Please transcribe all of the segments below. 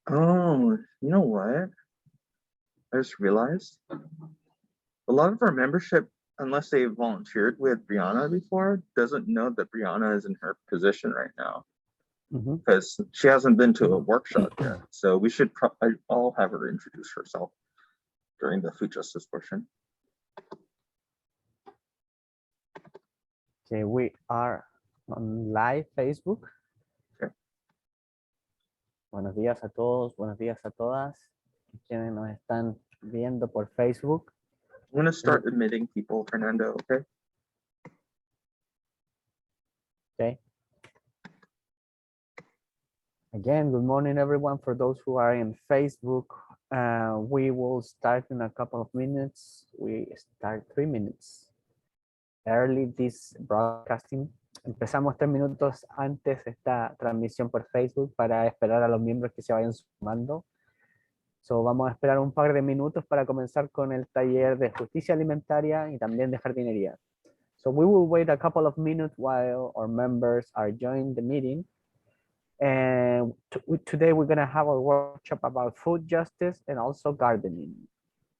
Oh, you know what? I just realized a lot of our membership, unless they volunteered with Brianna before, doesn't know that Brianna is in her position right now Mhm. because she hasn't been to a workshop yet. So we should I'll have her introduce herself during the food justice portion. Okay, we are on live Facebook. Okay. Buenos días a todos, buenos días a todas quienes nos están viendo por Facebook. I'm going to start admitting people, Fernando, okay? Okay. Again, good morning, everyone. For those who are in Facebook, we will start in a couple of minutes. We start 3 minutes early this broadcasting. Empezamos 3 minutos antes esta transmisión por Facebook para esperar a los miembros que se vayan sumando. So, vamos a esperar un par de minutos para comenzar con el taller de justicia alimentaria y también de jardinería. So we will wait a couple of minutes while our members are joining the meeting. And today we're going to have a workshop about food justice and also gardening.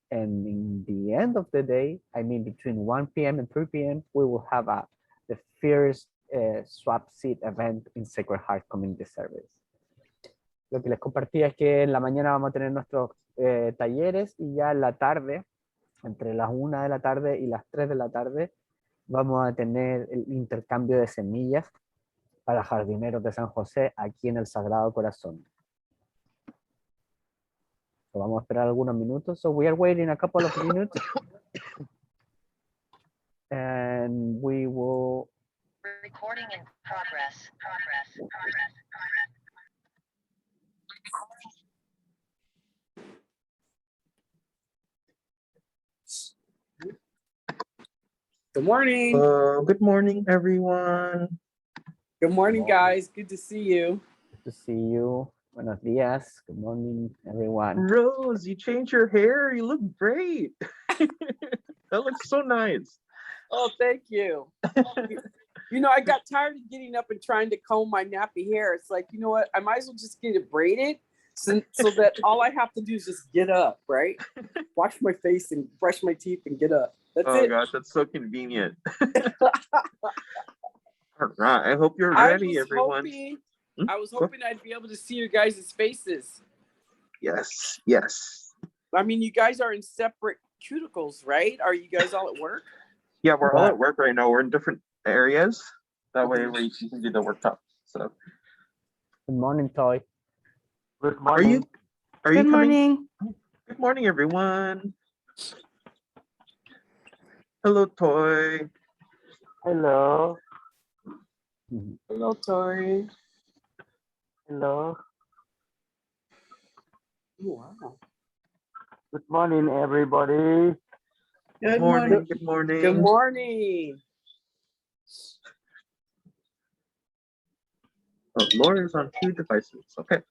And in the end of the day, I mean between 1 p.m. and 3 p.m., we will have the first swap seat event in Sacred Heart Community Service. Lo que les compartía es que en la mañana vamos a tener nuestros talleres y ya en la tarde, entre las 1 de la tarde y las 3 de la tarde, vamos a tener el intercambio de semillas para jardineros de San José aquí en el Sagrado Corazón. So vamos a esperar algunos minutos. So we are waiting a couple of minutes. And we will... Recording in progress. Good morning. Good morning, everyone. Good morning, guys. Good to see you. Good to see you. Buenos días. Good morning, everyone. Rose, you changed your hair. You look great. That looks so nice. Oh, thank you. You know, I got tired of getting up and trying to comb my nappy hair. It's like, you know what? I might as well just get it braided so that all I have to do is just get up, right? Wash my face and brush my teeth and get up. That's it. Oh gosh, that's so convenient. All right, I hope you're ready, everyone. I was hoping I'd be able to see your guys' faces. Yes. I mean, you guys are in separate cuticles, right? Are you guys all at work? Yeah, we're all at work right now. We're in different areas. That way we can do the workshop. So. Good morning, Toy. Good morning. Are you Good morning. Good morning, everyone. Hello, Toy. Hello. Hello, Toy. Hello. Wow. Good morning, everybody. Good morning. Good morning. Good morning. Oh, Laura's on 2 devices. Okay.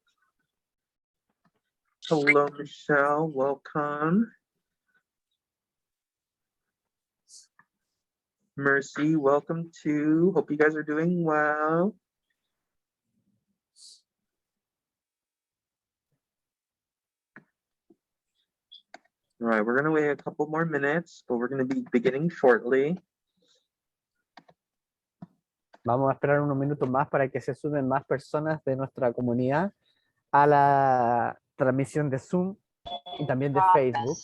Hello, Michelle. Welcome. Mercy, welcome too. Hope you guys are doing well. All right, we're going to wait a couple more minutes, but we're going to be beginning shortly. Vamos a esperar unos minutos más para que se sumen más personas de nuestra comunidad a la transmisión de Zoom y también de Facebook.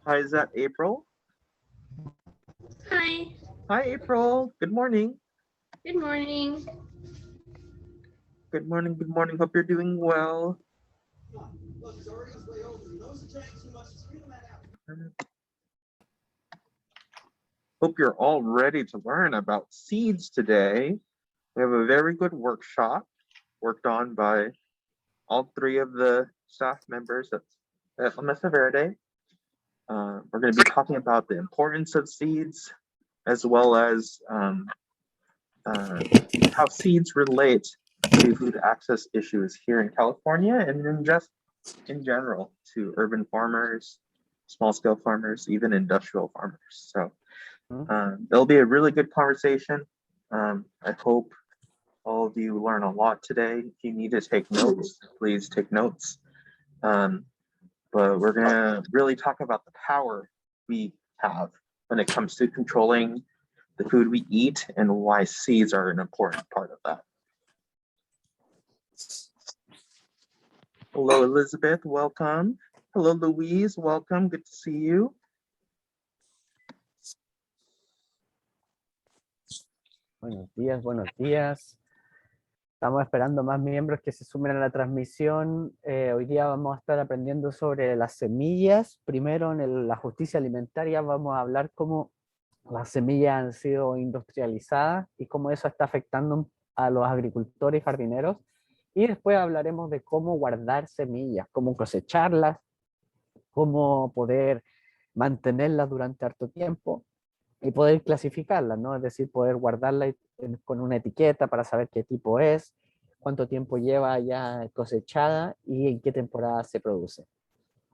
Hi, is that April? Hi. Hi, April. Good morning. Good morning. Good morning. Good morning. Hope you're doing well. Hope you're all ready to learn about seeds today. We have a very good workshop worked on by all 3 of the staff members at La Mesa Verde. We're going to be talking about the importance of seeds, as well as how seeds relate to food access issues here in California, and then just in general to urban farmers, small-scale farmers, even industrial farmers. So it'll be a really good conversation. I hope all of you learn a lot today. If you need to take notes, please take notes. But we're gonna really talk about the power we have when it comes to controlling the food we eat and why seeds are an important part of that. Hello, Elizabeth, welcome. Hello, Louise, welcome, good to see you. Buenos días, buenos días. Estamos esperando más miembros que se sumen a la transmisión. Hoy día vamos a estar aprendiendo sobre las semillas. Primero en la justicia alimentaria vamos a hablar cómo las semillas han sido industrializadas y cómo eso está afectando a los agricultores y jardineros. Y después hablaremos de cómo guardar semillas, cómo cosecharlas, cómo poder mantenerlas durante harto tiempo y poder clasificarlas, ¿no? Es decir, poder guardarla con una etiqueta para saber qué tipo es, cuánto tiempo lleva ya cosechada y en qué temporada se produce.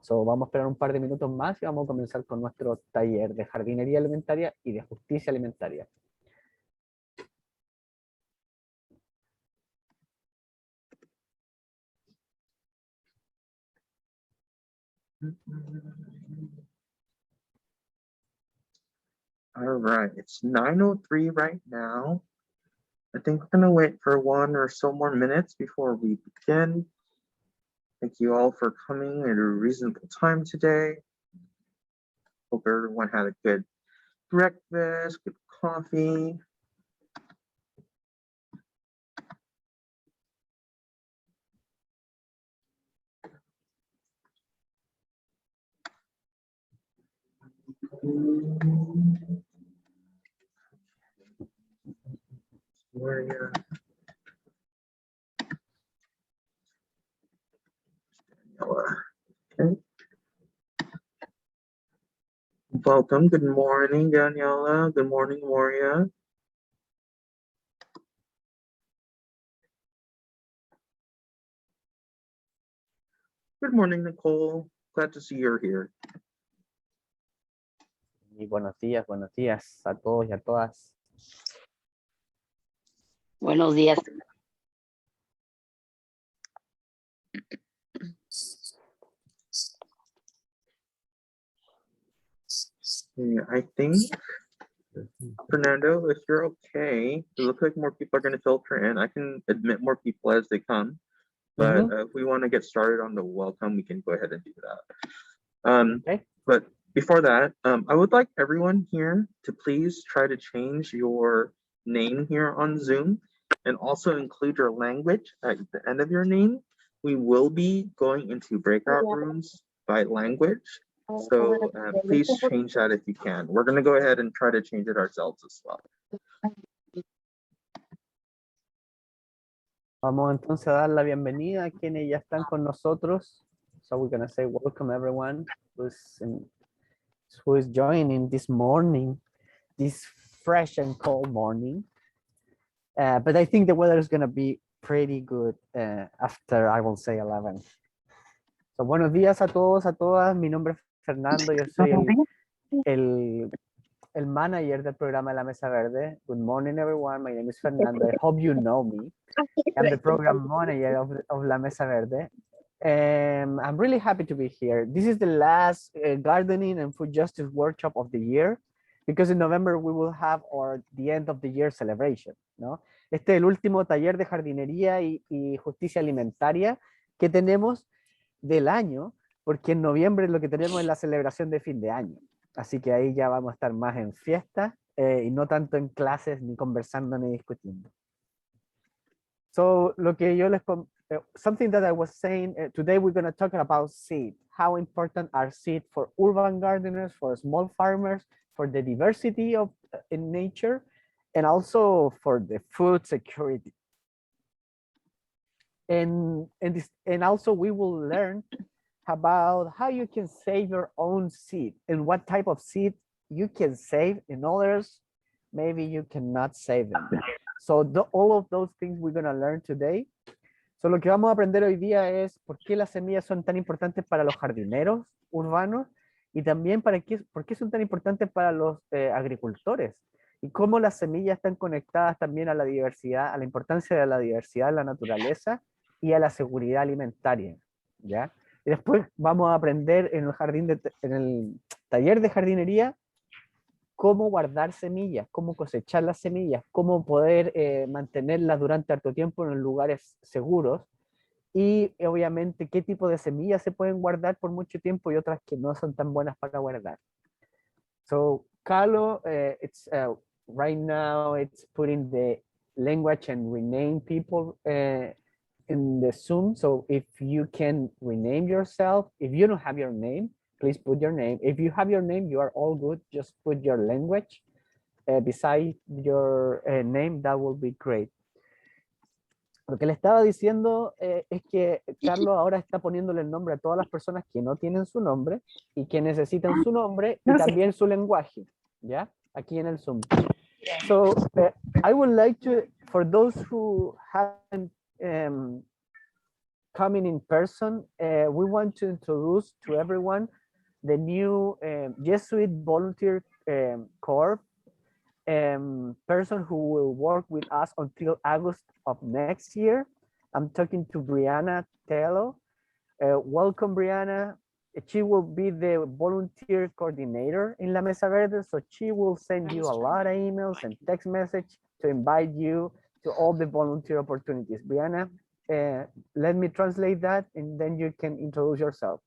Vamos a esperar un par de minutos más y vamos a comenzar con nuestro taller de jardinería alimentaria y de justicia alimentaria. All right, it's 9:03 right now. I think we're gonna wait for 1 or so more minutes before we begin. Thank you all for coming at a reasonable time today. Hope everyone had a good breakfast, good coffee. Where okay. Welcome. Good morning, Daniela. Good morning, Moria. Good morning, Nicole. Glad to see you're here. Y buenos días a todos y a todas. Buenos días. Yeah, I think, Fernando, if you're okay, it looks like more people are going to filter in. I can admit more people as they come, but if we want to get started on the welcome, we can go ahead and do that. Okay. But before that, I would like everyone here to please try to change your name here on Zoom and also include your language at the end of your name. We will be going into breakout rooms by language. So please change that if you can. We're going to go ahead and try to change it ourselves as well. Vamos entonces a dar la bienvenida a quienes ya están con nosotros. So we're going to say welcome everyone who is joining this morning, this fresh and cold morning. But I think the weather is going to be pretty good after, I will say, 11. So buenos días a todos, a todas. Mi nombre es Fernando, yo soy el manager del programa de la Mesa Verde. Good morning, everyone. My name is Fernando. I hope you know me. I'm the program manager of La Mesa Verde. And I'm really happy to be here. This is the last gardening and food justice workshop of the year, because in November we will have the end of the year celebration, ¿no? Este es el último taller de jardinería y justicia alimentaria que tenemos del año, porque en noviembre lo que tenemos es la celebración de fin de año. Así que ahí ya vamos a estar más en fiesta y no tanto en clases, ni conversando, ni discutiendo. So, lo que yo something that I was saying, today we're going to talk about seed. How important are seed for urban gardeners, for small farmers, for the diversity in nature, and also for the food security. And also we will learn about how you can save your own seed and what type of seed you can save, and others maybe you cannot save them. So all of those things we're going to learn today. So lo que vamos a aprender hoy día es por qué las semillas son tan importantes para los jardineros urbanos y también por qué son tan importantes para los agricultores y cómo las semillas están conectadas también a la diversidad, a la importancia de la diversidad en la naturaleza y a la seguridad alimentaria, ¿ya? Y después vamos a aprender en el en el taller de jardinería cómo guardar semillas, cómo cosechar las semillas, cómo poder mantenerlas durante harto tiempo en lugares seguros y obviamente qué tipo de semillas se pueden guardar por mucho tiempo y otras que no son tan buenas para guardar. So Carlo, right now it's putting the language and rename people in the Zoom. So if you can rename yourself, if you don't have your name, please put your name. If you have your name, you are all good. Just put your language beside your name. That will be great. Lo que le estaba diciendo es que Carlos ahora está poniéndole el nombre a todas las personas que no tienen su nombre y que necesitan su nombre y también su lenguaje, ¿ya? Aquí en el Zoom. So, I would like to, for those who haven't coming in person, we want to introduce to everyone the new Jesuit volunteer corps person who will work with us until August of next year. I'm talking to Brianna Tello. Welcome, Brianna. She will be the volunteer coordinator in La Mesa Verde, so she will send you a lot of emails and text message to invite you to all the volunteer opportunities. Brianna, let me translate that and then you can introduce yourself.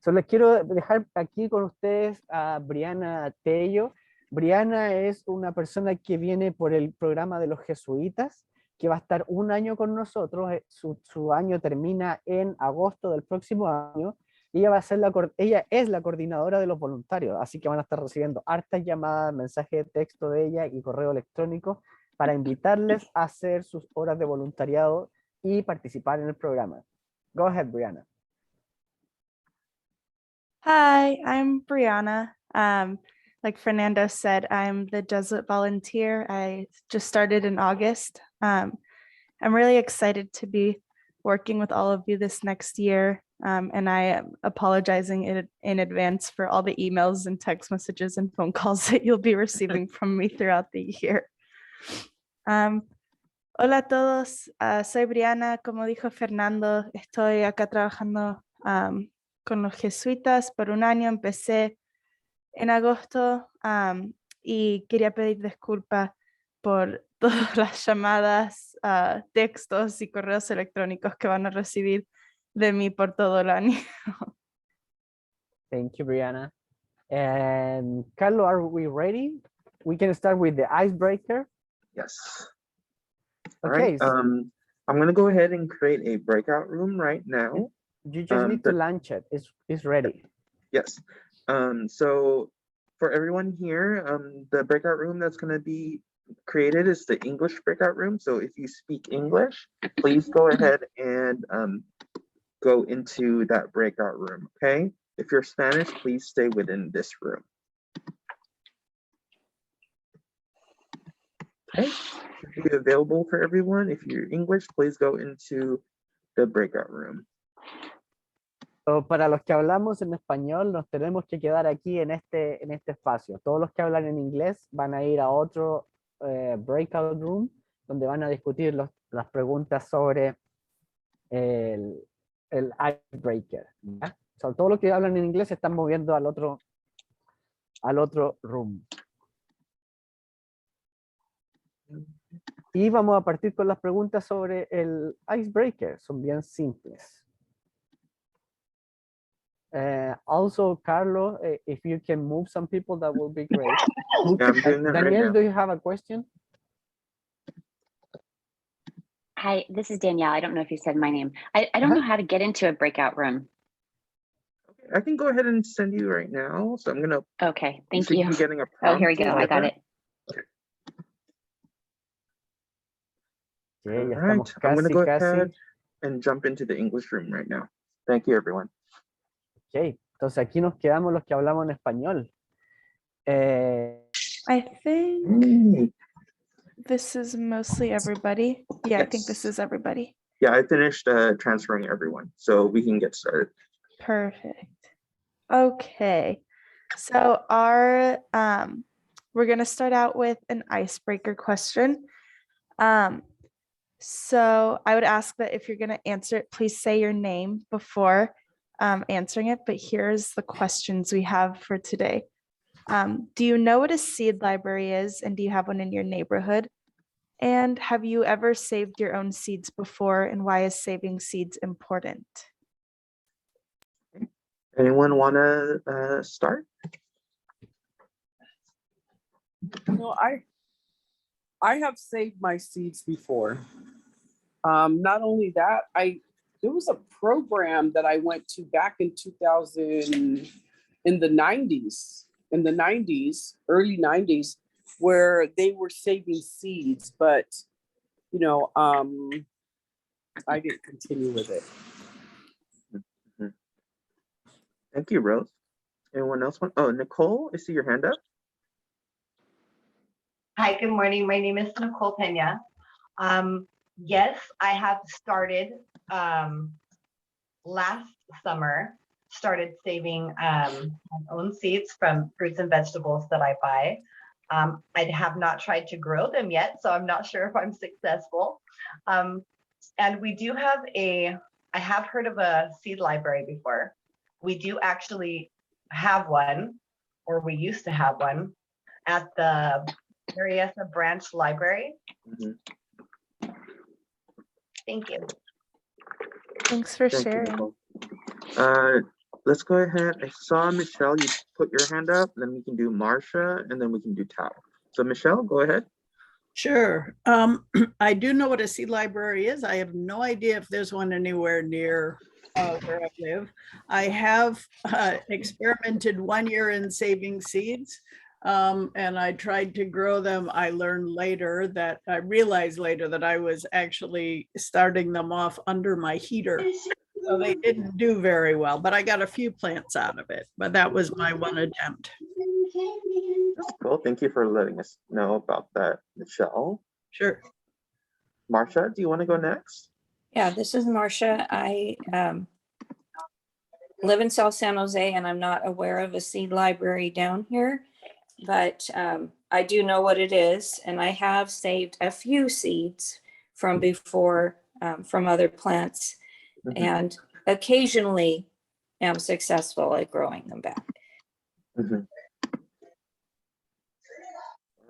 So les quiero dejar aquí con ustedes a Brianna Tello. Brianna es una persona que viene por el programa de los jesuitas, que va a estar un año con nosotros. Su año termina en agosto del próximo año. Y ella es la coordinadora de los voluntarios, así que van a estar recibiendo hartas llamadas, mensajes de texto de ella y correo electrónico para invitarles a hacer sus horas de voluntariado y participar en el programa. Go ahead, Brianna. Hi, I'm Brianna. Like Fernando said, I'm the Jesuit volunteer. I just started in August. I'm really excited to be working with all of you this next year. And I am apologizing in advance for all the emails and text messages and phone calls that you'll be receiving from me throughout the year. Hola a todos, soy Brianna. Como dijo Fernando, estoy acá trabajando con los jesuitas por un año. Empecé en agosto y quería pedir disculpas por todas las llamadas, textos y correos electrónicos que van a recibir de mí por todo el año. Thank you, Brianna. And Carlo, are we ready? We can start with the icebreaker. Yes. Okay. All right. I'm going to go ahead and create a breakout room right now. You just need to launch it. It's ready. Yes. So for everyone here, the breakout room that's going to be created is the English breakout room. So if you speak English, please go ahead and go into that breakout room, okay? If you're Spanish, please stay within this room. Okay, should be available for everyone. If you're English, please go into the breakout room. So, para los que hablamos en español, nos tenemos que quedar aquí en este espacio. Todos los que hablan en inglés van a ir a otro breakout room donde van a discutir las preguntas sobre el icebreaker. ¿Ya? So, todos los que hablan en inglés se están moviendo al otro room. Y vamos a partir con las preguntas sobre el icebreaker. Son bien simples. Also, Carlos, if you can move some people, that will be great. Yeah, I'm doing that Daniel, right now. do you have a question? Hi, this is Danielle. I don't know if you said my name. I don't know how to get into a breakout room. Okay, I can go ahead and send you right now. So I'm gonna. Okay, thank should you. be getting a Oh, here we prompt go. I got later. it. Okay, ya All right, estamos I'm gonna go casi. ahead and jump into the English room right now. Thank you, everyone. Ok, entonces aquí nos quedamos los que hablamos en español. I think this is mostly everybody. Yeah, I think this Yes. is everybody. Yeah, I finished transferring everyone, so we can get started. Perfect. Okay, so our we're going to start out with an icebreaker question. So I would ask that if you're going to answer it, please say your name before answering it. But here's the questions we have for today. Do you know what a seed library is, and do you have one in your neighborhood? And have you ever saved your own seeds before, and why is saving seeds important? Anyone want to start? I have saved my seeds before. Not only that, there was a program that I went to back in 2000 in the 90s, early 90s, where they were saving seeds, but I didn't continue with it. Thank you, Rose. Anyone else want? Oh, Nicole, I see your hand up. Hi, good morning. My name is Nicole Pena. Yes, I have started last summer, started saving my own seeds from fruits and vegetables that I buy. I have not tried to grow them yet, so I'm not sure if I'm successful. And we do have I have heard of a seed library before. We do actually have one, or we used to have one, at the Marietta Branch Library. Mhm. Thank you. Thanks for Thank you, sharing. Nicole. Let's go ahead. I saw Michelle, you put your hand up, then we can do Marcia, and then we can do Tao. So Michelle, go ahead. Sure. I do know what a seed library is. I have no idea if there's one anywhere near where I live. I have experimented 1 year in saving seeds, and I tried to grow them. I realized later that I was actually starting them off under my heater. So they didn't do very well, but I got a few plants out of it. But that was my one attempt. That's cool. Thank you for letting us know about that, Michelle. Sure. Marcia, do you want to go next? Yeah, this is Marcia. I live in South San Jose, and I'm not aware of a seed library down here, but I do know what it is, and I have saved a few seeds from before from other plants, and occasionally am successful at growing them back.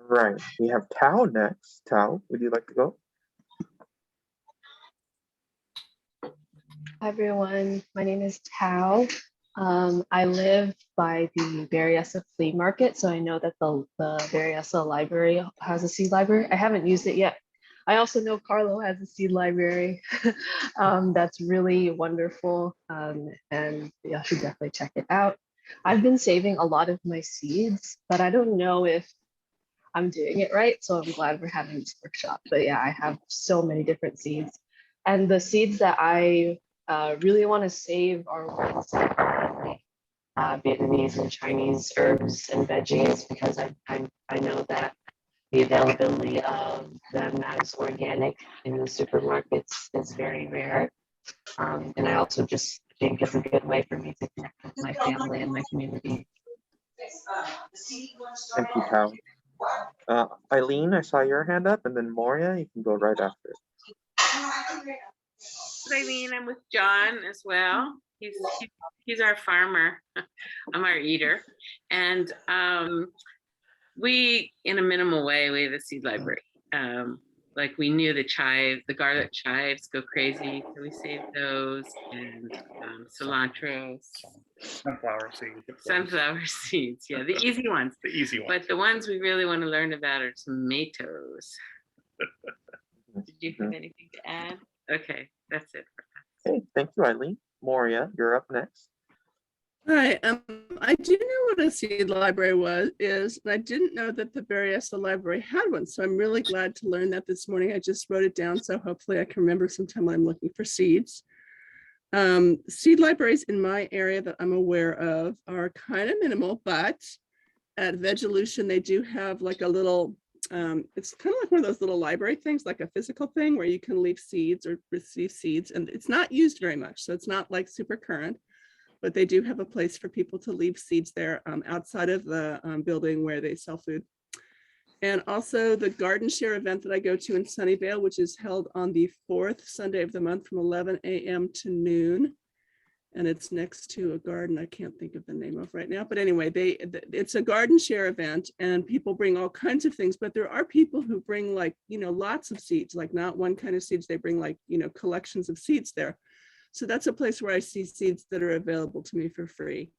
Right. We have Tao next. Tao, would you like to go? Hi everyone, my name is Tao. I live by the Berryessa Flea Market, so I know that the Berryessa Library has a seed library. I haven't used it yet. I also know Carlo has a seed library. That's really wonderful, and y'all should definitely check it out. I've been saving a lot of my seeds, but I don't know if I'm doing it right, so I'm glad we're having this workshop. But yeah, I have so many different seeds, and the seeds that I really want to save are ones like Vietnamese and Chinese herbs and veggies, because I know that the availability of them as organic in the supermarkets is very rare. And I also just think it's a good way for me to connect with my family and my community. Thank you, Tao. Eileen, I saw your hand up, and then Moria, you can go right after. Eileen, I'm with John as well. He's our farmer. I'm our eater. And we, in a minimal way, we have a seed library. Like we knew the garlic chives go crazy, so we saved those, and cilantro. Sunflower seeds, yeah, the easy ones. The easy ones. But the ones we really want to learn about are tomatoes. Did you have anything to add? Okay, that's it. Okay, thank you, Eileen. Moria, you're up next. Hi, I do know what a seed library is, and I didn't know that the Berryessa Library had one, so I'm really glad to learn that this morning. I just wrote it down, so hopefully I can remember sometime when I'm looking for seeds. Seed libraries in my area that I'm aware of are kind of minimal, but at Vegelution, they do have like a little, it's kind of like one of those little library things, like a physical thing where you can leave seeds or receive seeds, and it's not used very much, so it's not like super current. But they do have a place for people to leave seeds there outside of the building where they sell food. And also the garden share event that I go to in Sunnyvale, which is held on the 4th Sunday of the month from 11 a.m. to noon. And it's next to a garden I can't think of the name of right now. But anyway, it's a garden share event and people bring all kinds of things, but there are people who bring like, lots of seeds, like not one kind of seeds, they bring like, collections of seeds there. So that's a place where I see seeds that are available to me for free.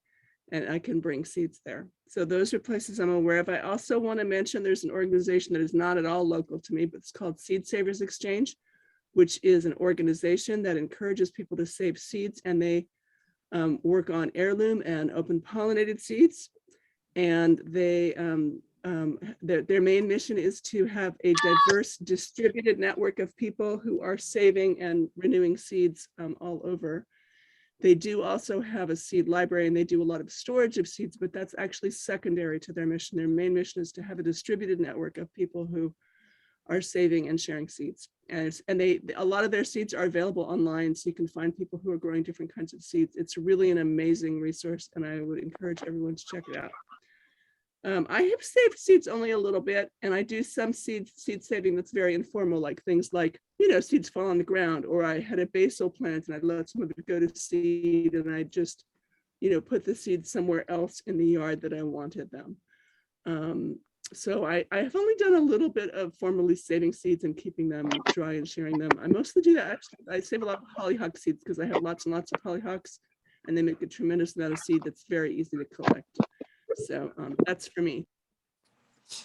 And I can bring seeds there. So those are places I'm aware of. I also want to mention there's an organization that is not at all local to me, but it's called Seed Savers Exchange, which is an organization that encourages people to save seeds, and they work on heirloom and open pollinated seeds. And they their main mission is to have a diverse distributed network of people who are saving and renewing seeds all over. They do also have a seed library and they do a lot of storage of seeds, but that's actually secondary to their mission. Their main mission is to have a distributed network of people who are saving and sharing seeds. And a lot of their seeds are available online, so you can find people who are growing different kinds of seeds. It's really an amazing resource, and I would encourage everyone to check it out. I have saved seeds only a little bit, and I do some seed saving that's very informal, like things like, seeds fall on the ground, or I had a basil plant and I'd let some of it go to seed, and I just, put the seeds somewhere else in the yard that I wanted them. So I have only done a little bit of formally saving seeds and keeping them dry and sharing them. I mostly do that. Actually, I save a lot of hollyhock seeds because I have lots and lots of hollyhocks, and they make a tremendous amount of seed that's very easy to collect. So that's for me.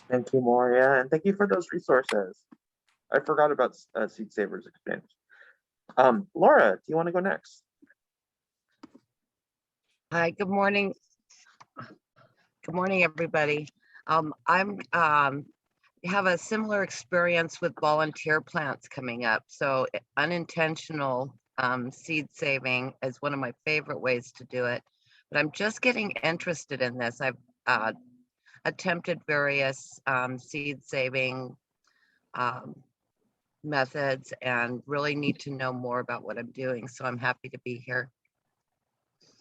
Thank you, Moria, and thank you for those resources. I forgot about Seed Savers Exchange. Laura, do you want to go next? Hi, good morning. Good morning, everybody. I'm have a similar experience with volunteer plants coming up. So unintentional seed saving is one of my favorite ways to do it. But I'm just getting interested in this. I've attempted various seed saving methods and really need to know more about what I'm doing. So I'm happy to be here.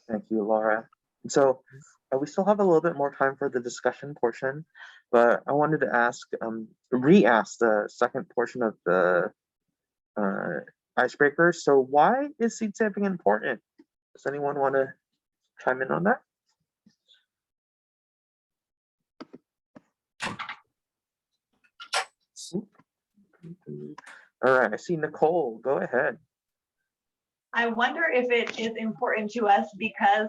Thank you, Laura. So we still have a little bit more time for the discussion portion, but I wanted to ask, re-ask the second portion of the icebreaker. So why is seed saving important? Does anyone want to chime in on that? All right, I see Nicole, go ahead. I wonder if it is important to us because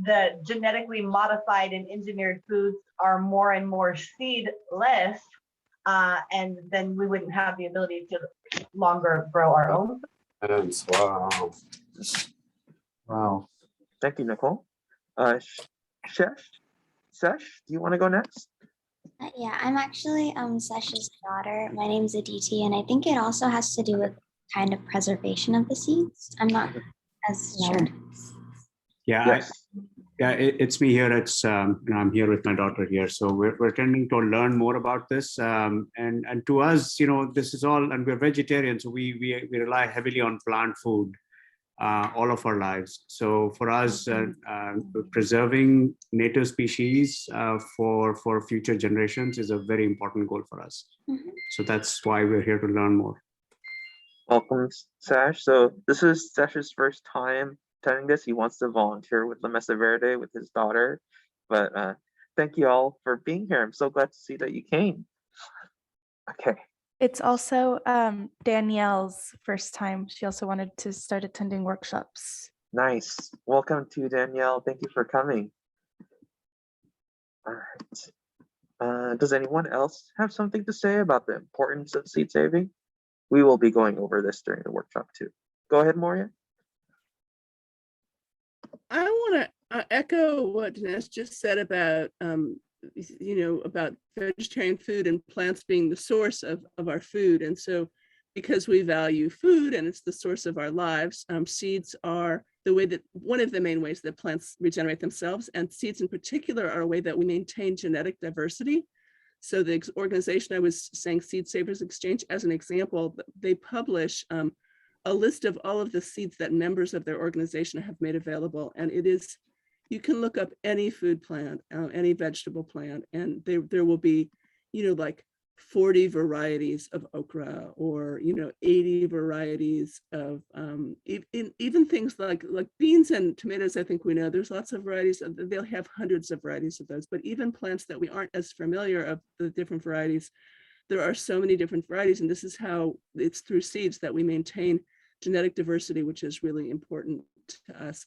the genetically modified and engineered foods are more and more seedless, and then we wouldn't have the ability to longer grow our own. Wow. Wow. Thank you, Nicole. Sesh, do you want to go next? Yeah, I'm actually Sesh's daughter. My name's Aditi, and I think it also has to do with kind of preservation of the seeds. I'm not as sure. Yeah, yes. It's me here. It's I'm here with my daughter here, so we're tending to learn more about this. And to us, this is all, and we're vegetarians, so we rely heavily on plant food all of our lives. So for us, preserving native species for future generations is a very important goal for us. Mm-hmm. So that's why we're here to learn more. Welcome, Sash. So this is Sash's first time attending this. He wants to volunteer with La Mesa Verde with his daughter. But thank you all for being here. I'm so glad to see that you came. Okay. It's also Danielle's first time. She also wanted to start attending workshops. Nice. Welcome to Danielle. Thank you for coming. All right. Does anyone else have something to say about the importance of seed saving? We will be going over this during the workshop too. Go ahead, Moria. I want to echo what Dinesh just said about, about vegetarian food and plants being the source of our food. And so because we value food and it's the source of our lives, seeds are one of the main ways that plants regenerate themselves. And seeds in particular are a way that we maintain genetic diversity. So the organization I was saying, Seed Savers Exchange, as an example, they publish a list of all of the seeds that members of their organization have made available. And it is, you can look up any food plant, any vegetable plant, and there will be, like 40 varieties of okra, or 80 varieties of even things like beans and tomatoes. I think we know there's lots of varieties. They'll have hundreds of varieties of those, but even plants that we aren't as familiar of the different varieties, there are so many different varieties, and this is how it's through seeds that we maintain genetic diversity, which is really important to us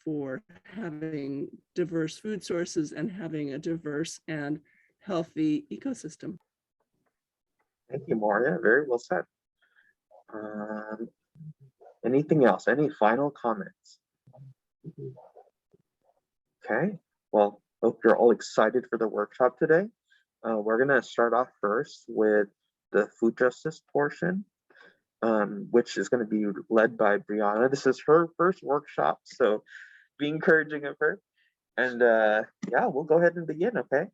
for having diverse food sources and having a diverse and healthy ecosystem. Thank you, Maria. Very well said. Anything else? Any final comments? Okay. Well, hope you're all excited for the workshop today. We're going to start off first with the food justice portion, which is going to be led by Brianna. This is her first workshop, so be encouraging of her. And yeah, we'll go ahead and begin, okay?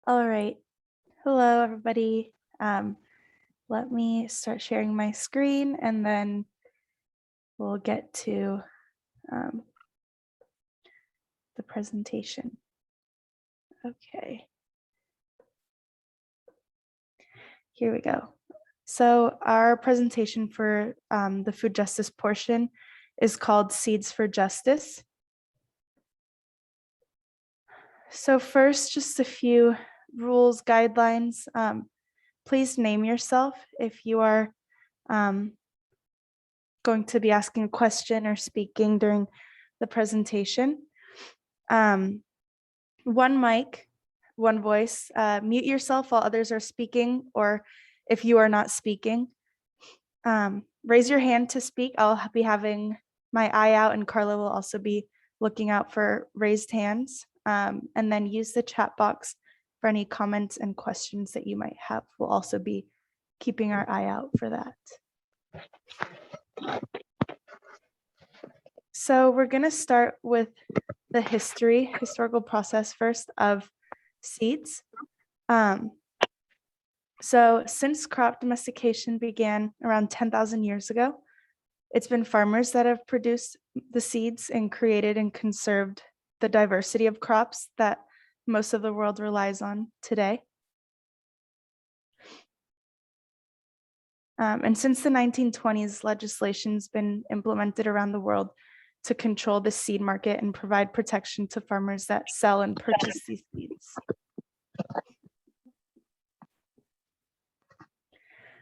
All right. Hello, everybody. Let me start sharing my screen and then we'll get to the presentation. Okay. Here we go. So our presentation for the food justice portion is called Seeds for Justice. So first, just a few rules, guidelines. Please name yourself if you are going to be asking a question or speaking during the presentation. One mic, one voice. Mute yourself while others are speaking, or if you are not speaking. Raise your hand to speak. I'll be having my eye out, and Carla will also be looking out for raised hands. And then use the chat box for any comments and questions that you might have. We'll also be keeping our eye out for that. So we're going to start with the historical process first of seeds. So since crop domestication began around 10,000 years ago, it's been farmers that have produced the seeds and created and conserved the diversity of crops that most of the world relies on today. And since the 1920s, legislation's been implemented around the world to control the seed market and provide protection to farmers that sell and purchase these seeds.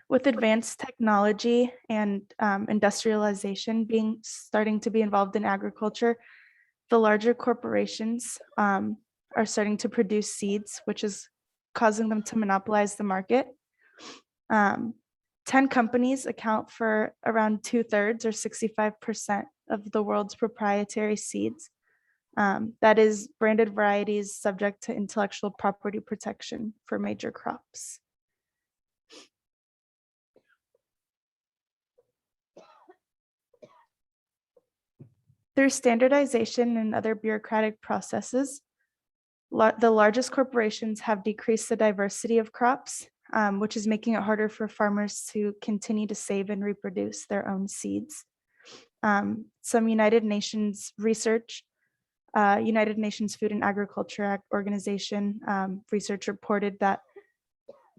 With advanced technology and industrialization starting to be involved in agriculture, the larger corporations are starting to produce seeds, which is causing them to monopolize the market. 10 companies account for around 2/3 or 65% of the world's proprietary seeds. That is branded varieties subject to intellectual property protection for major crops. Through standardization and other bureaucratic processes, the largest corporations have decreased the diversity of crops, which is making it harder for farmers to continue to save and reproduce their own seeds. Some United Nations research, United Nations Food and Agriculture Organization research reported that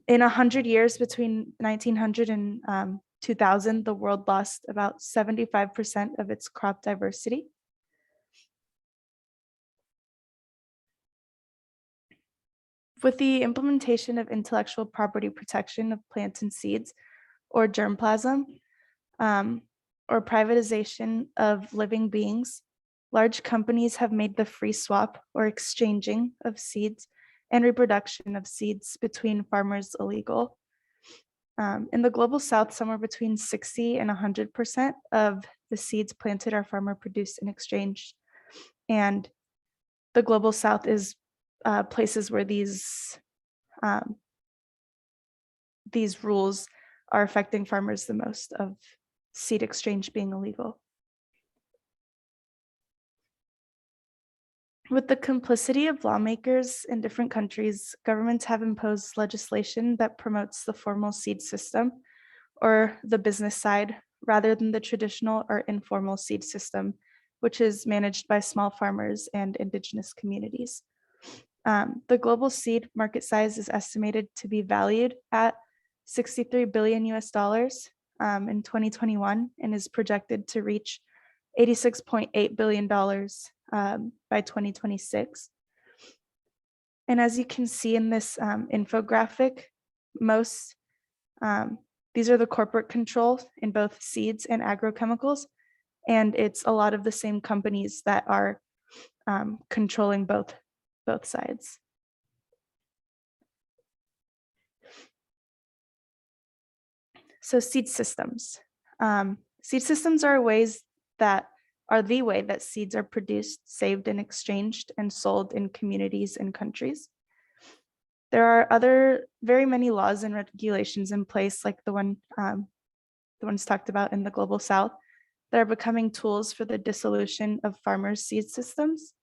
in 100 years between 1900 and 2000, the world lost about 75% of its crop diversity. With the implementation of intellectual property protection of plants and seeds, or germplasm, or privatization of living beings, large companies have made the free swap or exchanging of seeds and reproduction of seeds between farmers illegal. In the global south, somewhere between 60 and 100% of the seeds planted are farmer produced and exchanged. And the global south is places where these rules are affecting farmers the most, of seed exchange being illegal. With the complicity of lawmakers in different countries, governments have imposed legislation that promotes the formal seed system, or the business side, rather than the traditional or informal seed system, which is managed by small farmers and indigenous communities. The global seed market size is estimated to be valued at 63 billion US dollars in 2021 and is projected to reach $86.8 billion by 2026. And as you can see in this infographic, these are the corporate controls in both seeds and agrochemicals. And it's a lot of the same companies that are controlling both sides. So seed systems. Seed systems are the way that seeds are produced, saved, and exchanged and sold in communities and countries. There are very many laws and regulations in place, like the ones talked about in the Global South, that are becoming tools for the dissolution of farmers' seed systems.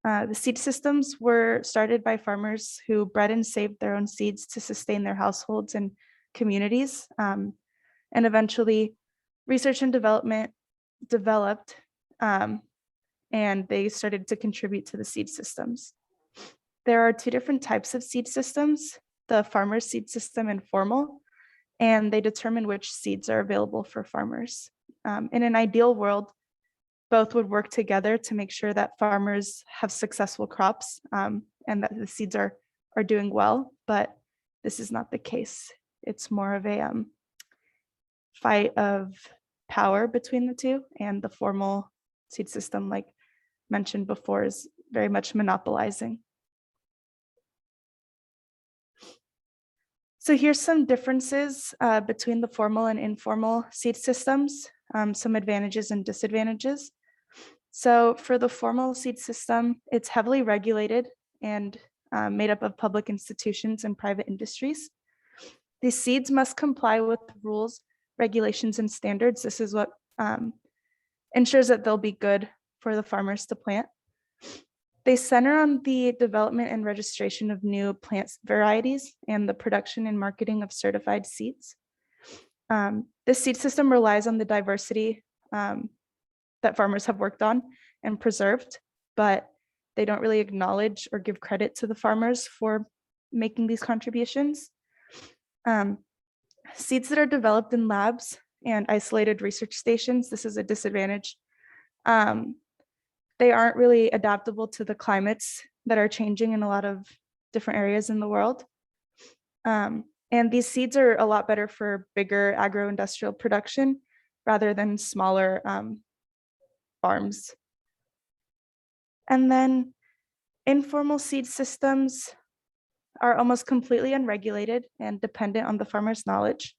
The seed systems were started by farmers who bred and saved their own seeds to sustain their households and communities. And eventually research and development developed and they started to contribute to the seed systems. There are two different types of seed systems, the farmer's seed system and formal, and they determine which seeds are available for farmers. In an ideal world, both would work together to make sure that farmers have successful crops and that the seeds are doing well, but this is not the case. It's more of a fight of power between the two, and the formal seed system, like mentioned before, is very much monopolizing. So here's some differences between the formal and informal seed systems, some advantages and disadvantages. So for the formal seed system, it's heavily regulated and made up of public institutions and private industries. These seeds must comply with rules, regulations, and standards. This is what ensures that they'll be good for the farmers to plant. They center on the development and registration of new plant varieties and the production and marketing of certified seeds. This seed system relies on the diversity that farmers have worked on and preserved, but they don't really acknowledge or give credit to the farmers for making these contributions. Seeds that are developed in labs and isolated research stations, this is a disadvantage. They aren't really adaptable to the climates that are changing in a lot of different areas in the world. And these seeds are a lot better for bigger agro-industrial production rather than smaller farms. And then informal seed systems are almost completely unregulated and dependent on the farmer's knowledge.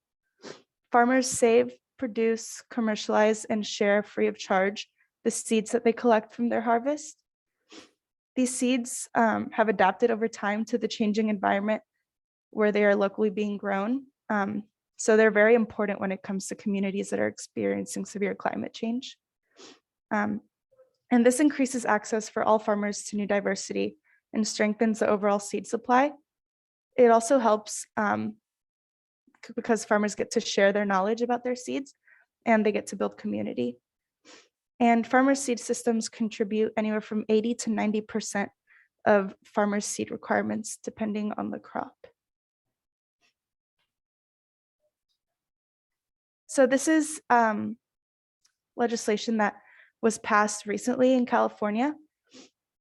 Farmers save, produce, commercialize, and share free of charge the seeds that they collect from their harvest. These seeds have adapted over time to the changing environment where they are locally being grown. So they're very important when it comes to communities that are experiencing severe climate change. And this increases access for all farmers to new diversity and strengthens the overall seed supply. It also helps because farmers get to share their knowledge about their seeds and they get to build community. And farmers' seed systems contribute anywhere from 80 to 90% of farmers' seed requirements, depending on the crop. So this is legislation that was passed recently in California.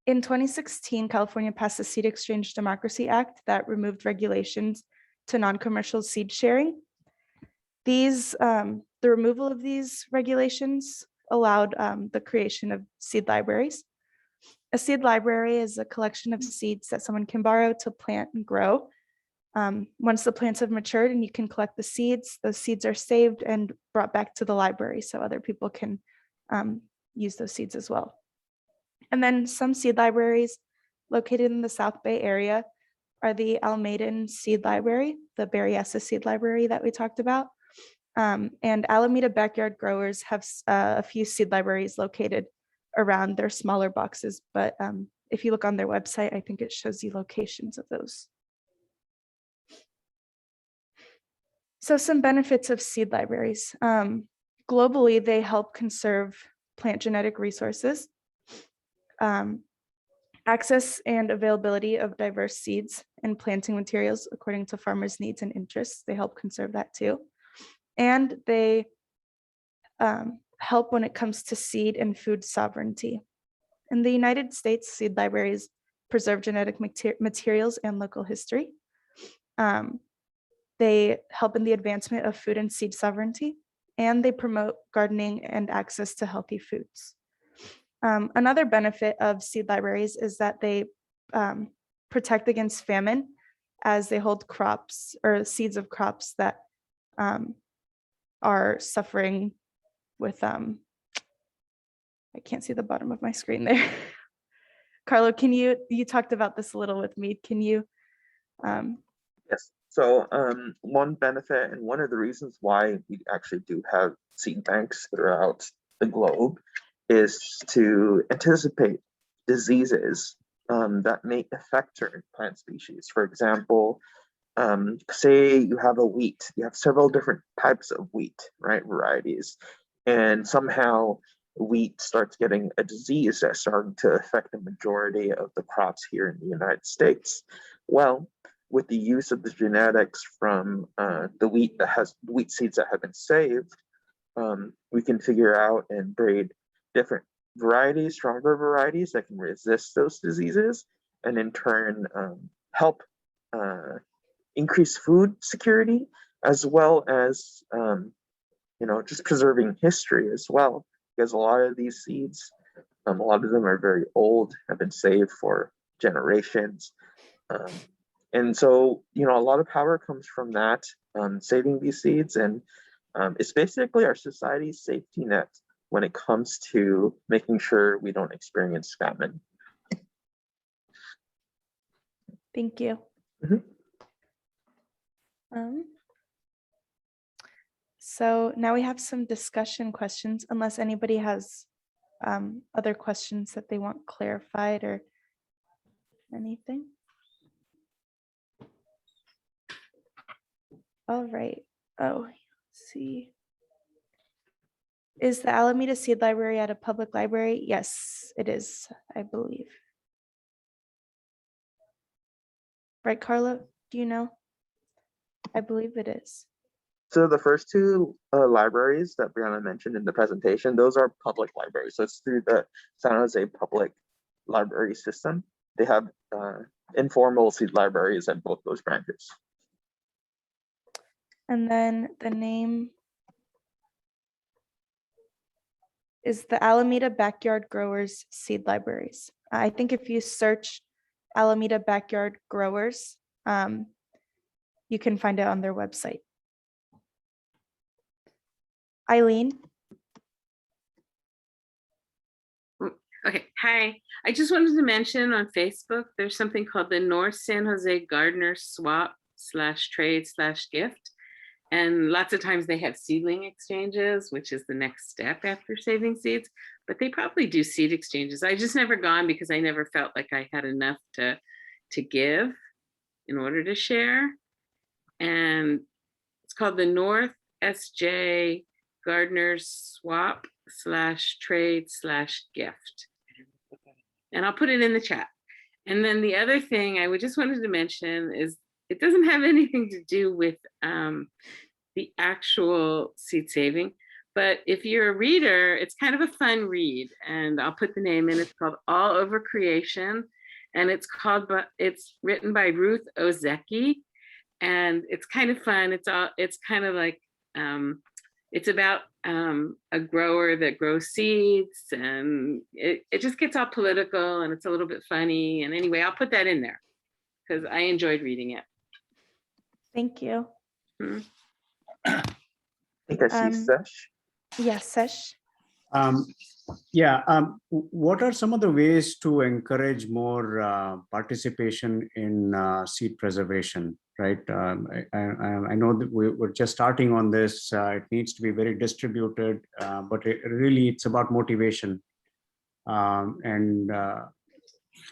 In 2016, California passed the Seed Exchange Democracy Act that removed regulations to non-commercial seed sharing. The removal of these regulations allowed the creation of seed libraries. A seed library is a collection of seeds that someone can borrow to plant and grow. Once the plants have matured and you can collect the seeds, those seeds are saved and brought back to the library so other people can use those seeds as well. And then some seed libraries located in the South Bay area are the Almaden Seed Library, the Berryessa Seed Library that we talked about. And Alameda Backyard Growers have a few seed libraries located around their smaller boxes, but if you look on their website, I think it shows you locations of those. So some benefits of seed libraries. Globally, they help conserve plant genetic resources. access and availability of diverse seeds and planting materials according to farmers' needs and interests. They help conserve that too. And they help when it comes to seed and food sovereignty. In the United States, seed libraries preserve genetic materials and local history. They help in the advancement of food and seed sovereignty, and they promote gardening and access to healthy foods. Another benefit of seed libraries is that they protect against famine, as they hold crops or seeds of crops that are suffering with, I can't see the bottom of my screen there. Carlo, you talked about this a little with me. Can you? Yes. So one benefit and one of the reasons why we actually do have seed banks throughout the globe is to anticipate diseases that may affect certain plant species. For example, say you have a wheat, you have several different types of wheat, right, varieties, and somehow wheat starts getting a disease that's starting to affect the majority of the crops here in the United States. Well, with the use of the genetics from the wheat seeds that have been saved, we can figure out and breed different varieties, stronger varieties that can resist those diseases, and in turn help increase food security, as well as just preserving history as well, because a lot of these seeds, a lot of them are very old, have been saved for generations. And so, a lot of power comes from that, saving these seeds. And it's basically our society's safety net when it comes to making sure we don't experience famine. Thank you. So now we have some discussion questions, unless anybody has other questions that they want clarified or anything. All right. Oh, let's see. Is the Alameda Seed Library at a public library? Yes, it is, I believe. Right, Carla? Do you know? I believe it is. So the first two libraries that Brianna mentioned in the presentation, those are public libraries. So it's through the San Jose Public Library System. They have informal seed libraries at both those branches. And then the name is the Alameda Backyard Growers Seed Libraries. I think if you search Alameda Backyard Growers, you can find it on their website. Eileen? Okay, hi. I just wanted to mention on Facebook, there's something called the North San Jose Gardener Swap /trade/gift. And lots of times they have seedling exchanges, which is the next step after saving seeds, but they probably do seed exchanges. I just never gone because I never felt like I had enough to give in order to share. And it's called the North SJ Gardener's Swap /trade/gift. And I'll put it in the chat. And then the other thing I just wanted to mention is it doesn't have anything to do with the actual seed saving, but if you're a reader, it's kind of a fun read, and I'll put the name in. It's called All Over Creation, and it's written by Ruth Ozeki, and it's kind of fun. It's kind of like it's about a grower that grows seeds, and it just gets all political, and it's a little bit funny. And anyway, I'll put that in there because I enjoyed reading it. Thank you. I think I see Sesh. Yes, Sesh. What are some of the ways to encourage more participation in seed preservation, right? I know that we're just starting on this. It needs to be very distributed, but it's about motivation.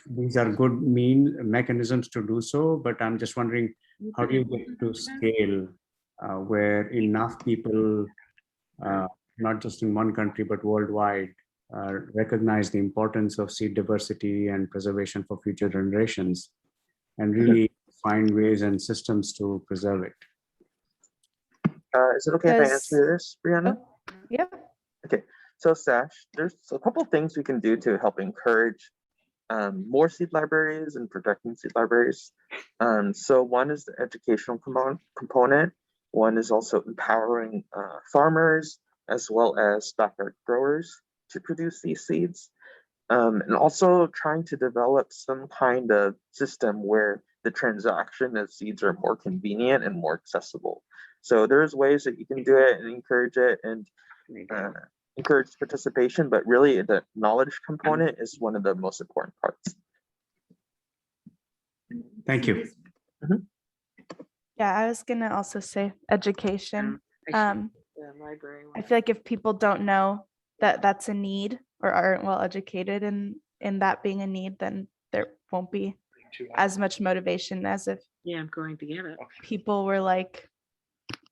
These are good mechanisms to do so, but I'm just wondering, how do you get to scale where enough people, not just in one country, but worldwide, recognize the importance of seed diversity and preservation for future generations, and really find ways and systems to preserve it. Is it okay if I answer this, Brianna? Yep. Okay, so Sash, there's a couple things we can do to help encourage more seed libraries and protecting seed libraries. So one is the educational component. One is also empowering farmers as well as backyard growers to produce these seeds. And also trying to develop some kind of system where the transaction of seeds are more convenient and more accessible. So there's ways that you can do it and encourage it and encourage participation, but really the knowledge component is one of the most important parts. Thank you. Yeah, I was gonna also say education. Library. I feel like if people don't know that that's a need or aren't well educated in that being a need, then there won't be as much motivation as if Yeah, I'm going to get it. people were like,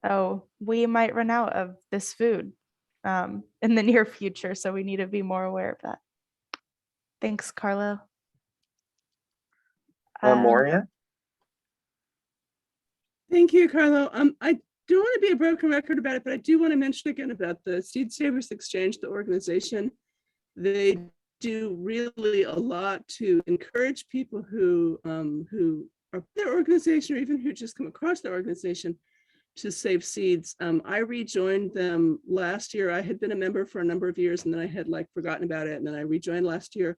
oh, we might run out of this food in the near future, so we need to be more aware of that. Thanks, Carlo. Moria? Thank you, Carlo. I don't want to be a broken record about it, but I do want to mention again about the Seed Savers Exchange, the organization. They do really a lot to encourage people who are their organization or even who just come across their organization to save seeds. I rejoined them last year. I had been a member for a number of years and then I had like forgotten about it. And then I rejoined last year.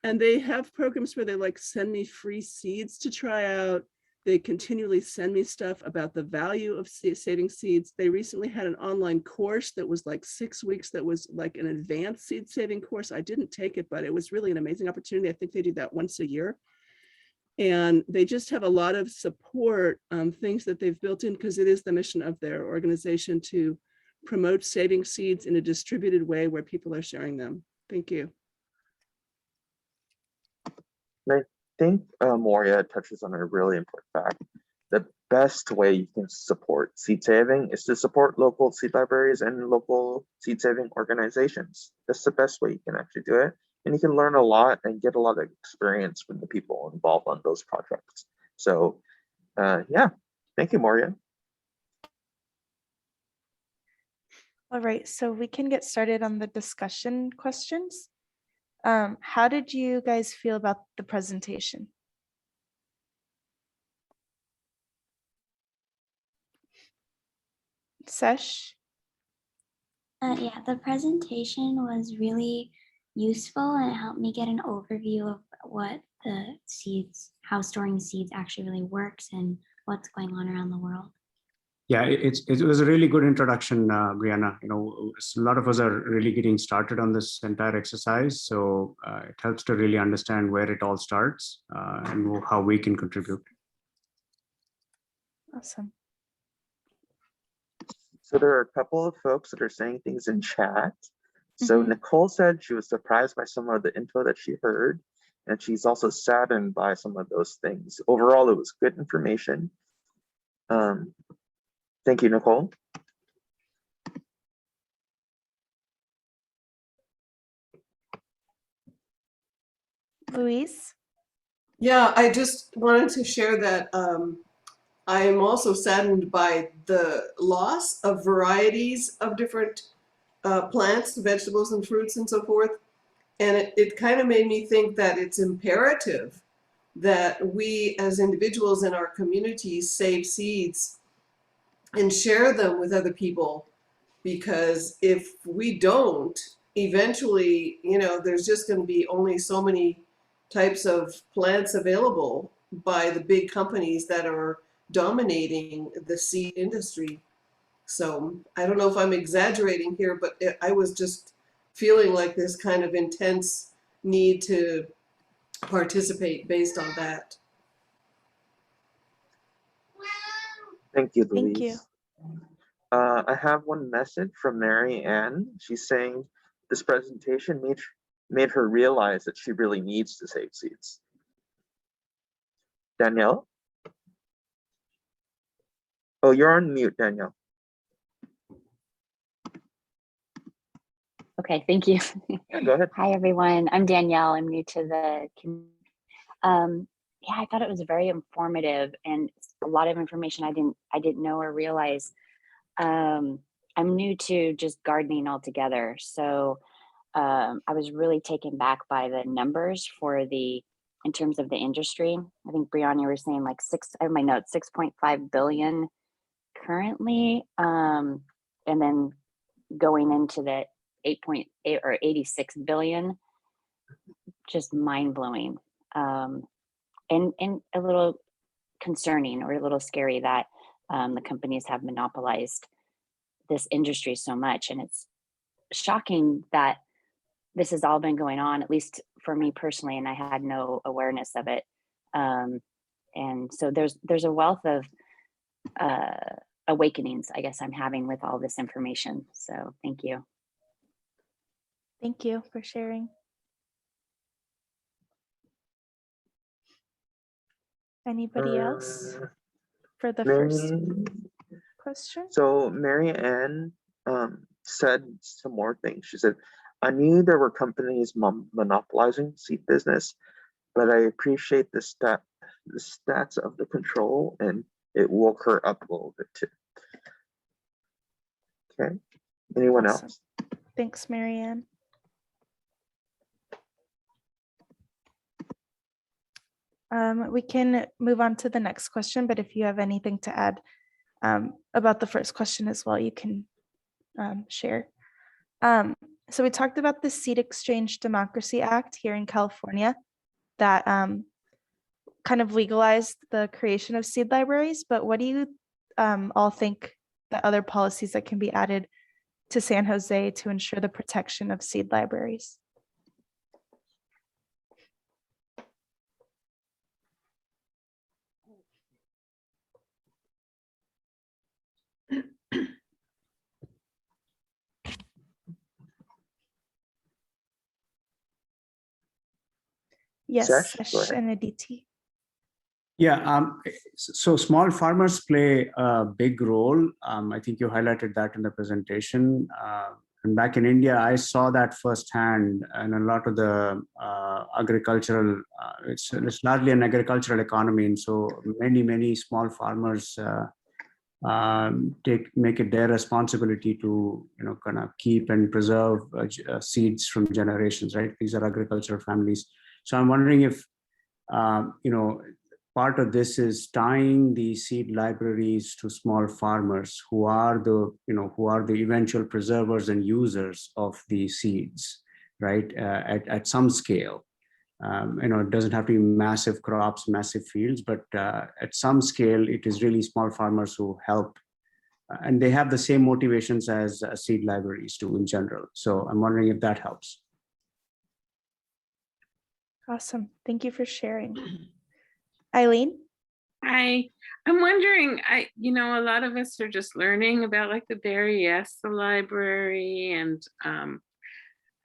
And they have programs where they like send me free seeds to try out. They continually send me stuff about the value of saving seeds. They recently had an online course that was like 6 weeks that was like an advanced seed saving course. I didn't take it, but it was really an amazing opportunity. I think they do that once a year. And they just have a lot of support, things that they've built in because it is the mission of their organization to promote saving seeds in a distributed way where people are sharing them. Thank you. I think Moria touches on a really important fact. The best way you can support seed saving is to support local seed libraries and local seed saving organizations. That's the best way you can actually do it. And you can learn a lot and get a lot of experience from the people involved on those projects. So yeah, thank you, Moria. All right, so we can get started on the discussion questions. How did you guys feel about the presentation? Sesh? Yeah, the presentation was really useful and it helped me get an overview of what the seeds, how storing seeds actually really works and what's going on around the world. Yeah, it was a really good introduction, Brianna. You know, a lot of us are really getting started on this entire exercise. So it helps to really understand where it all starts and how we can contribute. Awesome. So there are a couple of folks that are saying things in chat. So Nicole said she was surprised by some of the info that she heard, and she's also saddened by some of those things. Overall, it was good information. Thank you, Nicole. Louise? Yeah, I just wanted to share that I am also saddened by the loss of varieties of different plants, vegetables, and fruits and so forth. And it kind of made me think that it's imperative that we as individuals in our communities save seeds and share them with other people, because if we don't, eventually, you know, there's just going to be only so many types of plants available by the big companies that are dominating the seed industry. So I don't know if I'm exaggerating here, but I was just feeling like this kind of intense need to participate based on that. Thank you, Louise. Thank you. I have one message from Mary Ann. She's saying this presentation made her realize that she really needs to save seeds. Danielle? Oh, you're on mute, Danielle. Okay, thank you. Yeah, go ahead. Hi, everyone. I'm Danielle. I'm new to the yeah, I thought it was very informative and a lot of information I didn't know or realize. I'm new to just gardening altogether. So I was really taken back by the numbers in terms of the industry. I think Brianna, you were saying like I have my notes, 6.5 billion currently. And then going into the 8.8 or 86 billion, just mind blowing. And a little concerning or a little scary that the companies have monopolized this industry so much. And it's shocking that this has all been going on, at least for me personally, and I had no awareness of it. And so there's a wealth of awakenings, I guess, I'm having with all this information. So thank you. Thank you for sharing. Anybody else for the first question? So Mary Ann said some more things. She said, I knew there were companies monopolizing seed business, but I appreciate the stats of the control, and it woke her up a little bit too. Okay, anyone else? Thanks, Marianne. We can move on to the next question, but if you have anything to add about the first question as well, you can share. So we talked about the Seed Exchange Democracy Act here in California that kind of legalized the creation of seed libraries, but what do you all think the other policies that can be added to San Jose to ensure the protection of seed libraries? Yes, Sesh, and Aditi. Yeah, so small farmers play a big role. I think you highlighted that in the presentation. And back in India, I saw that firsthand, and a lot of the agricultural, it's largely an agricultural economy. And so many small farmers make it their responsibility to, kind of keep and preserve seeds from generations, right? These are agricultural families. So I'm wondering if, part of this is tying the seed libraries to small farmers who are the eventual preservers and users of the seeds, right? At some scale. It doesn't have to be massive crops, massive fields, but at some scale, it is really small farmers who help. And they have the same motivations as seed libraries do in general. So I'm wondering if that helps. Awesome. Thank you for sharing. Eileen? Hi, I'm wondering, a lot of us are just learning about like the Berryessa Library and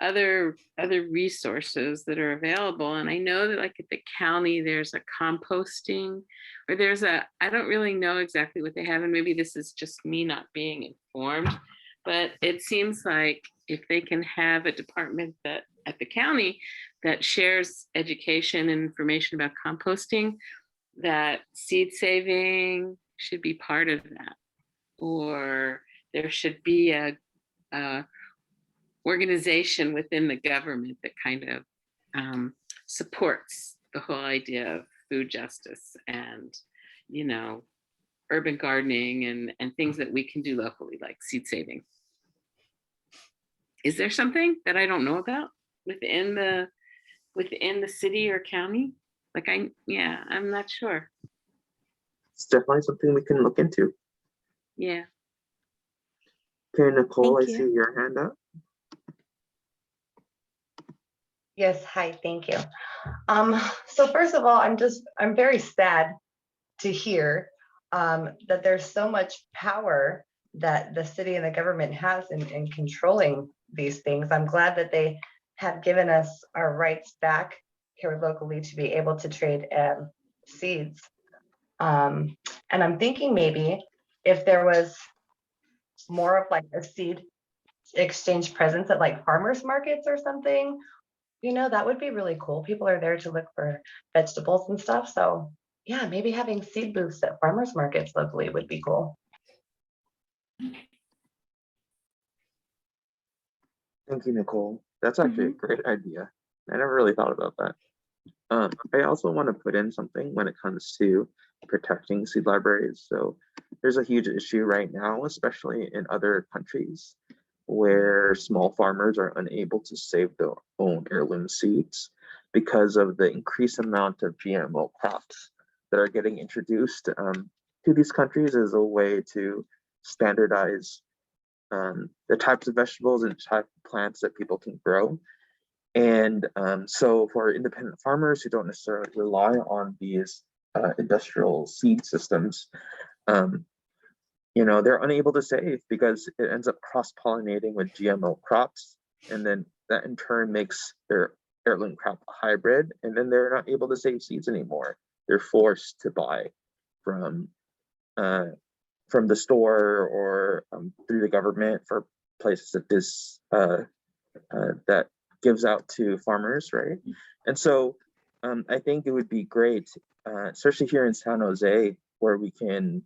other resources that are available. And I know that like at the county, there's a composting, or I don't really know exactly what they have. And maybe this is just me not being informed, but it seems like if they can have a department at the county that shares education and information about composting, that seed saving should be part of that, or there should be a organization within the government that kind of supports the whole idea of food justice and, urban gardening and things that we can do locally, like seed saving. Is there something that I don't know about within the city or county? Like I'm not sure. It's definitely something we can look into. Yeah. Okay, Nicole, Thank I you. see your hand up. Yes, hi, thank you. So first of all, I'm very sad to hear that there's so much power that the city and the government has in controlling these things. I'm glad that they have given us our rights back here locally to be able to trade seeds. And I'm thinking maybe if there was more of like a seed exchange presents at like farmers markets or something. You know, that would be really cool. People are there to look for vegetables and stuff. So yeah, maybe having seed booths at farmers markets locally would be cool. Thank you, Nicole. That's actually a great idea. I never really thought about that. I also want to put in something when it comes to protecting seed libraries. So there's a huge issue right now, especially in other countries, where small farmers are unable to save their own heirloom seeds because of the increased amount of GMO crops that are getting introduced to these countries as a way to standardize the types of vegetables and type of plants that people can grow. And so for independent farmers who don't necessarily rely on these industrial seed systems, you know, they're unable to save because it ends up cross-pollinating with GMO crops. And then that in turn makes their heirloom crop a hybrid. And then they're not able to save seeds anymore. They're forced to buy from the store or through the government for places that this that gives out to farmers, right? And so I think it would be great, especially here in San Jose, where we can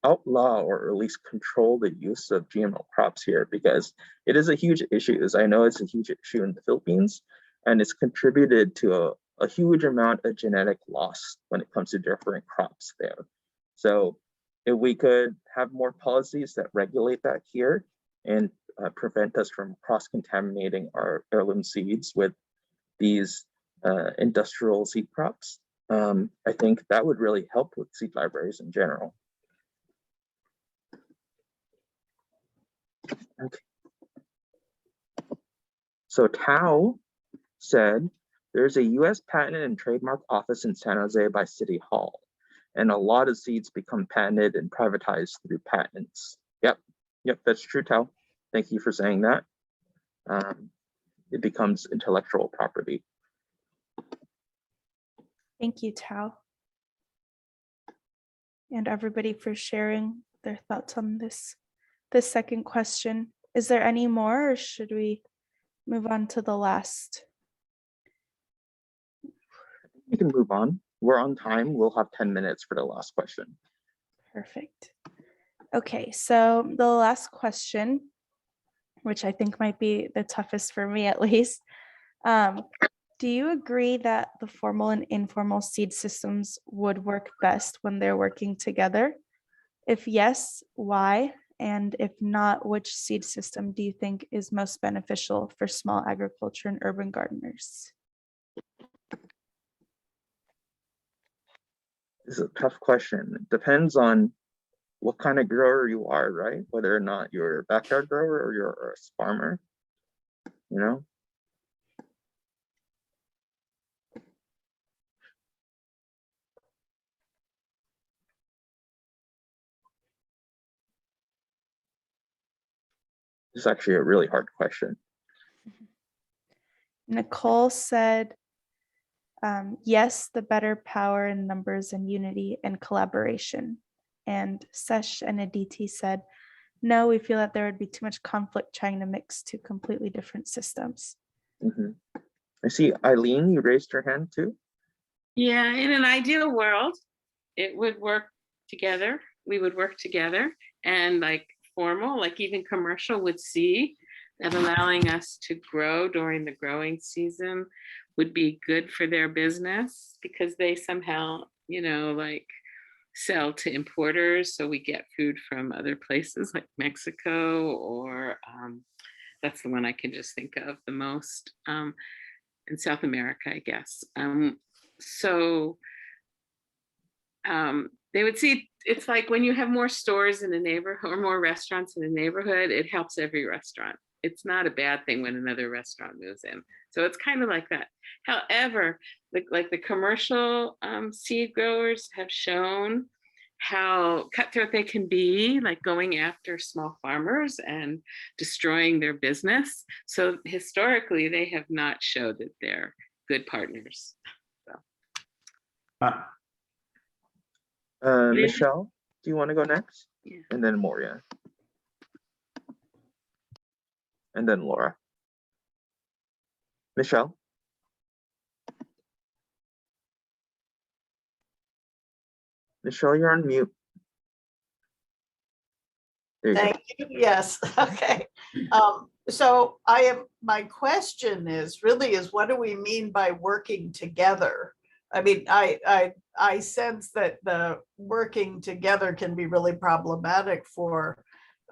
outlaw or at least control the use of GMO crops here, because it is a huge issue. As I know, it's a huge issue in the Philippines, and it's contributed to a huge amount of genetic loss when it comes to different crops there. So if we could have more policies that regulate that here and prevent us from cross-contaminating our heirloom seeds with these industrial seed crops, I think that would really help with seed libraries in general. Okay. So Tao said, there's a US Patent and Trademark Office in San Jose by City Hall, and a lot of seeds become patented and privatized through patents. Yep, that's true, Tao. Thank you for saying that. It becomes intellectual property. Thank you, Tao. And everybody for sharing their thoughts on this second question. Is there any more, or should we move on to the last? We can move on. We're on time. We'll have 10 minutes for the last question. Perfect. Okay, so the last question, which I think might be the toughest for me at least. Do you agree that the formal and informal seed systems would work best when they're working together? If yes, why? And if not, which seed system do you think is most beneficial for small agriculture and urban gardeners? This is a tough question. It depends on what kind of grower you are, right? Whether or not you're a backyard grower or you're a farmer, you know? This is actually a really hard question. Nicole said, yes, the better power in numbers and unity and collaboration. And Sesh and Aditi said, no, we feel that there would be too much conflict trying to mix two completely different systems. I see Eileen, you raised your hand too. Yeah, in an ideal world, it would work together. We would work together, and like formal, like even commercial would see that allowing us to grow during the growing season would be good for their business, because they somehow, you know, like sell to importers. So we get food from other places like Mexico, or that's the one I can just think of the most, in South America, I guess. They would see, it's like when you have more stores in a neighborhood or more restaurants in a neighborhood, it helps every restaurant. It's not a bad thing when another restaurant moves in. So it's kind of like that. However, like the commercial seed growers have shown how cutthroat they can be, like going after small farmers and destroying their business. So historically, they have not showed that they're good partners. So. Michelle, do you want to go next? Yeah. And then Moria. and then Laura. Michelle? Michelle, you're on mute. There you go. Thank you. Yes. Okay. So my question is what do we mean by working together? I mean, I sense that the working together can be really problematic for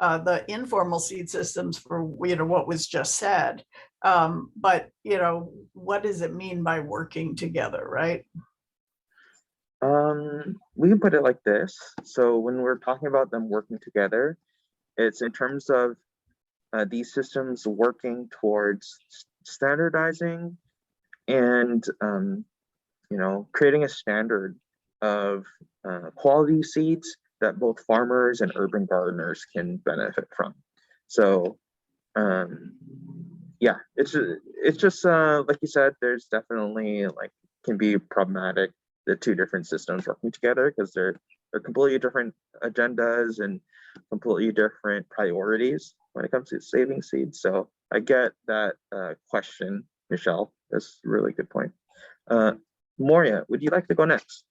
the informal seed systems for, what was just said. But, what does it mean by working together, right? We can put it like this. So when we're talking about them working together, it's in terms of these systems working towards standardizing and creating a standard of quality seeds that both farmers and urban gardeners can benefit from. So yeah, it's just like you said, there's definitely can be problematic, the two different systems working together, because they're completely different agendas and completely different priorities when it comes to saving seeds. So I get that question, Michelle. That's a really good point. Moria, would you like to go next?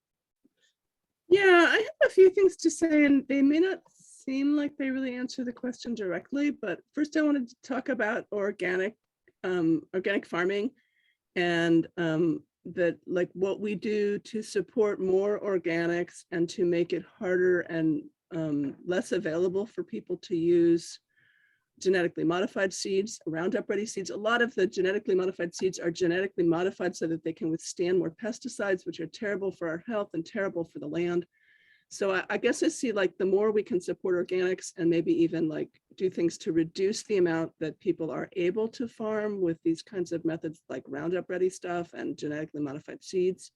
Yeah, I have a few things to say, and they may not seem like they really answer the question directly, but first I wanted to talk about organic farming, and that what we do to support more organics and to make it harder and less available for people to use genetically modified seeds, Roundup Ready seeds. A lot of the genetically modified seeds are genetically modified so that they can withstand more pesticides, which are terrible for our health and terrible for the land. So I guess I see the more we can support organics and maybe even do things to reduce the amount that people are able to farm with these kinds of methods like Roundup Ready stuff and genetically modified seeds,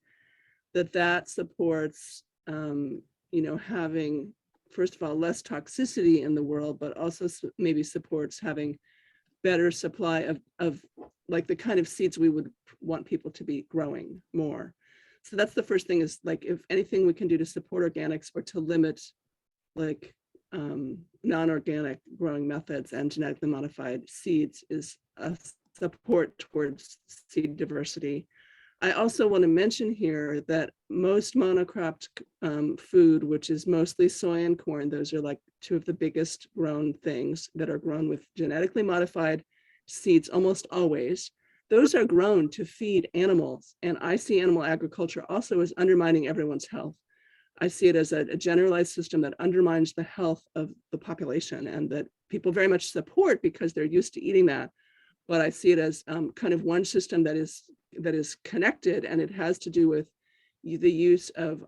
that supports, having, first of all, less toxicity in the world, but also maybe supports having better supply of the kind of seeds we would want people to be growing more. So that's the first thing, is if anything we can do to support organics or to limit non-organic growing methods and genetically modified seeds is a support towards seed diversity. I also want to mention here that most monocropped food, which is mostly soy and corn, those are two of the biggest grown things that are grown with genetically modified seeds almost always. Those are grown to feed animals. And I see animal agriculture also as undermining everyone's health. I see it as a generalized system that undermines the health of the population, and that people very much support because they're used to eating that. But I see it as kind of one system that is connected, and it has to do with the use of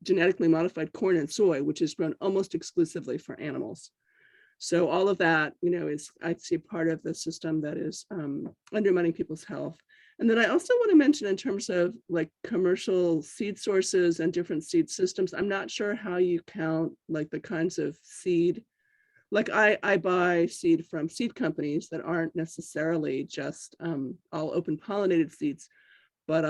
genetically modified corn and soy, which is grown almost exclusively for animals. So all of that, is, I see, part of the system that is undermining people's health. And then I also want to mention, in terms of commercial seed sources and different seed systems, I'm not sure how you count the kinds of seed. I buy seed from seed companies that aren't necessarily just all open pollinated seeds, but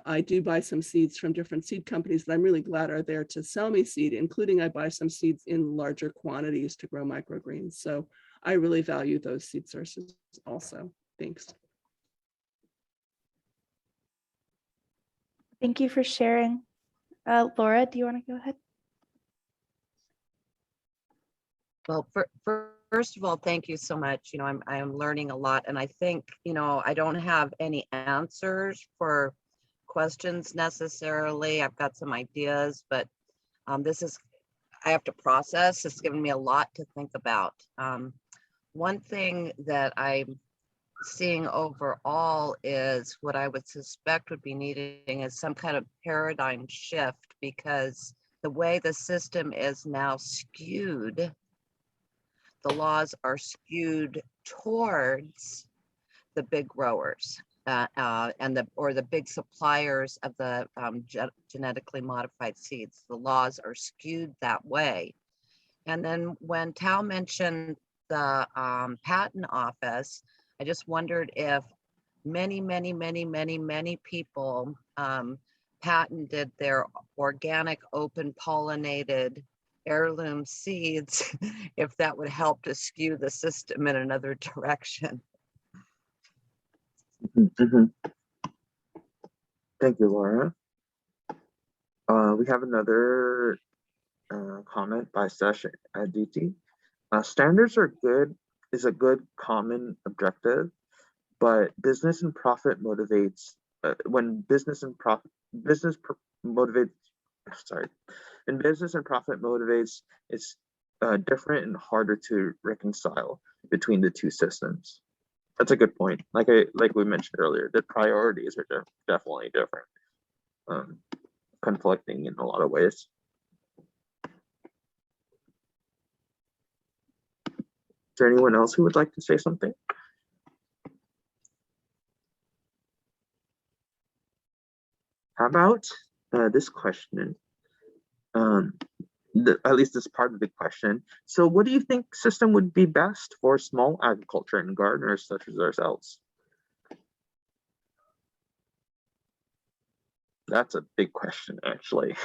I do buy some seeds from different seed companies that I'm really glad are there to sell me seed, including I buy some seeds in larger quantities to grow microgreens. So I really value those seed sources also. Thanks. Thank you for sharing. Laura, do you want to go ahead? Well, first of all, thank you so much. I am learning a lot, and I think, I don't have any answers for questions necessarily. I've got some ideas, but I have to process. It's given me a lot to think about. One thing that I'm seeing overall is what I would suspect would be needing is some kind of paradigm shift, because the way the system is now skewed, the laws are skewed towards the big growers and the big suppliers of the genetically modified seeds. The laws are skewed that way. And then when Tao mentioned the patent office, I just wondered if many people patented their organic open pollinated heirloom seeds, if that would help to skew the system in another direction. Mhm. Thank you, Laura. We have another comment by Sesh Aditi. Standards are good, is a good common objective, but business and profit motivates, when business and profit, motivates, sorry, when business and profit motivates, it's different and harder to reconcile between the two systems. That's a good point. Like we mentioned earlier, the priorities are definitely different, conflicting in a lot of ways. Is there anyone else who would like to say something? How about this question? At least this part of the question. So what do you think system would be best for small agriculture and gardeners such as ourselves? That's a big question, actually.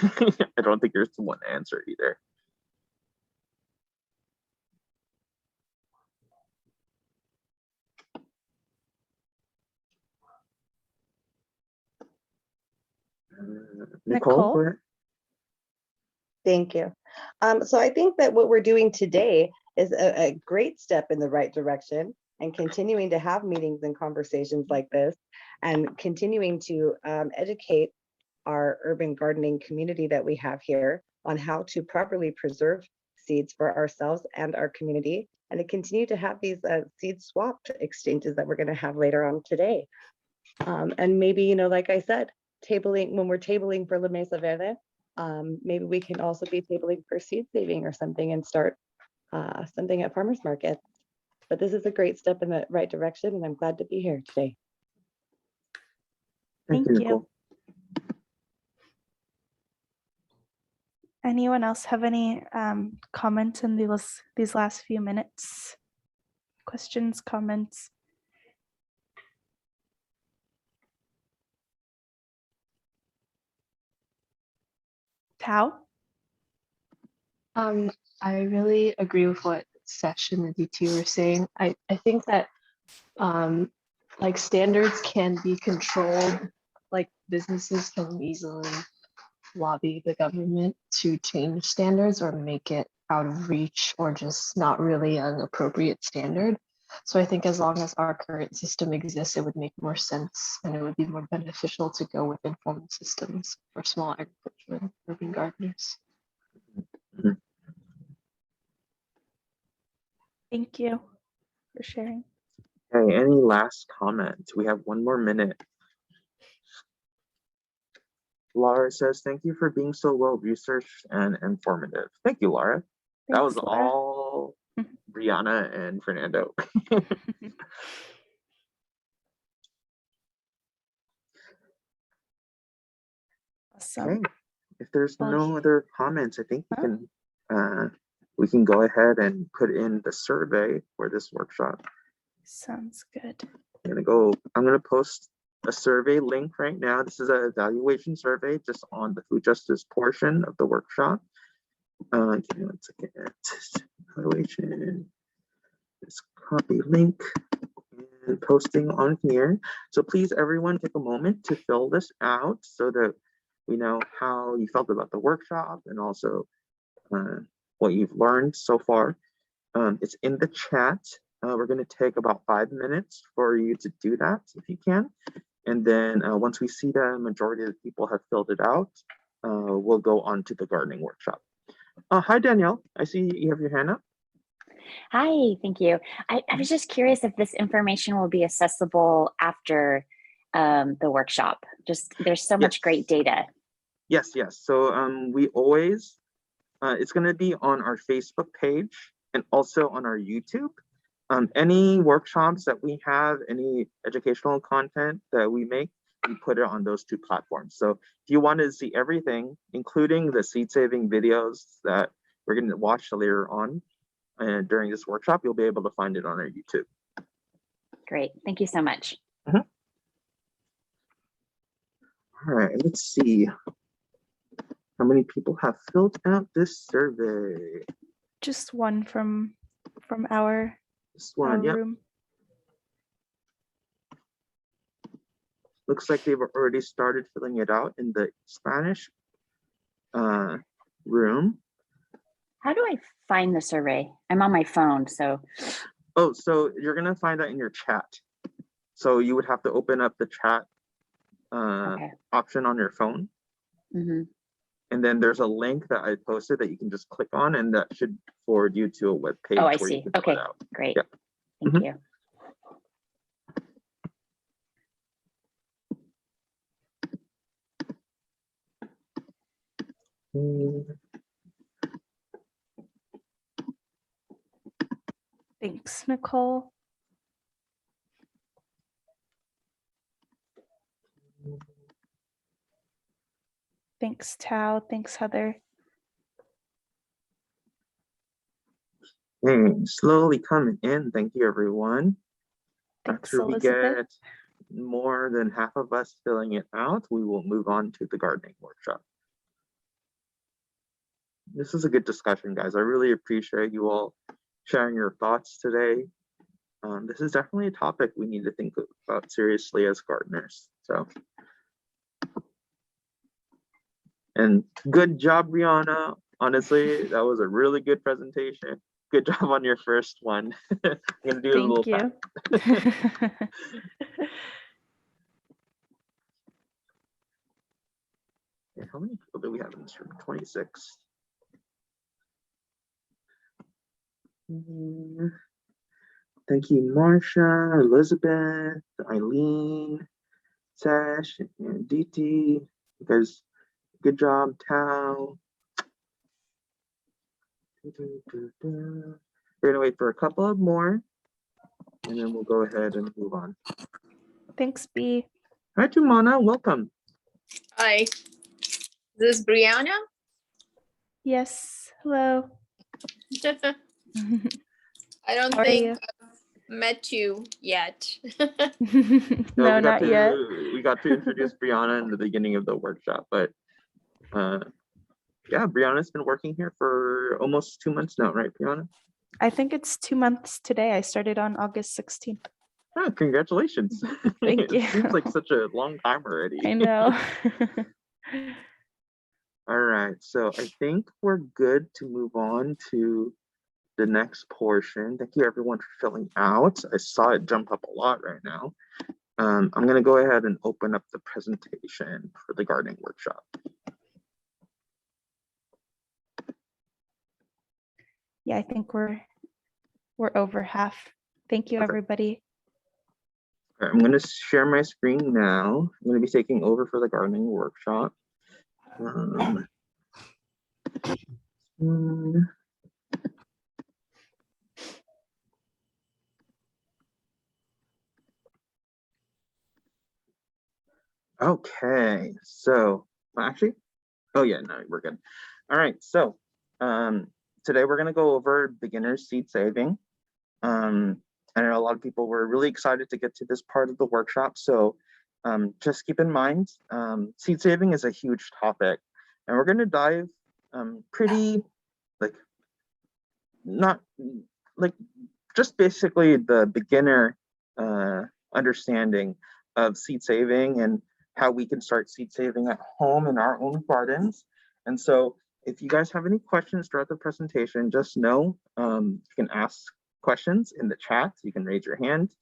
I don't think there's one answer either. Nicole, go ahead. Thank you. So I think that what we're doing today is a great step in the right direction, and continuing to have meetings and conversations like this, and continuing to educate our urban gardening community that we have here on how to properly preserve seeds for ourselves and our community, and to continue to have these seed swap exchanges that we're going to have later on today. And maybe, you know, like I said, tabling, when we're tabling for La Mesa Verde, maybe we can also be tabling for seed saving or something, and start something at farmers market. But this is a great step in the right direction, and I'm glad to be here today. Thank you. Anyone else have any comments in these last few minutes? Questions, comments? Tao? I really agree with what Sesh and the DT were saying. I think that like standards can be controlled, like businesses can easily lobby the government to change standards or make it out of reach or just not really an appropriate standard. So I think as long as our current system exists, it would make more sense, and it would be more beneficial to go with informal systems for small agriculture and urban gardeners. Thank you for sharing. Okay, any last comments? We have one more minute. Laura says, thank you for being so well researched and informative. Thank you, Laura. That was Laura. all Brianna and Fernando. Awesome. Okay. If there's no other comments, I think we can go ahead and put in the survey for this workshop. Sounds good. I'm gonna post a survey link right now. This is an evaluation survey just on the food justice portion of the workshop. Give me 1 second. Evaluation. Just copy link and posting on here. So please, everyone, take a moment to fill this out so that we know how you felt about the workshop, and also what you've learned so far. It's in the chat. We're going to take about 5 minutes for you to do that if you can. And then once we see the majority of the people have filled it out, we'll go on to the gardening workshop. Hi, Danielle. I see you have your hand up. Hi, thank you. I was just curious if this information will be accessible after the workshop. Just there's so much great data. Yes. So we always, it's going to be on our Facebook page and also on our YouTube. Any workshops that we have, any educational content that we make, we put it on those two platforms. So if you want to see everything, including the seed saving videos that we're going to watch later on during this workshop, you'll be able to find it on our YouTube. Great, thank you so much. All right, let's see how many people have filled out this survey. Just one from our This one, yep. room. Looks like they've already started filling it out in the Spanish room. How do I find the survey? I'm on my phone, so. Oh, so you're gonna find that in your chat. So you would have to open up the chat option on your phone. Mm-hmm. And then there's a link that I posted that you can just click on, and that should forward you to a web page. Oh, I where see. You can fill Okay, it out. great. Yeah. Thank you. Thanks, Nicole. Thanks, Tao. Thanks, Heather. Slowly coming in. Thank you, everyone. Thanks, After we Elizabeth. get more than half of us filling it out, we will move on to the gardening workshop. This is a good discussion, guys. I really appreciate you all sharing your thoughts today. This is definitely a topic we need to think about seriously as gardeners. So, and good job, Brianna. Honestly, that was a really good presentation. Good job on your first one. I'm gonna do a little. Thank you. Okay, how many people do we have in this room? 26. Thank you, Marsha, Elizabeth, Eileen, Sash, and DT. You guys, good job, Tao. We're gonna wait for a couple of more, and then we'll go ahead and move on. Thanks, B. Hi, Jumana, welcome. Hi, this is Brianna. Yes, hello. I don't How are think you? I've met you yet. No, we got not to, yet. We got to introduce Brianna in the beginning of the workshop, but yeah, Brianna's been working here for almost 2 months now, right, Brianna? I think it's 2 months today. I started on August 16th. Oh, congratulations. Thank you. It seems like such a long time already. I know. All right, so I think we're good to move on to the next portion. Thank you everyone for filling out. I saw it jump up a lot right now. I'm gonna go ahead and open up the presentation for the gardening workshop. Yeah, I think we're over half. Thank you, everybody. All right, I'm gonna share my screen now. I'm gonna be taking over for the gardening workshop. Okay, so actually, oh yeah, no, we're good. All right, so today we're gonna go over beginner's seed saving. I know a lot of people were really excited to get to this part of the workshop, so just keep in mind, seed saving is a huge topic, and we're gonna dive pretty, like, not, like, just basically the beginner understanding of seed saving and how we can start seed saving at home in our own gardens. And so if you guys have any questions throughout the presentation, just know you can ask questions in the chat. You can raise your hand.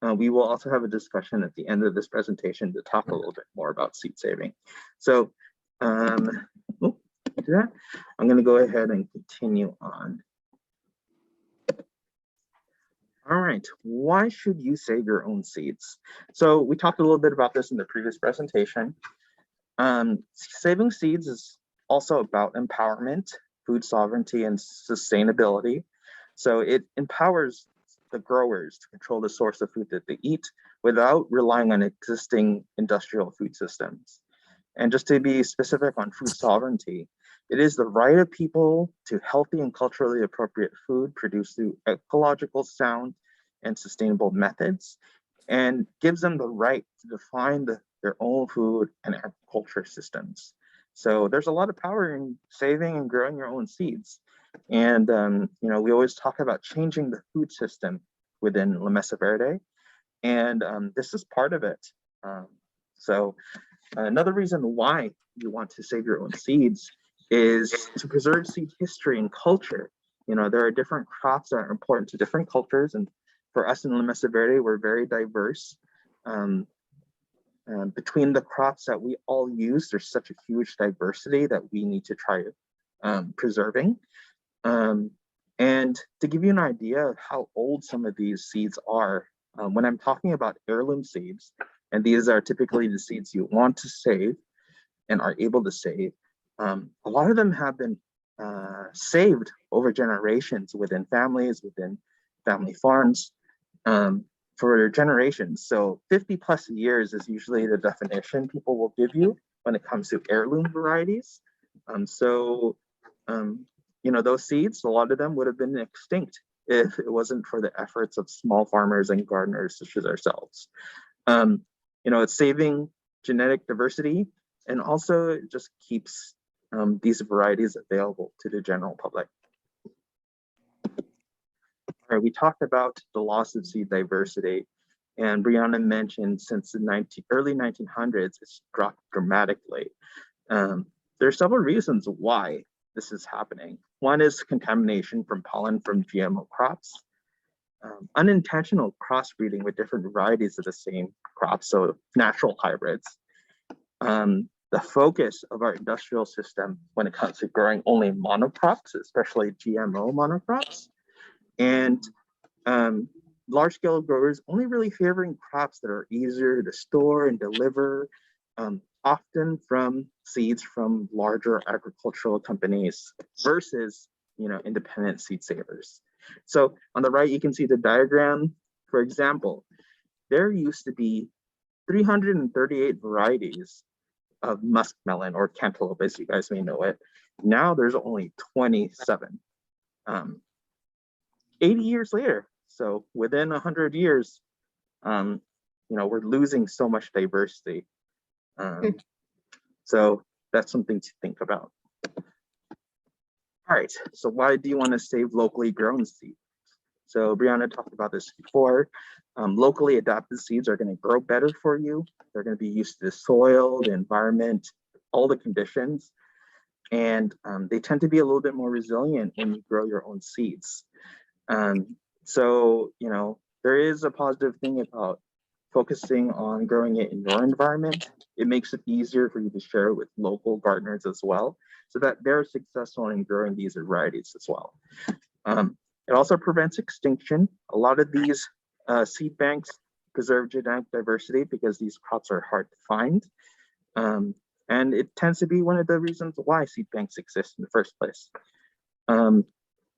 We will also have a discussion at the end of this presentation to talk a little bit more about seed saving. So I'm going to go ahead and continue on. All right, why should you save your own seeds? So we talked a little bit about this in the previous presentation. Saving seeds is also about empowerment, food sovereignty, and sustainability. So it empowers the growers to control the source of food that they eat without relying on existing industrial food systems. And just to be specific on food sovereignty, it is the right of people to healthy and culturally appropriate food produced through ecological, sound, and sustainable methods, and gives them the right to define their own food and agriculture systems. So there's a lot of power in saving and growing your own seeds. And you know, we always talk about changing the food system within La Mesa Verde, and this is part of it. So another reason why you want to save your own seeds is to preserve seed history and culture. There are different crops that are important to different cultures, and for us in La Mesa Verde, we're very diverse. Between the crops that we all use, there's such a huge diversity that we need to try preserving. And to give you an idea of how old some of these seeds are, when I'm talking about heirloom seeds, and these are typically the seeds you want to save and are able to save, a lot of them have been saved over generations within families, within family farms, for generations. So 50 plus years is usually the definition people will give you when it comes to heirloom varieties. Those seeds, a lot of them would have been extinct if it wasn't for the efforts of small farmers and gardeners such as ourselves. It's saving genetic diversity, and also it just keeps these varieties available to the general public. All right, we talked about the loss of seed diversity, and Brianna mentioned since the early 1900s, it's dropped dramatically. There are several reasons why this is happening. One is contamination from pollen from GMO crops, unintentional crossbreeding with different varieties of the same crop, so natural hybrids. The focus of our industrial system when it comes to growing only monocrops, especially GMO monocrops, and large-scale growers only really favoring crops that are easier to store and deliver, often from seeds from larger agricultural companies versus independent seed savers. So on the right, you can see the diagram. For example, there used to be 338 varieties of muskmelon or cantaloupe, as you guys may know it. Now there's only 27. 80 years later, so within 100 years, we're losing so much diversity. So that's something to think about. All right, so why do you want to save locally grown seeds? So Brianna talked about this before. Locally adapted seeds are going to grow better for you. They're going to be used to the soil, the environment, all the conditions, and they tend to be a little bit more resilient when you grow your own seeds. So there is a positive thing about focusing on growing it in your environment. It makes it easier for you to share it with local gardeners as well, so that they're successful in growing these varieties as well. It also prevents extinction. A lot of these seed banks preserve genetic diversity because these crops are hard to find. And it tends to be one of the reasons why seed banks exist in the first place.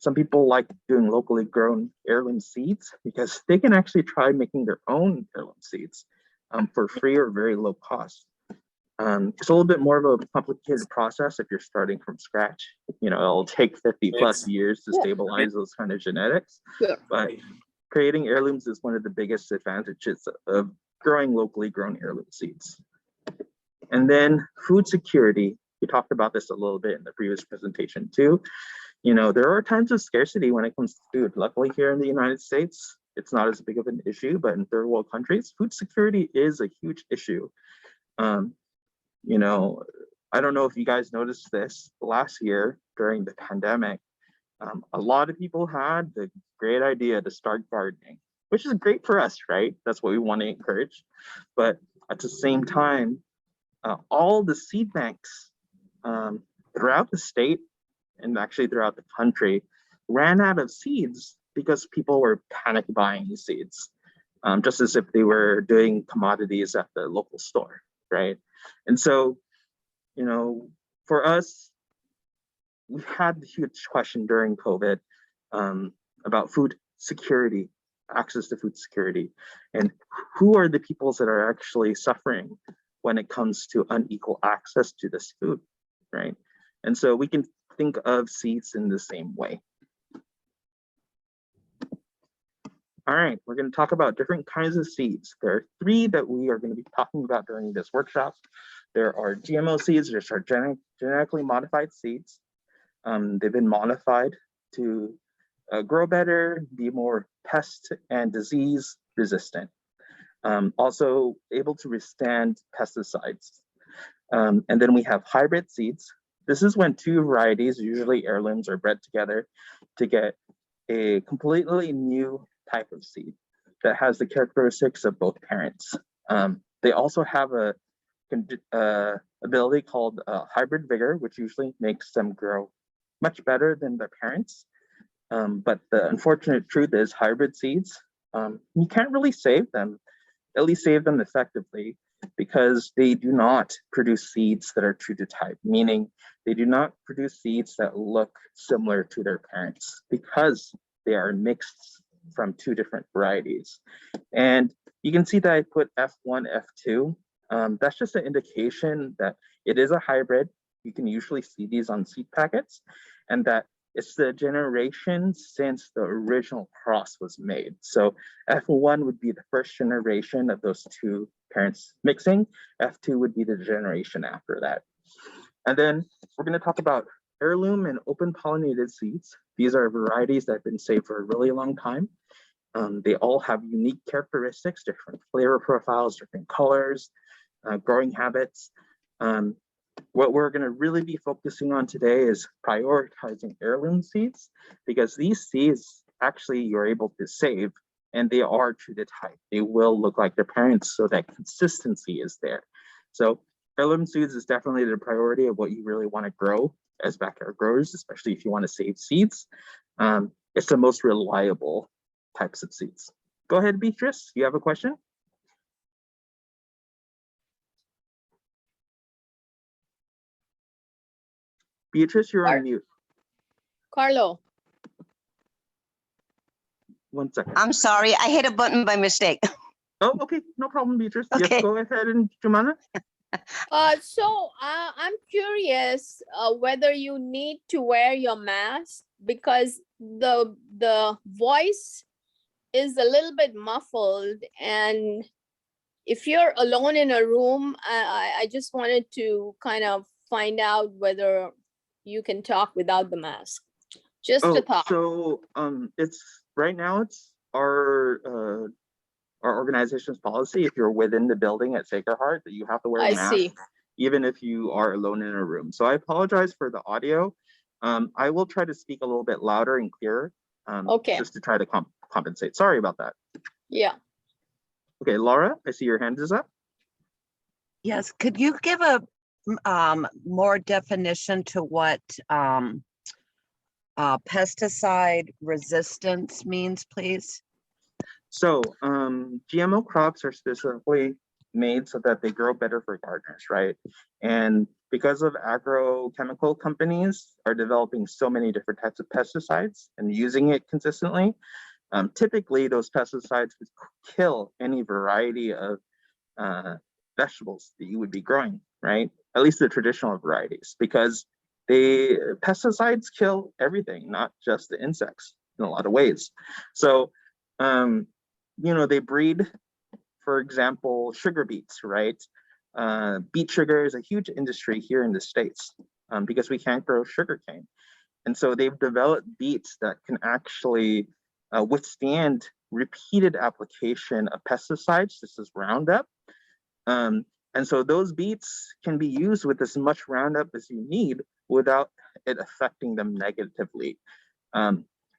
Some people like doing locally grown heirloom seeds because they can actually try making their own heirloom seeds for free or very low cost. It's a little bit more of a complicated process if you're starting from scratch. It'll take 50 plus years to stabilize those kind of genetics. But creating heirlooms is one of the biggest advantages of growing locally grown heirloom seeds. And then food security. We talked about this a little bit in the previous presentation too. There are times of scarcity when it comes to food. Luckily here in the United States, it's not as big of an issue, but in third world countries, food security is a huge issue. I don't know if you guys noticed this last year during the pandemic. A lot of people had the great idea to start gardening, which is great for us, right? That's what we want to encourage. But at the same time, all the seed banks throughout the state and actually throughout the country ran out of seeds because people were panic buying these seeds, just as if they were doing commodities at the local store, right? And so, for us, we had the huge question during COVID about food security, access to food security, and who are the peoples that are actually suffering when it comes to unequal access to this food, right? And so we can think of seeds in the same way. All right, we're going to talk about different kinds of seeds. There are three that we are going to be talking about during this workshop. There are GMO seeds, which are genetically modified seeds. They've been modified to grow better, be more pest and disease resistant. Also able to withstand pesticides. And then we have hybrid seeds. This is when two varieties, usually heirlooms, are bred together to get a completely new type of seed that has the characteristics of both parents. They also have a ability called hybrid vigor, which usually makes them grow much better than their parents. But the unfortunate truth is hybrid seeds, you can't really save them, at least save them effectively, because they do not produce seeds that are true to type, meaning they do not produce seeds that look similar to their parents because they are mixed from two different varieties. And you can see that I put F1, F2. That's just an indication that it is a hybrid. You can usually see these on seed packets, and that it's the generation since the original cross was made. So F1 would be the first generation of those two parents mixing. F2 would be the generation after that. And then we're going to talk about heirloom and open pollinated seeds. These are varieties that have been saved for a really long time. They all have unique characteristics, different flavor profiles, different colors, growing habits. What we're going to really be focusing on today is prioritizing heirloom seeds, because these seeds actually you're able to save, and they are true to type. They will look like their parents, so that consistency is there. So heirloom seeds is definitely the priority of what you really want to grow as backyard growers, especially if you want to save seeds. It's the most reliable types of seeds. Go ahead, Beatrice, you have a question? Beatrice, you're on mute. Carlo. One second. I'm sorry, I hit a button by mistake. Oh, okay, no problem, Beatrice. Okay. Yes, go ahead, and Jumana. I'm curious whether you need to wear your mask, because the voice is a little bit muffled, and if you're alone in a room, I just wanted to kind of find out whether you can talk without the mask. Just a thought. So it's right now it's our organization's policy, if you're within the building at Sacred Heart, that you have to wear a mask, see. even if you are alone in a room. So I apologize for the audio. I will try to speak a little bit louder and clearer, Okay. just to try to compensate. Sorry about that. Yeah. Okay, Laura, I see your hand is up. Yes, could you give a more definition to what pesticide resistance means, please? So GMO crops are specifically made so that they grow better for gardeners, right? And because of agrochemical companies are developing so many different types of pesticides and using it consistently, typically those pesticides would kill any variety of vegetables that you would be growing, right? At least the traditional varieties, because pesticides kill everything, not just the insects in a lot of ways. So, they breed, for example, sugar beets, right? Beet sugar is a huge industry here in the States because we can't grow sugarcane. And so they've developed beets that can actually withstand repeated application of pesticides. This is Roundup. And so those beets can be used with as much Roundup as you need without it affecting them negatively.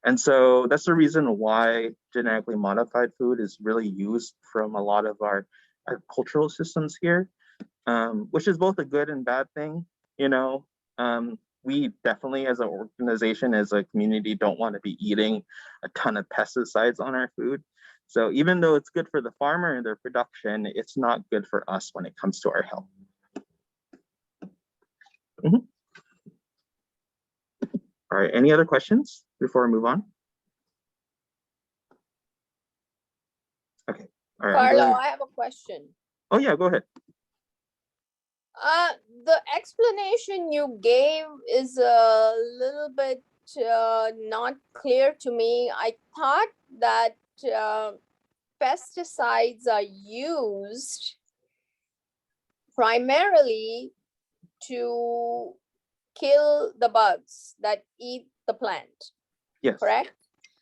And so that's the reason why genetically modified food is really used from a lot of our cultural systems here, which is both a good and bad thing. We definitely, as an organization, as a community, don't want to be eating a ton of pesticides on our food. So even though it's good for the farmer and their production, it's not good for us when it comes to our health. All right, any other questions before we move on? Okay, all right. Carlo, I have a question. Oh yeah, go ahead. The explanation you gave is a little bit not clear to me. I thought that pesticides are used primarily to kill the bugs that eat the plant. Yes. Correct?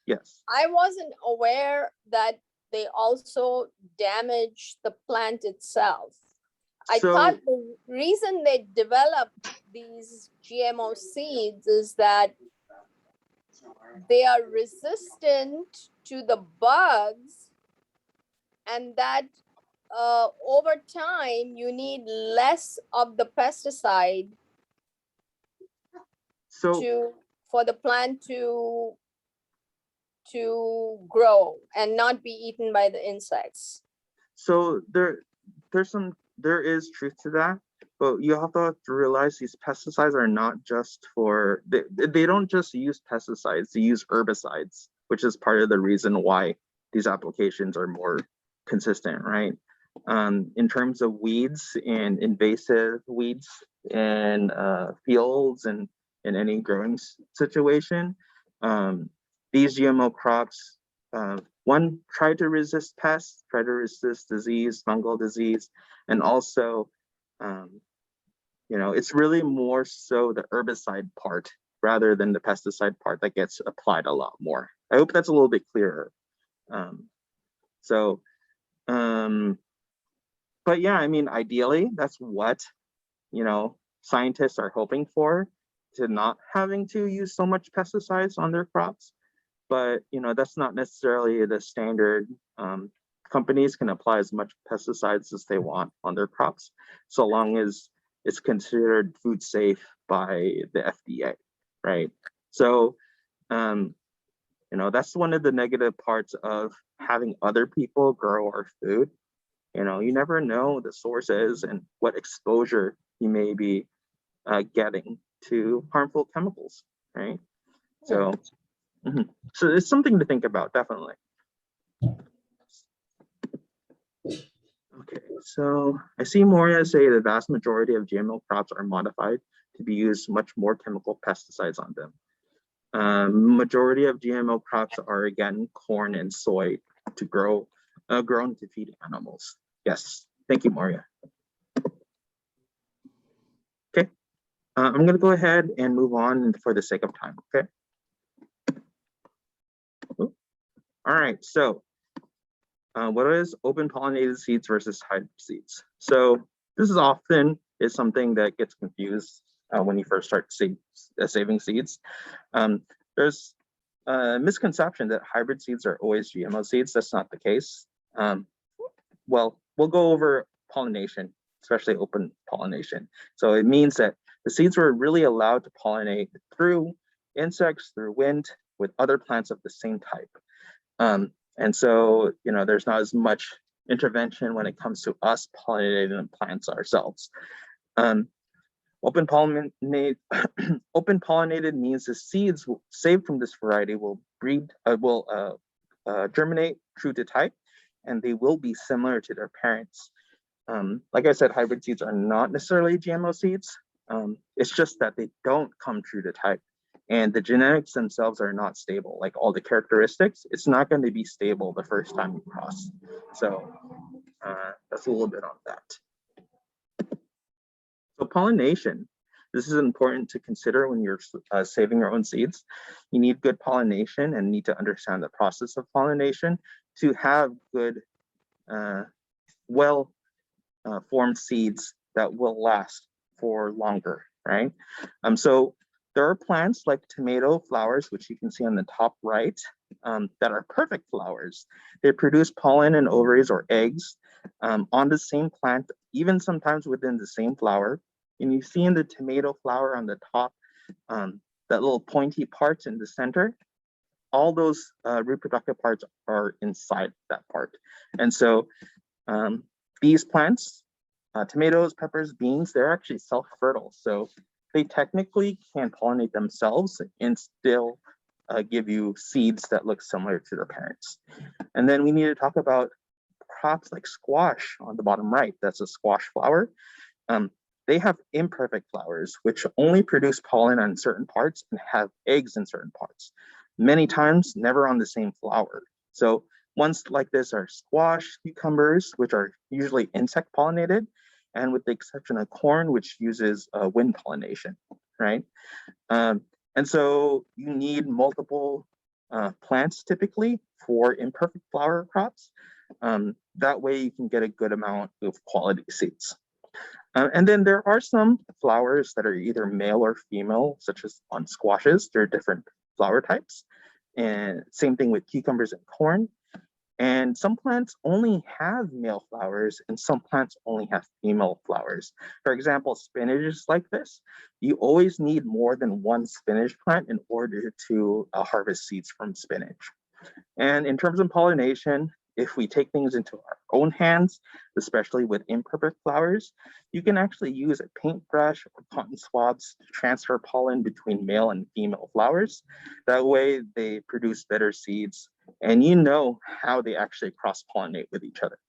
Yes. I wasn't aware that they also damage the plant itself. I So- thought the reason they developed these GMO seeds is that they are resistant to the bugs, and that over time you need less of the pesticide So for the plant to grow and not be eaten by the insects. So there is truth to that, but you have to realize these pesticides are not just for they don't just use pesticides, they use herbicides, which is part of the reason why these applications are more consistent, right? In terms of weeds and invasive weeds in fields and in any growing situation, these GMO crops, one, try to resist pests, try to resist disease, fungal disease, and also, it's really more so the herbicide part rather than the pesticide part that gets applied a lot more. I hope that's a little bit clearer. But yeah, I mean, ideally, that's what, scientists are hoping for, to not having to use so much pesticides on their crops. But, that's not necessarily the standard. Companies can apply as much pesticides as they want on their crops, so long as it's considered food safe by the FDA, right? So, that's one of the negative parts of having other people grow our food. You never know the sources and what exposure you may be getting to harmful chemicals, right? So, so it's something to think about, definitely. Okay, so I see Moria say the vast majority of GMO crops are modified to be used much more chemical pesticides on them. Majority of GMO crops are, again, corn and soy to grown to feed animals. Yes, thank you, Moria. Okay, I'm gonna go ahead and move on for the sake of time, okay? All right, so what is open pollinated seeds versus hybrid seeds? So this is often something that gets confused when you first start saving seeds. There's a misconception that hybrid seeds are always GMO seeds. That's not the case. Well, we'll go over pollination, especially open pollination. So it means that the seeds were really allowed to pollinate through insects, through wind, with other plants of the same type. And so, there's not as much intervention when it comes to us pollinating the plants ourselves. Open pollinated means the seeds saved from this variety will germinate true to type, and they will be similar to their parents. Like I said, hybrid seeds are not necessarily GMO seeds. It's just that they don't come true to type. And the genetics themselves are not stable, like all the characteristics. It's not going to be stable the first time you cross. So that's a little bit on that. So pollination, this is important to consider when you're saving your own seeds. You need good pollination and need to understand the process of pollination to have good, well-formed seeds that will last for longer, right? So there are plants like tomato flowers, which you can see on the top right, that are perfect flowers. They produce pollen and ovaries or eggs on the same plant, even sometimes within the same flower. And you see in the tomato flower on the top, that little pointy parts in the center, all those reproductive parts are inside that part. And so these plants, tomatoes, peppers, beans, they're actually self-fertile. So they technically can pollinate themselves and still give you seeds that look similar to their parents. And then we need to talk about crops like squash on the bottom right. That's a squash flower. They have imperfect flowers, which only produce pollen on certain parts and have eggs in certain parts. Many times, never on the same flower. So ones like this are squash, cucumbers, which are usually insect pollinated, and with the exception of corn, which uses wind pollination, right? And so you need multiple plants typically for imperfect flower crops. That way you can get a good amount of quality seeds. And then there are some flowers that are either male or female, such as on squashes. There are different flower types. And same thing with cucumbers and corn. And some plants only have male flowers and some plants only have female flowers. For example, spinach is like this. You always need more than one spinach plant in order to harvest seeds from spinach. And in terms of pollination, if we take things into our own hands, especially with imperfect flowers, you can actually use a paintbrush or cotton swabs to transfer pollen between male and female flowers. That way they produce better seeds and you know how they actually cross-pollinate with each other.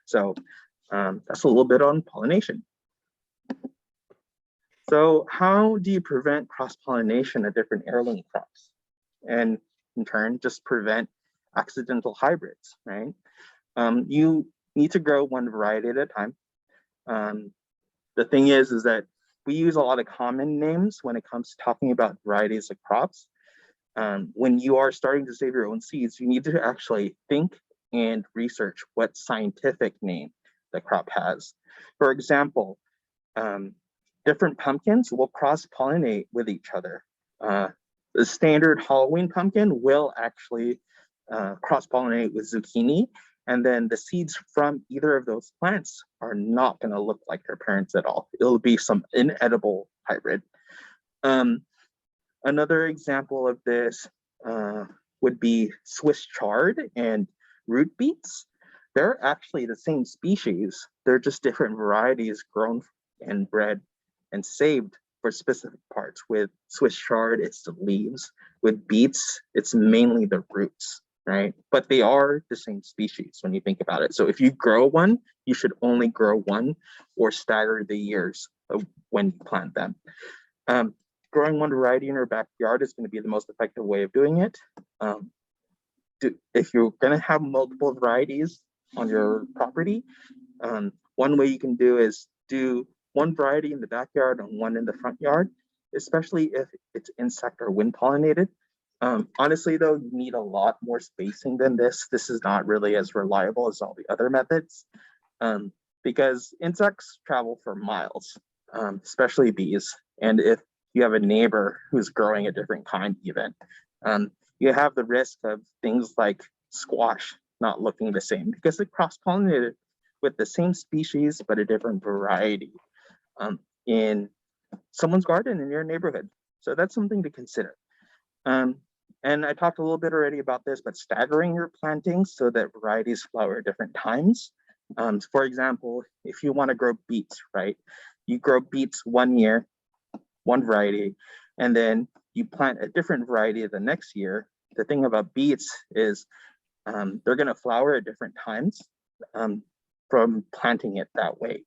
So that's a little bit on pollination. So how do you prevent cross-pollination of different heirloom crops? And in turn, just prevent accidental hybrids, right? You need to grow one variety at a time. The thing is that we use a lot of common names when it comes to talking about varieties of crops. When you are starting to save your own seeds, you need to actually think and research what scientific name the crop has. For example, different pumpkins will cross-pollinate with each other. The standard Halloween pumpkin will actually cross-pollinate with zucchini, and then the seeds from either of those plants are not going to look like their parents at all. It'll be some inedible hybrid. Another example of this would be Swiss chard and root beets. They're actually the same species. They're just different varieties grown and bred and saved for specific parts. With Swiss chard, it's the leaves. With beets, it's mainly the roots, right? But they are the same species when you think about it. So if you grow one, you should only grow one or stagger the years of when you plant them. Growing one variety in your backyard is going to be the most effective way of doing it. If you're going to have multiple varieties on your property, one way you can do is do one variety in the backyard and one in the front yard, especially if it's insect or wind pollinated. Honestly, though, you need a lot more spacing than this. This is not really as reliable as all the other methods because insects travel for miles, especially bees. And if you have a neighbor who's growing a different kind even, you have the risk of things like squash not looking the same because it cross-pollinated with the same species but a different variety in someone's garden in your neighborhood. So that's something to consider. And I talked a little bit already about this, but staggering your plantings so that varieties flower at different times. For example, if you want to grow beets, right? You grow beets 1 year, one variety, and then you plant a different variety the next year. The thing about beets is they're going to flower at different times from planting it that way.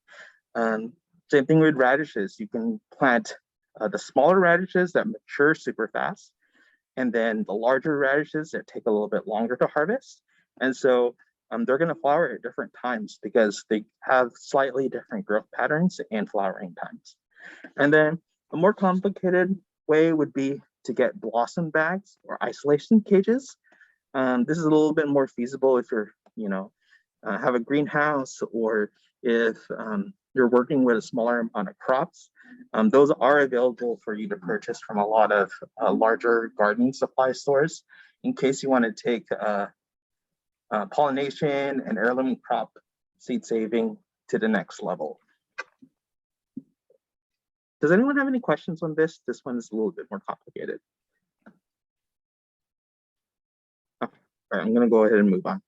Same thing with radishes. You can plant the smaller radishes that mature super fast, and then the larger radishes that take a little bit longer to harvest. And so they're going to flower at different times because they have slightly different growth patterns and flowering times. And then a more complicated way would be to get blossom bags or isolation cages. This is a little bit more feasible if you're, have a greenhouse or if you're working with a smaller amount of crops. Those are available for you to purchase from a lot of larger gardening supply stores in case you want to take pollination and heirloom crop seed saving to the next level. Does anyone have any questions on this? This one is a little bit more complicated. Okay. All right, I'm going to go ahead and move on.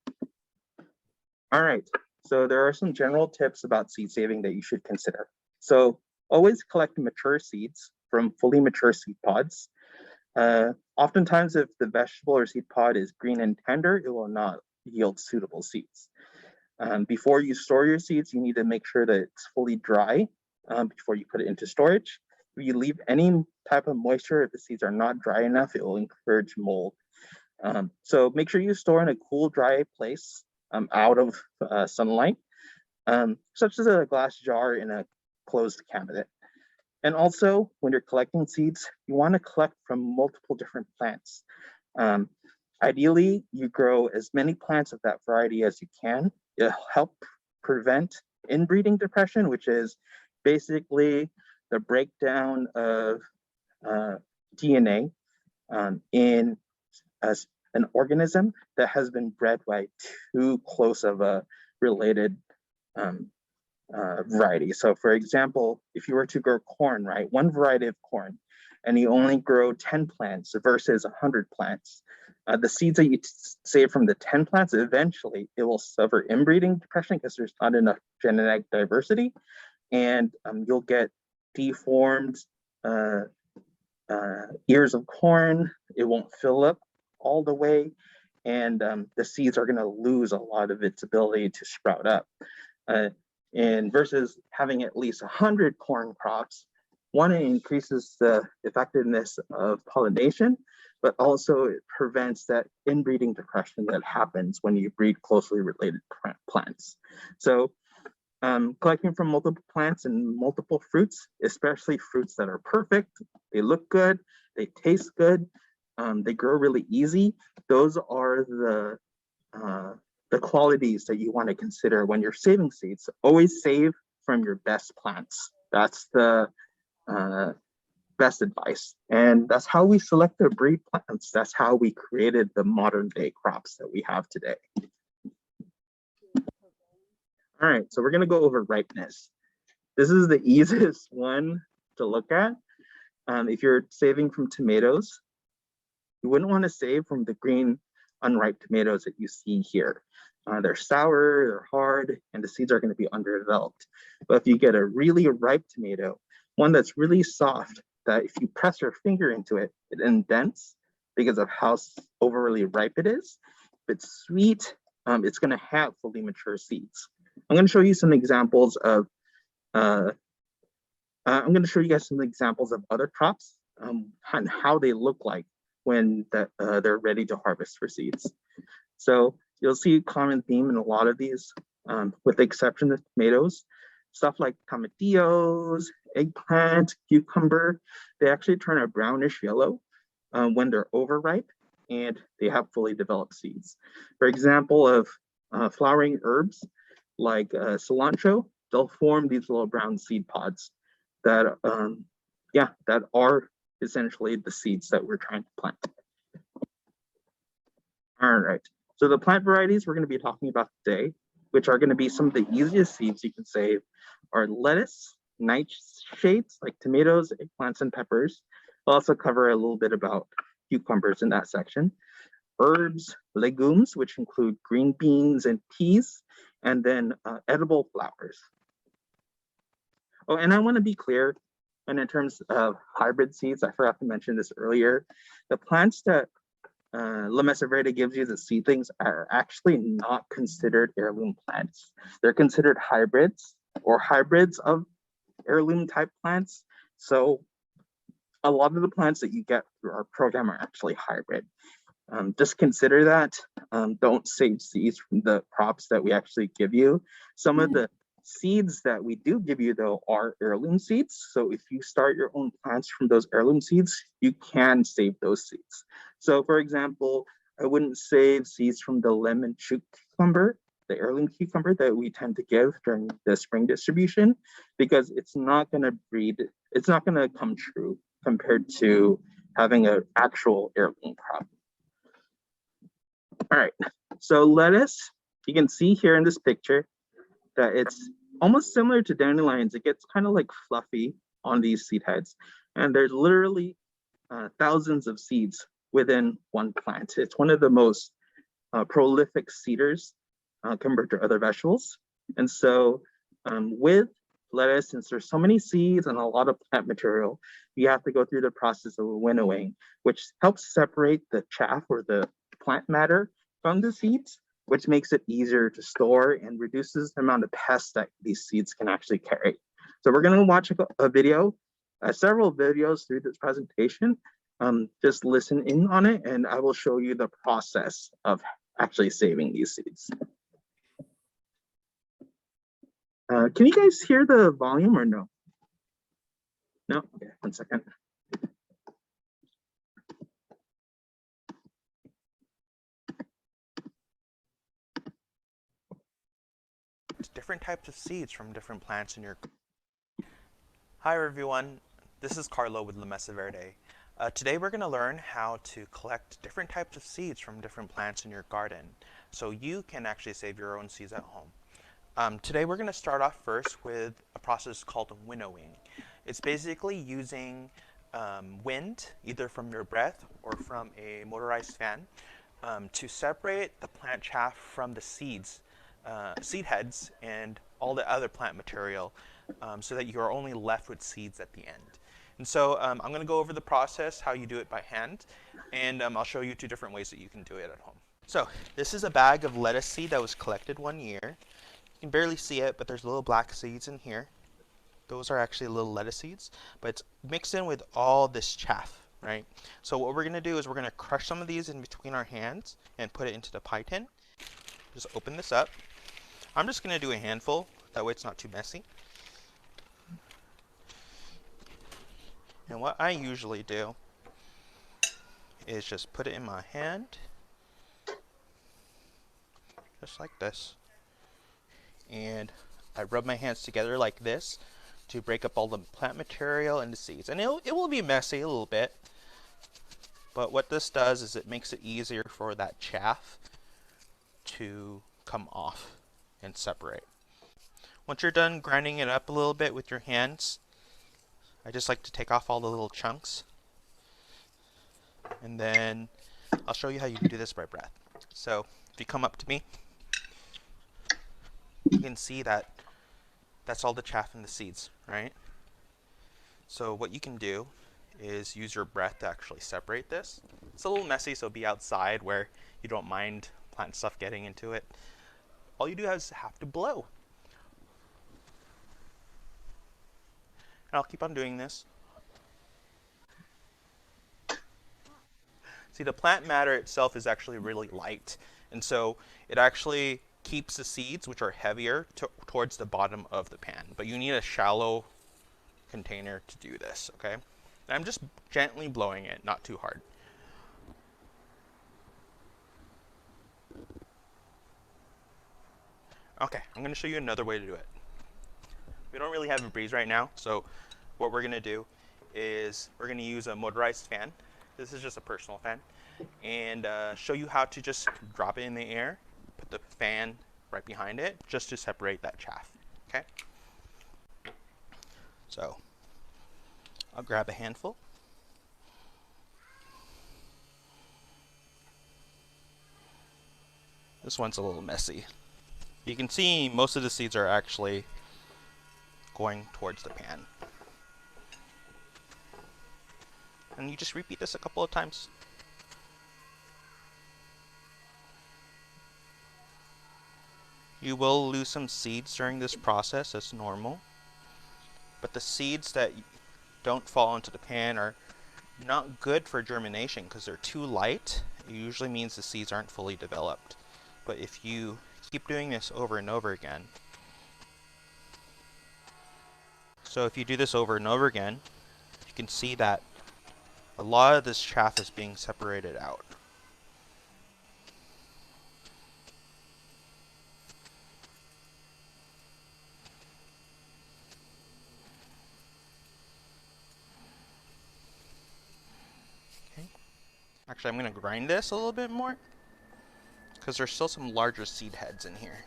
All right, so there are some general tips about seed saving that you should consider. So always collect mature seeds from fully mature seed pods. Oftentimes, if the vegetable or seed pod is green and tender, it will not yield suitable seeds. Before you store your seeds, you need to make sure that it's fully dry before you put it into storage. If you leave any type of moisture, if the seeds are not dry enough, it will encourage mold. So make sure you store in a cool, dry place out of sunlight, such as a glass jar in a closed cabinet. And also, when you're collecting seeds, you want to collect from multiple different plants. Ideally, you grow as many plants of that variety as you can. It'll help prevent inbreeding depression, which is basically the breakdown of DNA in an organism that has been bred by too close of a related variety. So for example, if you were to grow corn, right, one variety of corn, and you only grow 10 plants versus 100 plants, the seeds that you save from the 10 plants, eventually it will suffer inbreeding depression because there's not enough genetic diversity, and you'll get deformed ears of corn. It won't fill up all the way, and the seeds are going to lose a lot of its ability to sprout up. And versus having at least 100 corn crops, one, it increases the effectiveness of pollination, but also it prevents that inbreeding depression that happens when you breed closely related plants. So collecting from multiple plants and multiple fruits, especially fruits that are perfect, they look good, they taste good, they grow really easy. Those are the qualities that you want to consider when you're saving seeds. Always save from your best plants. That's the best advice. And that's how we select the breed plants. That's how we created the modern day crops that we have today. All right, so we're gonna go over ripeness. This is the easiest one to look at. If you're saving from tomatoes, you wouldn't want to save from the green unripe tomatoes that you see here. They're sour, they're hard, and the seeds are going to be underdeveloped. But if you get a really ripe tomato, one that's really soft, that if you press your finger into it, it indents because of how overly ripe it is. If it's sweet, it's going to have fully mature seeds. I'm going to show you some examples of I'm going to show you guys some examples of other crops and how they look like when they're ready to harvest for seeds. So you'll see a common theme in a lot of these, with the exception of tomatoes. Stuff like tomatillos, eggplant, cucumber, they actually turn a brownish yellow when they're overripe and they have fully developed seeds. For example, of flowering herbs like cilantro, they'll form these little brown seed pods that, that are essentially the seeds that we're trying to plant. All right, so the plant varieties we're going to be talking about today, which are going to be some of the easiest seeds you can save, are lettuce, nightshades like tomatoes, eggplants, and peppers. We'll also cover a little bit about cucumbers in that section. Herbs, legumes, which include green beans and peas, and then edible flowers. Oh, and I want to be clear, and in terms of hybrid seeds, I forgot to mention this earlier, the plants that La Mesa Verde gives you, the seedlings, are actually not considered heirloom plants. They're considered hybrids or hybrids of heirloom type plants. So a lot of the plants that you get through our program are actually hybrid. Just consider that. Don't save seeds from the crops that we actually give you. Some of the seeds that we do give you, though, are heirloom seeds. So if you start your own plants from those heirloom seeds, you can save those seeds. So for example, I wouldn't save seeds from the lemon shoot cucumber, the heirloom cucumber that we tend to give during the spring distribution, because it's not going to breed, it's not going to come true compared to having an actual heirloom crop. All right, so lettuce, you can see here in this picture that it's almost similar to dandelions. It gets kind of like fluffy on these seed heads, and there's literally thousands of seeds within one plant. It's one of the most prolific seeders compared to other vegetables. And so with lettuce, since there's so many seeds and a lot of plant material, you have to go through the process of winnowing, which helps separate the chaff or the plant matter from the seeds, which makes it easier to store and reduces the amount of pests that these seeds can actually carry. So we're going to watch a video, several videos through this presentation. Just listen in on it, and I will show you the process of actually saving these seeds. Can you guys hear the volume or no? No? Okay, 1 second. collect different types of seeds from different plants in your. Hi everyone, this is Carlo with La Mesa Verde. Today we're going to learn how to collect different types of seeds from different plants in your garden so you can actually save your own seeds at home. Today we're going to start off first with a process called winnowing. It's basically using wind, either from your breath or from a motorized fan, to separate the plant chaff from the seeds, seed heads, and all the other plant material so that you're only left with seeds at the end. And so I'm going to go over the process, how you do it by hand, and I'll show you 2 different ways that you can do it at home. So this is a bag of lettuce seed that was collected 1 year. You can barely see it, but there's little black seeds in here. Those are actually little lettuce seeds, but it's mixed in with all this chaff, right? So what we're going to do is we're going to crush some of these in between our hands and put it into the pie tin. Just open this up. I'm just going to do a handful, that way it's not too messy. And what I usually do is just put it in my hand, just like this. And I rub my hands together like this to break up all the plant material and the seeds. And it will be messy a little bit, but what this does is it makes it easier for that chaff to come off and separate. Once you're done grinding it up a little bit with your hands, I just like to take off all the little chunks, and then I'll show you how you do this by breath. So if you come up to me, you can see that that's all the chaff and the seeds, right? So what you can do is use your breath to actually separate this. It's a little messy, so be outside where you don't mind plant stuff getting into it. All you do is have to blow. And I'll keep on doing this. See, the plant matter itself is actually really light, and so it actually keeps the seeds, which are heavier, towards the bottom of the pan. But you need a shallow container to do this, okay? And I'm just gently blowing it, not too hard. Okay, I'm going to show you another way to do it. We don't really have a breeze right now, so what we're going to do is we're going to use a motorized fan. This is just a personal fan, and show you how to just drop it in the air, put the fan right behind it, just to separate that chaff, okay? So I'll grab a handful. This one's a little messy. You can see most of the seeds are actually going towards the pan. And you just repeat this a couple of times. You will lose some seeds during this process, that's normal. But the seeds that don't fall into the pan are not good for germination because they're too light. It usually means the seeds aren't fully developed. But if you keep doing this over and over again, so if you do this over and over again, you can see that a lot of this chaff is being separated out. Okay. Actually, I'm going to grind this a little bit more because there's still some larger seed heads in here.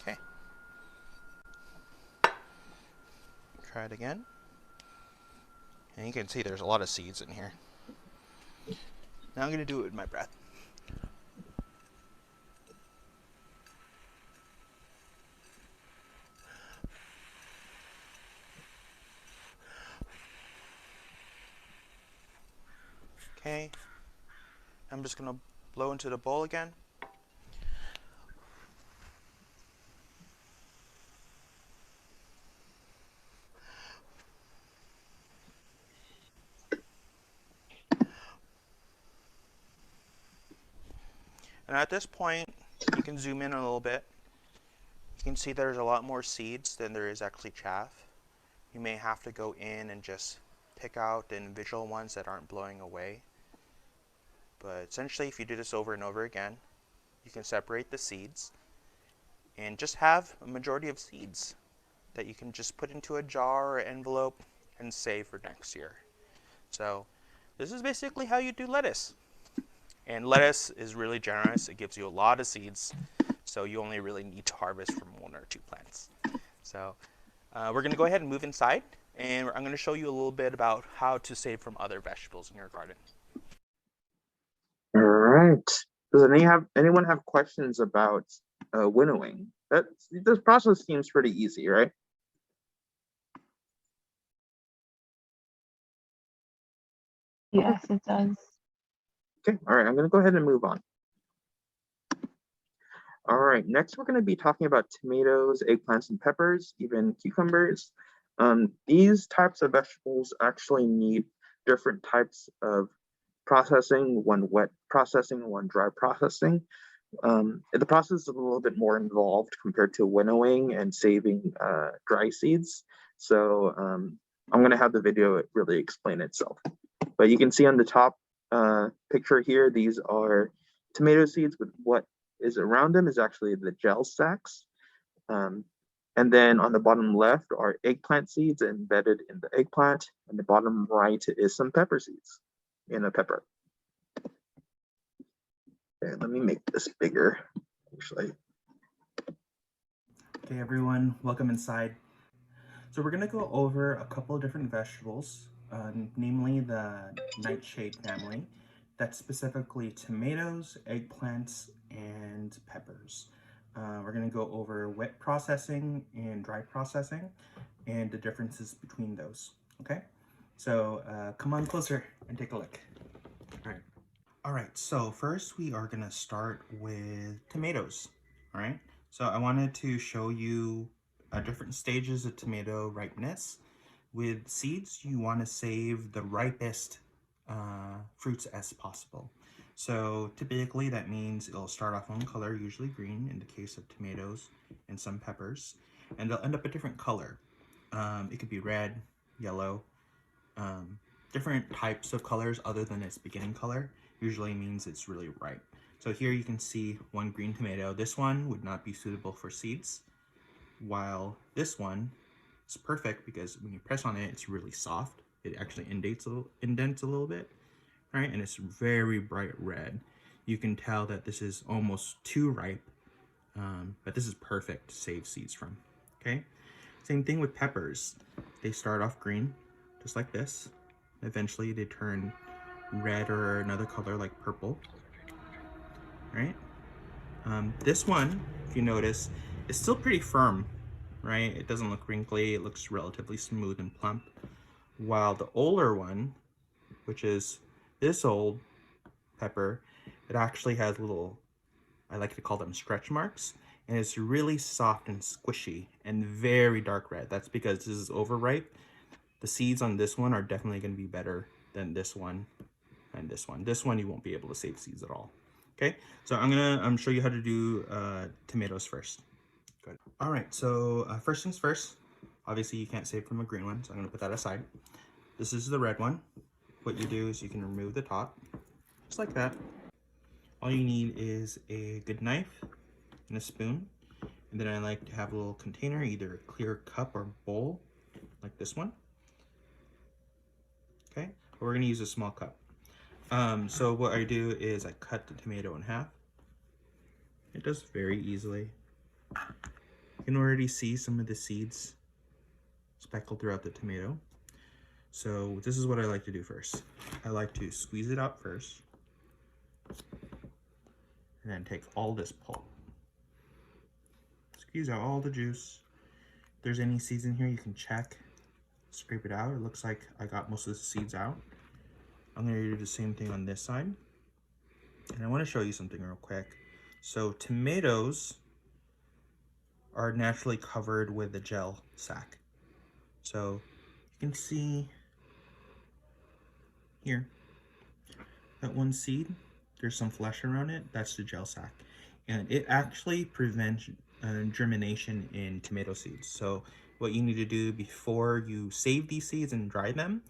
Okay. Try it again. And you can see there's a lot of seeds in here. Now I'm going to do it with my breath. Okay. I'm just going to blow into the bowl again. And at this point, you can zoom in a little bit. You can see there's a lot more seeds than there is actually chaff. You may have to go in and just pick out the individual ones that aren't blowing away. But essentially, if you do this over and over again, you can separate the seeds and just have a majority of seeds that you can just put into a jar or envelope and save for next year. So this is basically how you do lettuce. And lettuce is really generous. It gives you a lot of seeds, so you only really need to harvest from 1 or 2 plants. So we're going to go ahead and move inside, and I'm going to show you a little bit about how to save from other vegetables in your garden. All right. Does anyone have questions about winnowing? This process seems pretty easy, right? Yes, it does. Okay, all right, I'm gonna go ahead and move on. All right, next we're gonna be talking about tomatoes, eggplants, and peppers, even cucumbers. These types of vegetables actually need different types of processing, one wet processing, one dry processing. The process is a little bit more involved compared to winnowing and saving dry seeds. So I'm gonna have the video really explain itself. But you can see on the top picture here, these are tomato seeds with what is around them is actually the gel sacks. And then on the bottom left are eggplant seeds embedded in the eggplant. And the bottom right is some pepper seeds in a pepper. Okay, let me make this bigger, actually. Okay, everyone, welcome inside. So we're gonna go over a couple of different vegetables, namely the nightshade family. That's specifically tomatoes, eggplants, and peppers. We're gonna go over wet processing and dry processing and the differences between those, okay? So come on closer and take a look. All right. All right, so first we are gonna start with tomatoes, all right? So I wanted to show you different stages of tomato ripeness. With seeds, you wanna save the ripest fruits as possible. So typically that means it'll start off one color, usually green in the case of tomatoes and some peppers, and they'll end up a different color. It could be red, yellow, different types of colors other than its beginning color usually means it's really ripe. So here you can see one green tomato. This one would not be suitable for seeds, while this one is perfect because when you press on it, it's really soft. It actually indents a little bit, right? And it's very bright red. You can tell that this is almost too ripe, but this is perfect to save seeds from, okay? Same thing with peppers. They start off green, just like this. Eventually they turn red or another color like purple, right? This one, if you notice, is still pretty firm, right? It doesn't look wrinkly, it looks relatively smooth and plump. While the older one, which is this old pepper, it actually has little, I like to call them stretch marks, and it's really soft and squishy and very dark red. That's because this is overripe. The seeds on this one are definitely going to be better than this one and this one. This one you won't be able to save seeds at all. Okay, so I'm gonna show you how to do tomatoes first. Good. All right, so first things first. Obviously you can't save from a green one, so I'm gonna put that aside. This is the red one. What you do is you can remove the top, just like that. All you need is a good knife and a spoon. And then I like to have a little container, either a clear cup or bowl, like this one. Okay, but we're gonna use a small cup. So what I do is I cut the tomato in half. It does very easily. You can already see some of the seeds speckled throughout the tomato. So this is what I like to do first. I like to squeeze it out first, and then take all this pulp. Squeeze out all the juice. If there's any seeds in here, you can check. Scrape it out. It looks like I got most of the seeds out. I'm going to do the same thing on this side. And I want to show you something real quick. So tomatoes are naturally covered with a gel sac. So you can see here, that one seed, there's some flesh around it. That's the gel sac. And it actually prevents germination in tomato seeds. So what you need to do before you save these seeds and dry them,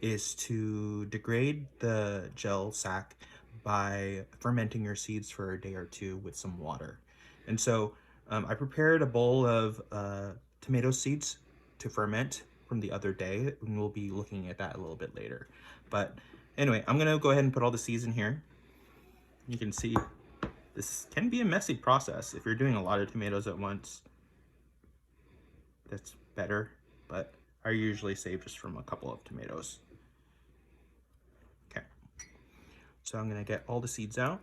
is to degrade the gel sac by fermenting your seeds for a day or two with some water. And so I prepared a bowl of tomato seeds to ferment from the other day, and we'll be looking at that a little bit later. But anyway, I'm gonna go ahead and put all the seeds in here. You can see this can be a messy process. If you're doing a lot of tomatoes at once, that's better, but I usually save just from a couple of tomatoes. Okay, so I'm gonna get all the seeds out.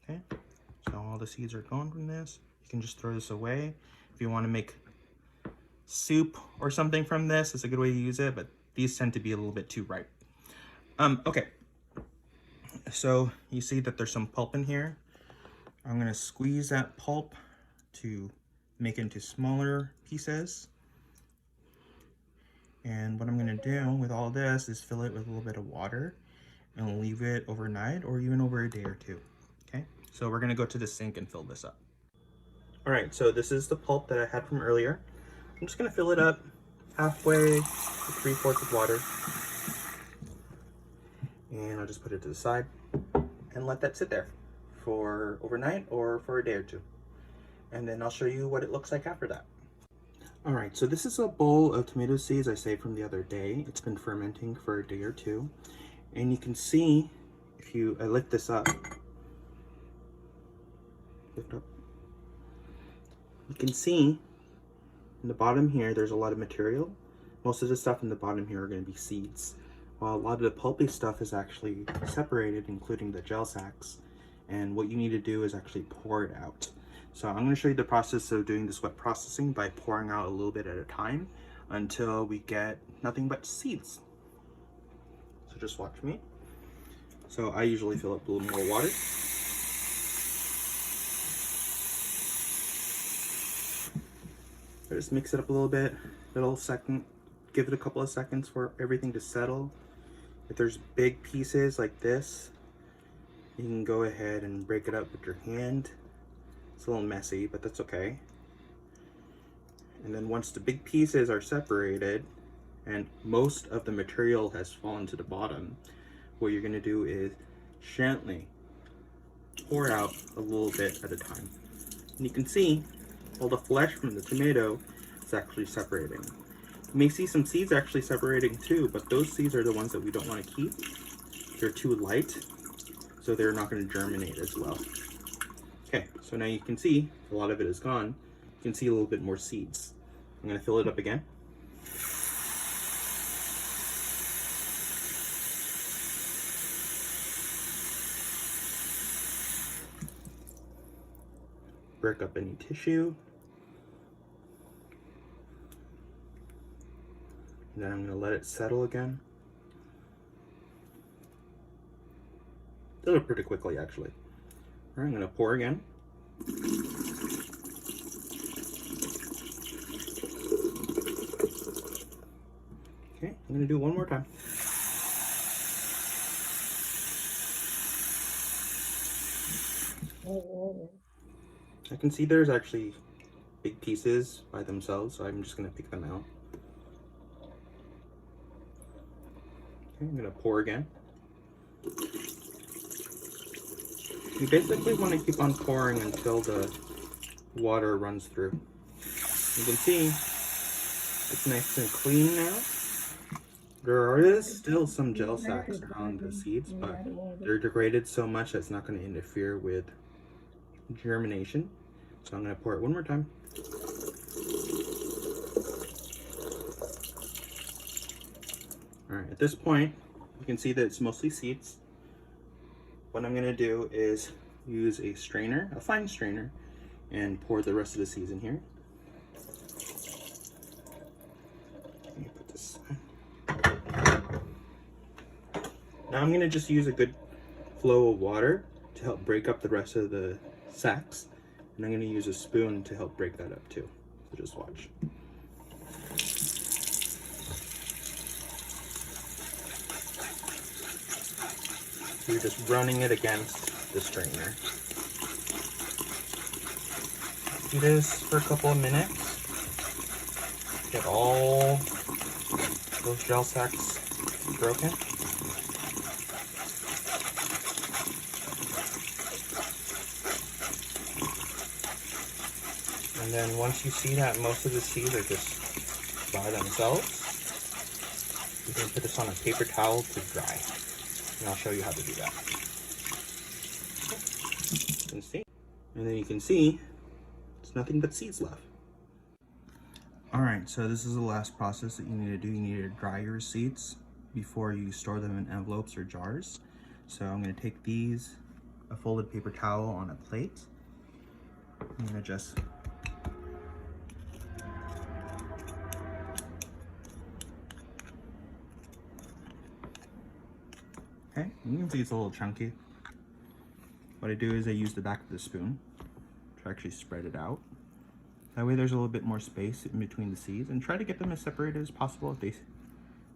Okay, so all the seeds are gone from this. You can just throw this away. If you want to make soup or something from this, it's a good way to use it, but these tend to be a little bit too ripe. Okay, so you see that there's some pulp in here. I'm gonna squeeze that pulp to make it into smaller pieces. And what I'm gonna do with all this is fill it with a little bit of water and leave it overnight or even over a day or two. Okay, so we're gonna go to the sink and fill this up. All right, so this is the pulp that I had from earlier. I'm just gonna fill it up halfway to 3/4 of water. And I'll just put it to the side and let that sit there for overnight or for a day or two. And then I'll show you what it looks like after that. All right, so this is a bowl of tomato seeds I saved from the other day. It's been fermenting for a day or two. And you can see, if I lift this up, you can see in the bottom here, there's a lot of material. Most of the stuff in the bottom here are gonna be seeds, while a lot of the pulpy stuff is actually separated, including the gel sacs. And what you need to do is actually pour it out. So I'm gonna show you the process of doing this wet processing by pouring out a little bit at a time until we get nothing but seeds. So just watch me. So I usually fill up a little more water. I just mix it up a little bit, give it a couple of seconds for everything to settle. If there's big pieces like this, you can go ahead and break it up with your hand. It's a little messy, but that's okay. And then once the big pieces are separated and most of the material has fallen to the bottom, what you're gonna do is gently pour out a little bit at a time. And you can see all the flesh from the tomato is actually separating. You may see some seeds actually separating too, but those seeds are the ones that we don't want to keep. They're too light, so they're not going to germinate as well. Okay, so now you can see a lot of it is gone. You can see a little bit more seeds. I'm going to fill it up again. Break up any tissue. And then I'm going to let it settle again. It'll pretty quickly, actually. All right, I'm going to pour again. Okay, I'm going to do one more time. I can see there's actually big pieces by themselves, so I'm just going to pick them out. Okay, I'm going to pour again. You basically want to keep on pouring until the water runs through. You can see it's nice and clean now. There is still some gel sacs around the seeds, but they're degraded so much that it's not going to interfere with germination. So I'm going to pour it one more time. All right, at this point, you can see that it's mostly seeds. What I'm going to do is use a strainer, a fine strainer, and pour the rest of the seeds in here. Let me put this aside. Now I'm going to just use a good flow of water to help break up the rest of the sacs. And I'm going to use a spoon to help break that up too. So just watch. You're just running it against the strainer. do this for a couple of minutes. Get all those gel sacks broken. And then once you see that most of the seeds are just by themselves, you can put this on a paper towel to dry. And I'll show you how to do that. And then you can see it's nothing but seeds left. Alright, so this is the last process that you need to do. You need to dry your seeds before you store them in envelopes or jars. So I'm going to take these, a folded paper towel on a plate. I'm going to just okay, you can see it's a little chunky. What I do is I use the back of the spoon to actually spread it out. That way there's a little bit more space in between the seeds, and try to get them as separated as possible. If they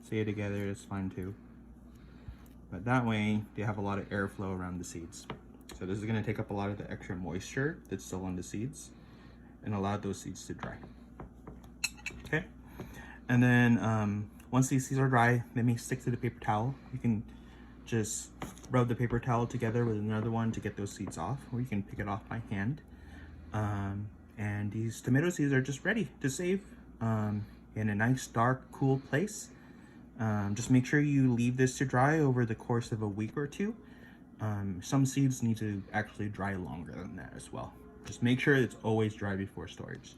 stay together, it's fine too. But that way they have a lot of airflow around the seeds. So this is going to take up a lot of the extra moisture that's still on the seeds and allow those seeds to dry. Okay, and then once these seeds are dry, let me stick to the paper towel. You can just rub the paper towel together with another one to get those seeds off, or you can pick it off by hand. And these tomato seeds are just ready to save in a nice, dark, cool place. Just make sure you leave this to dry over the course of a week or two. Some seeds need to actually dry longer than that as well. Just make sure it's always dry before storage.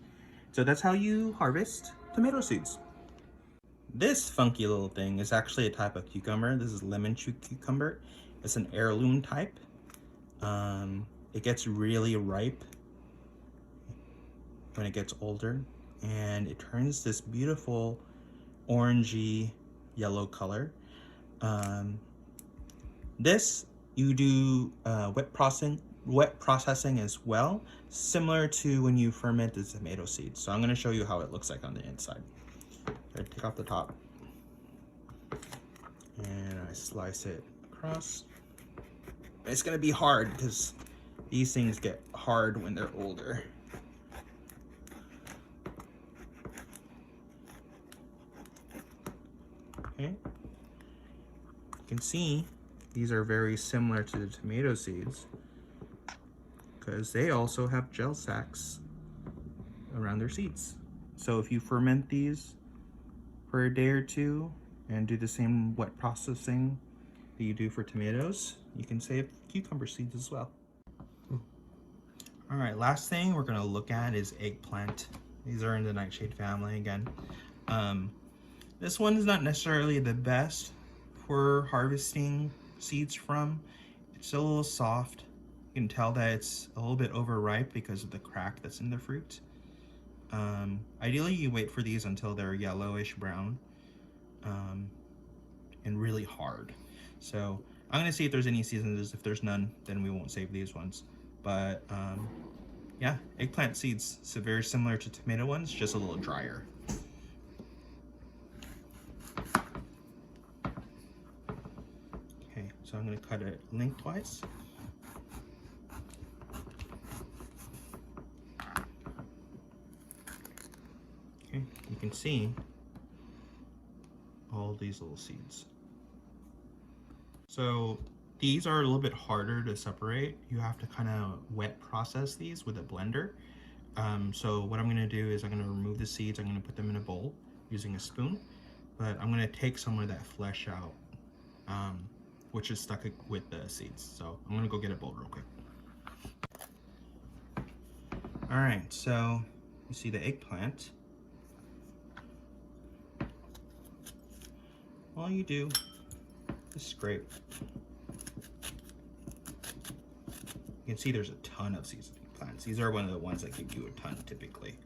So that's how you harvest tomato seeds. This funky little thing is actually a type of cucumber. This is lemon chew cucumber. It's an heirloom type. It gets really ripe when it gets older, and it turns this beautiful orangey yellow color. This you do wet processing as well, similar to when you ferment the tomato seeds. So I'm going to show you how it looks like on the inside. I take off the top and I slice it across. It's going to be hard because these things get hard when they're older. Okay, you can see these are very similar to the tomato seeds because they also have gel sacks around their seeds. So if you ferment these for a day or two and do the same wet processing that you do for tomatoes, you can save cucumber seeds as well. All right, last thing we're gonna look at is eggplant. These are in the nightshade family again. This one is not necessarily the best for harvesting seeds from. It's a little soft. You can tell that it's a little bit overripe because of the crack that's in the fruit. Ideally, you wait for these until they're yellowish brown and really hard. So I'm gonna see if there's any seasons. If there's none, then we won't save these ones. But yeah, eggplant seeds, so very similar to tomato ones, just a little drier. Okay, so I'm gonna cut it lengthwise. Okay, you can see all these little seeds. So these are a little bit harder to separate. You have to kind of wet process these with a blender. So what I'm going to do is I'm going to remove the seeds. I'm going to put them in a bowl using a spoon, but I'm going to take some of that flesh out, which is stuck with the seeds. So I'm going to go get a bowl real quick. All right, so you see the eggplant. All you do is scrape. You can see there's a ton of seeds of eggplants. These are one of the ones that give you a ton typically.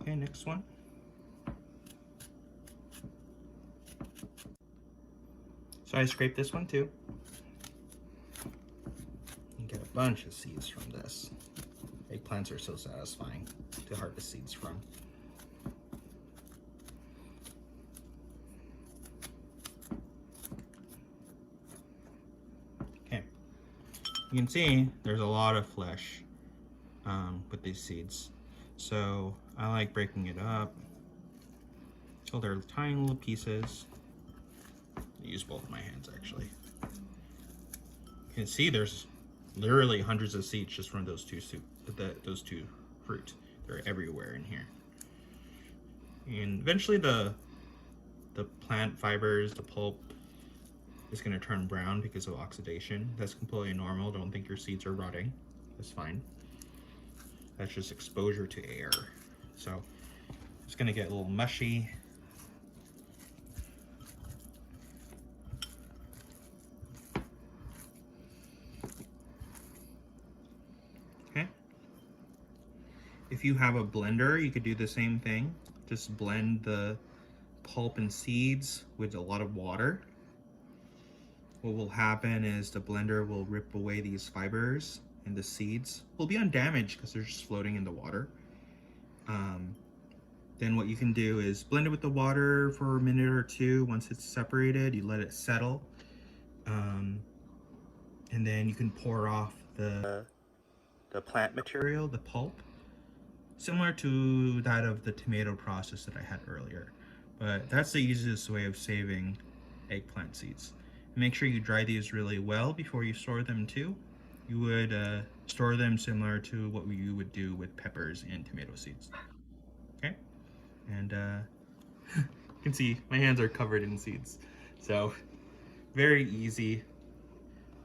Okay, next one. So I scraped this one too. And get a bunch of seeds from this. Eggplants are so satisfying to harvest seeds from. Okay, you can see there's a lot of flesh with these seeds. So I like breaking it up till they're tiny little pieces. I use both of my hands actually. You can see there's literally hundreds of seeds just from those two fruit. They're everywhere in here. And eventually the plant fibers, the pulp, is going to turn brown because of oxidation. That's completely normal. Don't think your seeds are rotting. That's fine. That's just exposure to air. So it's going to get a little mushy. Okay. If you have a blender, you could do the same thing. Just blend the pulp and seeds with a lot of water. What will happen is the blender will rip away these fibers and the seeds will be undamaged because they're just floating in the water. Then what you can do is blend it with the water for a minute or two. Once it's separated, you let it settle. And then you can pour off the plant material, the pulp, similar to that of the tomato process that I had earlier. But that's the easiest way of saving eggplant seeds. Make sure you dry these really well before you store them too. You would store them similar to what you would do with peppers and tomato seeds. Okay, and you can see my hands are covered in seeds. So very easy.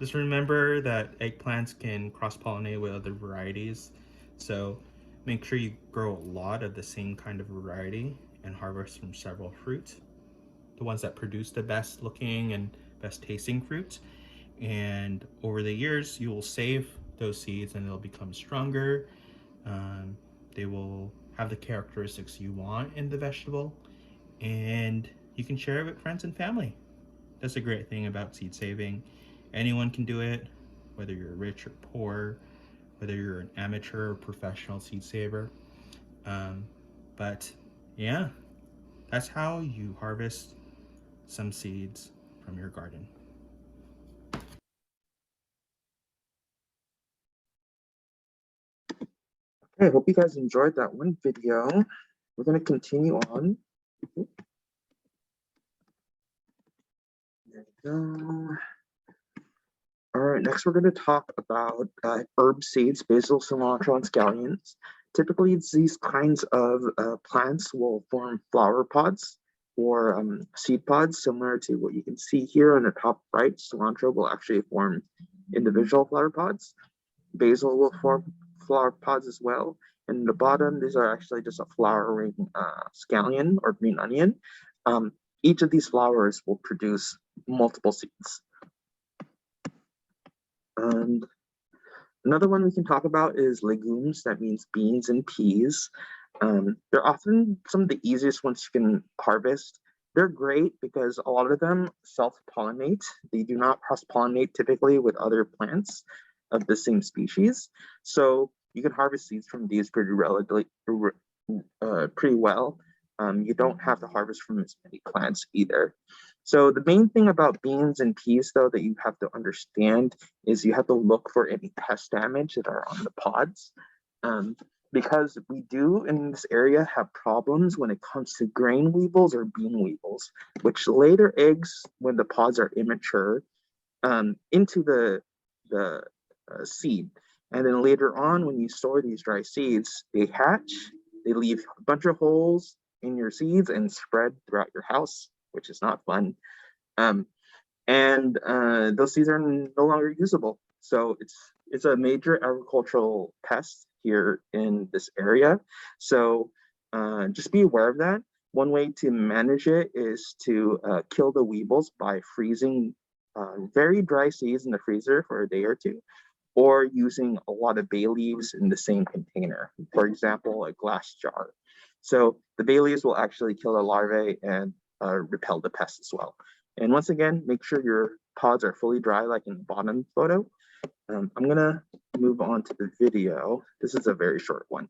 Just remember that eggplants can cross-pollinate with other varieties. So make sure you grow a lot of the same kind of variety and harvest from several fruits. The ones that produce the best looking and best tasting fruits. And over the years, you will save those seeds and they'll become stronger. They will have the characteristics you want in the vegetable, and you can share it with friends and family. That's a great thing about seed saving. Anyone can do it, whether you're rich or poor, whether you're an amateur or professional seed saver. But yeah, that's how you harvest some seeds from your garden. Okay, I hope you guys enjoyed that one video. We're going to continue on. There we go. All right, next we're going to talk about herb seeds, basil, cilantro, and scallions. Typically, these kinds of plants will form flower pods or seed pods, similar to what you can see here on the top right. Cilantro will actually form individual flower pods. Basil will form flower pods as well. And the bottom, these are actually just a flowering scallion or green onion. Each of these flowers will produce multiple seeds. And another one we can talk about is legumes. That means beans and peas. They're often some of the easiest ones you can harvest. They're great because a lot of them self-pollinate. They do not cross-pollinate typically with other plants of the same species. So you can harvest seeds from these pretty well. You don't have to harvest from as many plants either. So the main thing about beans and peas, though, that you have to understand is you have to look for any pest damage that are on the pods. Because we do in this area have problems when it comes to grain weevils or bean weevils, which lay their eggs when the pods are immature into the seed. And then later on, when you store these dry seeds, they hatch, they leave a bunch of holes in your seeds and spread throughout your house, which is not fun. Those seeds are no longer usable. So it's a major agricultural pest here in this area. So just be aware of that. One way to manage it is to kill the weevils by freezing very dry seeds in the freezer for a day or two, or using a lot of bay leaves in the same container. For example, a glass jar. So the bay leaves will actually kill the larvae and repel the pests as well. And once again, make sure your pods are fully dry, like in the bottom photo. I'm gonna move on to the video. This is a very short one.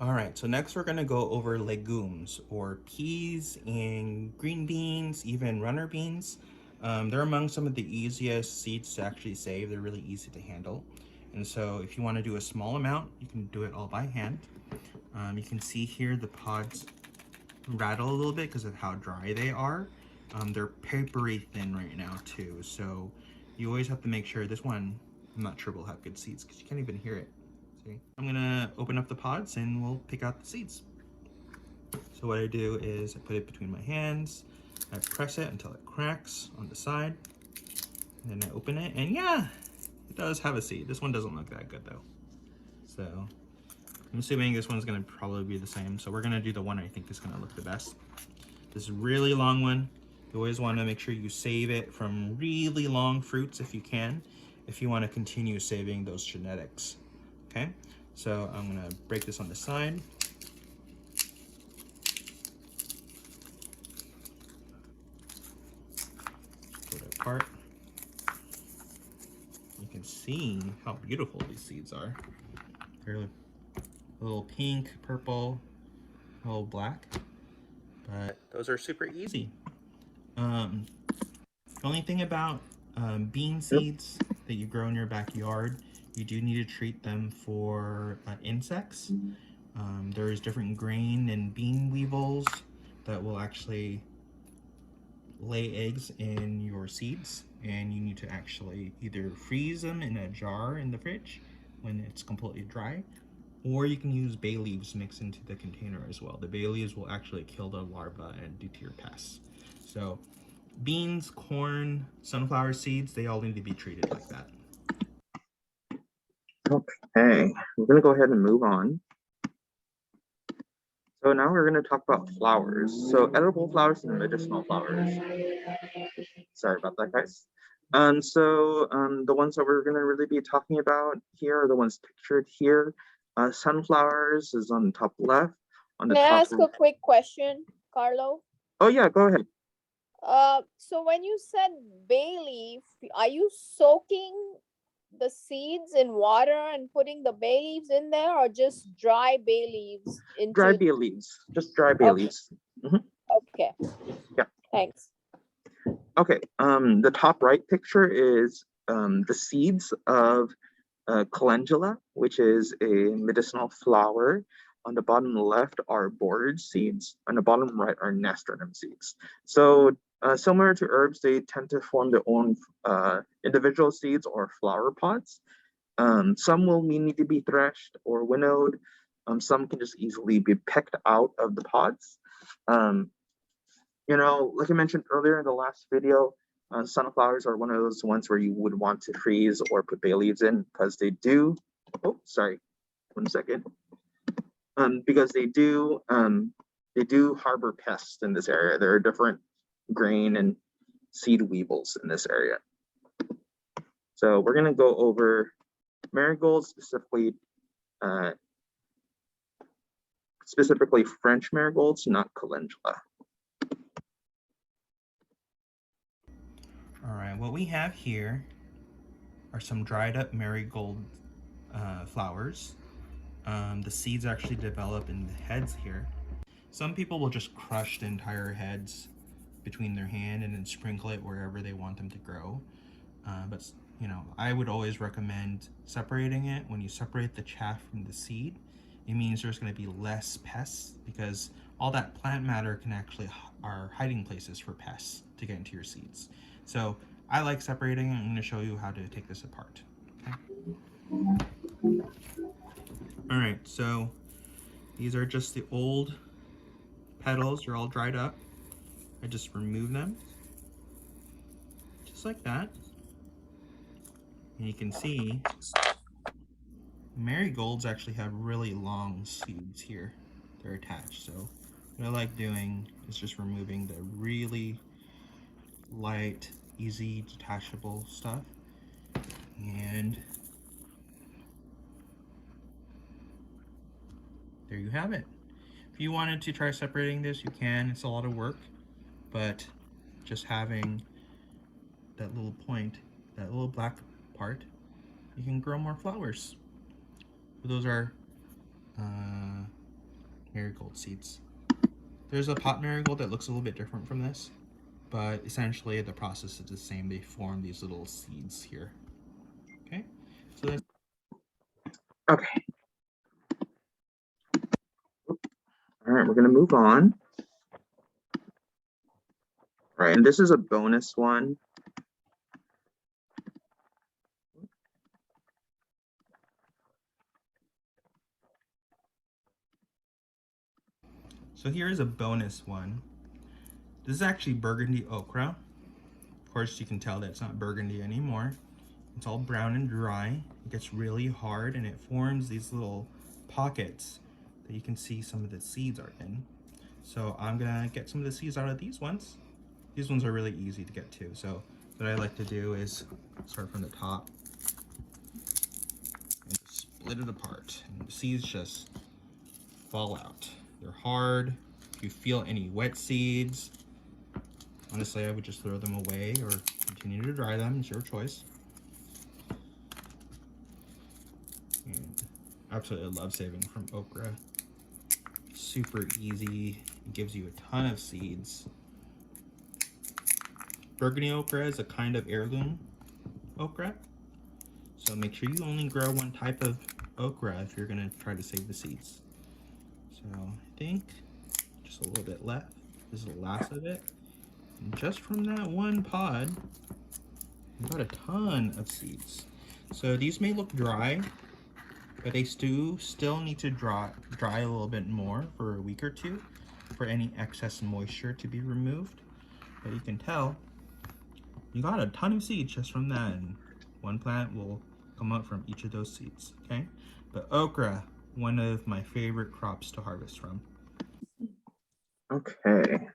All right, so next we're gonna go over legumes, or peas and green beans, even runner beans. They're among some of the easiest seeds to actually save. They're really easy to handle. And so if you wanna do a small amount, you can do it all by hand. You can see here the pods rattle a little bit because of how dry they are. They're papery thin right now too, so you always have to make sure. This one, I'm not sure will have good seeds because you can't even hear it. See? I'm gonna open up the pods and we'll pick out the seeds. So what I do is I put it between my hands, I press it until it cracks on the side, and then I open it, and yeah, it does have a seed. This one doesn't look that good though. So I'm assuming this one's gonna probably be the same. So we're gonna do the one I think is gonna look the best. This really long one, you always wanna make sure you save it from really long fruits if you can, if you wanna continue saving those genetics, okay? So I'm gonna break this on the side. Put it apart. You can see how beautiful these seeds are. They're a little pink, purple, a little black, but those are super easy. The only thing about bean seeds that you grow in your backyard, you do need to treat them for insects. There's different grain and bean weevils that will actually lay eggs in your seeds, and you need to actually either freeze them in a jar in the fridge when it's completely dry, or you can use bay leaves mixed into the container as well. The bay leaves will actually kill the larvae and deter pests. So beans, corn, sunflower seeds, they all need to be treated like that. Okay, we're gonna go ahead and move on. So now we're gonna talk about flowers. So edible flowers and medicinal flowers. Sorry about that, guys. The ones that we're gonna really be talking about here are the ones pictured here. Sunflowers is on the top left. On the May I top. ask a quick question, Carlo? Oh yeah, go ahead. So when you said bay leaf, are you soaking the seeds in water and putting the bay leaves in there, or just dry bay leaves into Dry bay leaves, just dry bay leaves. Okay. Yeah. Thanks. Okay, the top right picture is the seeds of calendula, which is a medicinal flower. On the bottom left are borage seeds. On the bottom right are nasturtium seeds. So similar to herbs, they tend to form their own individual seeds or flower pods. Some will need to be threshed or winnowed. Some can just easily be picked out of the pods. You know, like I mentioned earlier in the last video, sunflowers are one of those ones where you would want to freeze or put bay leaves in because they do, oh, sorry, 1 second. Because they do harbor pests in this area. There are different grain and seed weevils in this area. So we're gonna go over marigolds, specifically French marigolds, not calendula. All right, what we have here are some dried up marigold flowers. The seeds actually develop in the heads here. Some people will just crush the entire heads between their hand and then sprinkle it wherever they want them to grow. But you know, I would always recommend separating it. When you separate the chaff from the seed, it means there's going to be less pests, because all that plant matter can actually are hiding places for pests to get into your seeds. So I like separating, and I'm going to show you how to take this apart. Okay? All right, so these are just the old petals. They're all dried up. I just remove them, just like that. And you can see marigolds actually have really long seeds here. They're attached. So what I like doing is just removing the really light, easy, detachable stuff. And there you have it. If you wanted to try separating this, you can. It's a lot of work, but just having that little point, that little black part, you can grow more flowers. Those are marigold seeds. There's a pot marigold that looks a little bit different from this, but essentially the process is the same. They form these little seeds here. Okay, so that's Okay. All right, we're gonna move on. All right, and this is a bonus one. So here is a bonus one. This is actually burgundy okra. Of course, you can tell that it's not burgundy anymore. It's all brown and dry. It gets really hard and it forms these little pockets that you can see some of the seeds are in. So I'm gonna get some of the seeds out of these ones. These ones are really easy to get to. So what I like to do is start from the top and split it apart. And the seeds just fall out. They're hard. If you feel any wet seeds, honestly, I would just throw them away or continue to dry them. It's your choice. And absolutely love saving from okra. Super easy. It gives you a ton of seeds. Burgundy okra is a kind of heirloom okra. So make sure you only grow one type of okra if you're gonna try to save the seeds. So I think just a little bit left. This is the last of it. And just from that one pod, we got a ton of seeds. So these may look dry, but they still need to dry a little bit more for a week or two for any excess moisture to be removed. But you can tell you got a ton of seeds just from that, and one plant will come up from each of those seeds, okay? But okra, one of my favorite crops to harvest from. Okay.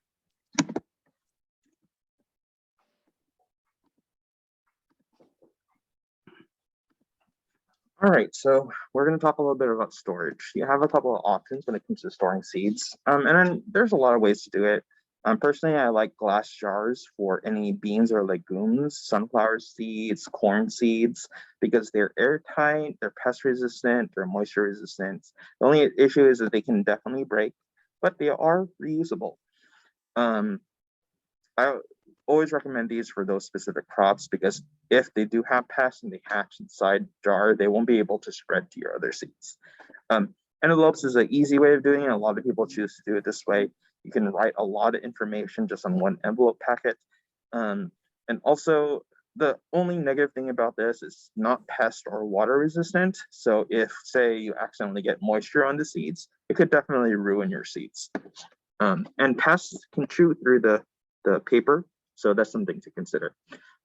All right, so we're going to talk a little bit about storage. You have a couple of options when it comes to storing seeds, and then there's a lot of ways to do it. Personally, I like glass jars for any beans or legumes, sunflower seeds, corn seeds, because they're airtight, they're pest resistant, they're moisture resistant. The only issue is that they can definitely break, but they are reusable. I always recommend these for those specific crops because if they do have pests and they hatch inside jar, they won't be able to spread to your other seeds. Envelopes is an easy way of doing it. A lot of people choose to do it this way. You can write a lot of information just on one envelope packet. And also, the only negative thing about this is not pest or water resistant. So if, say, you accidentally get moisture on the seeds, it could definitely ruin your seeds. And pests can chew through the paper, so that's something to consider.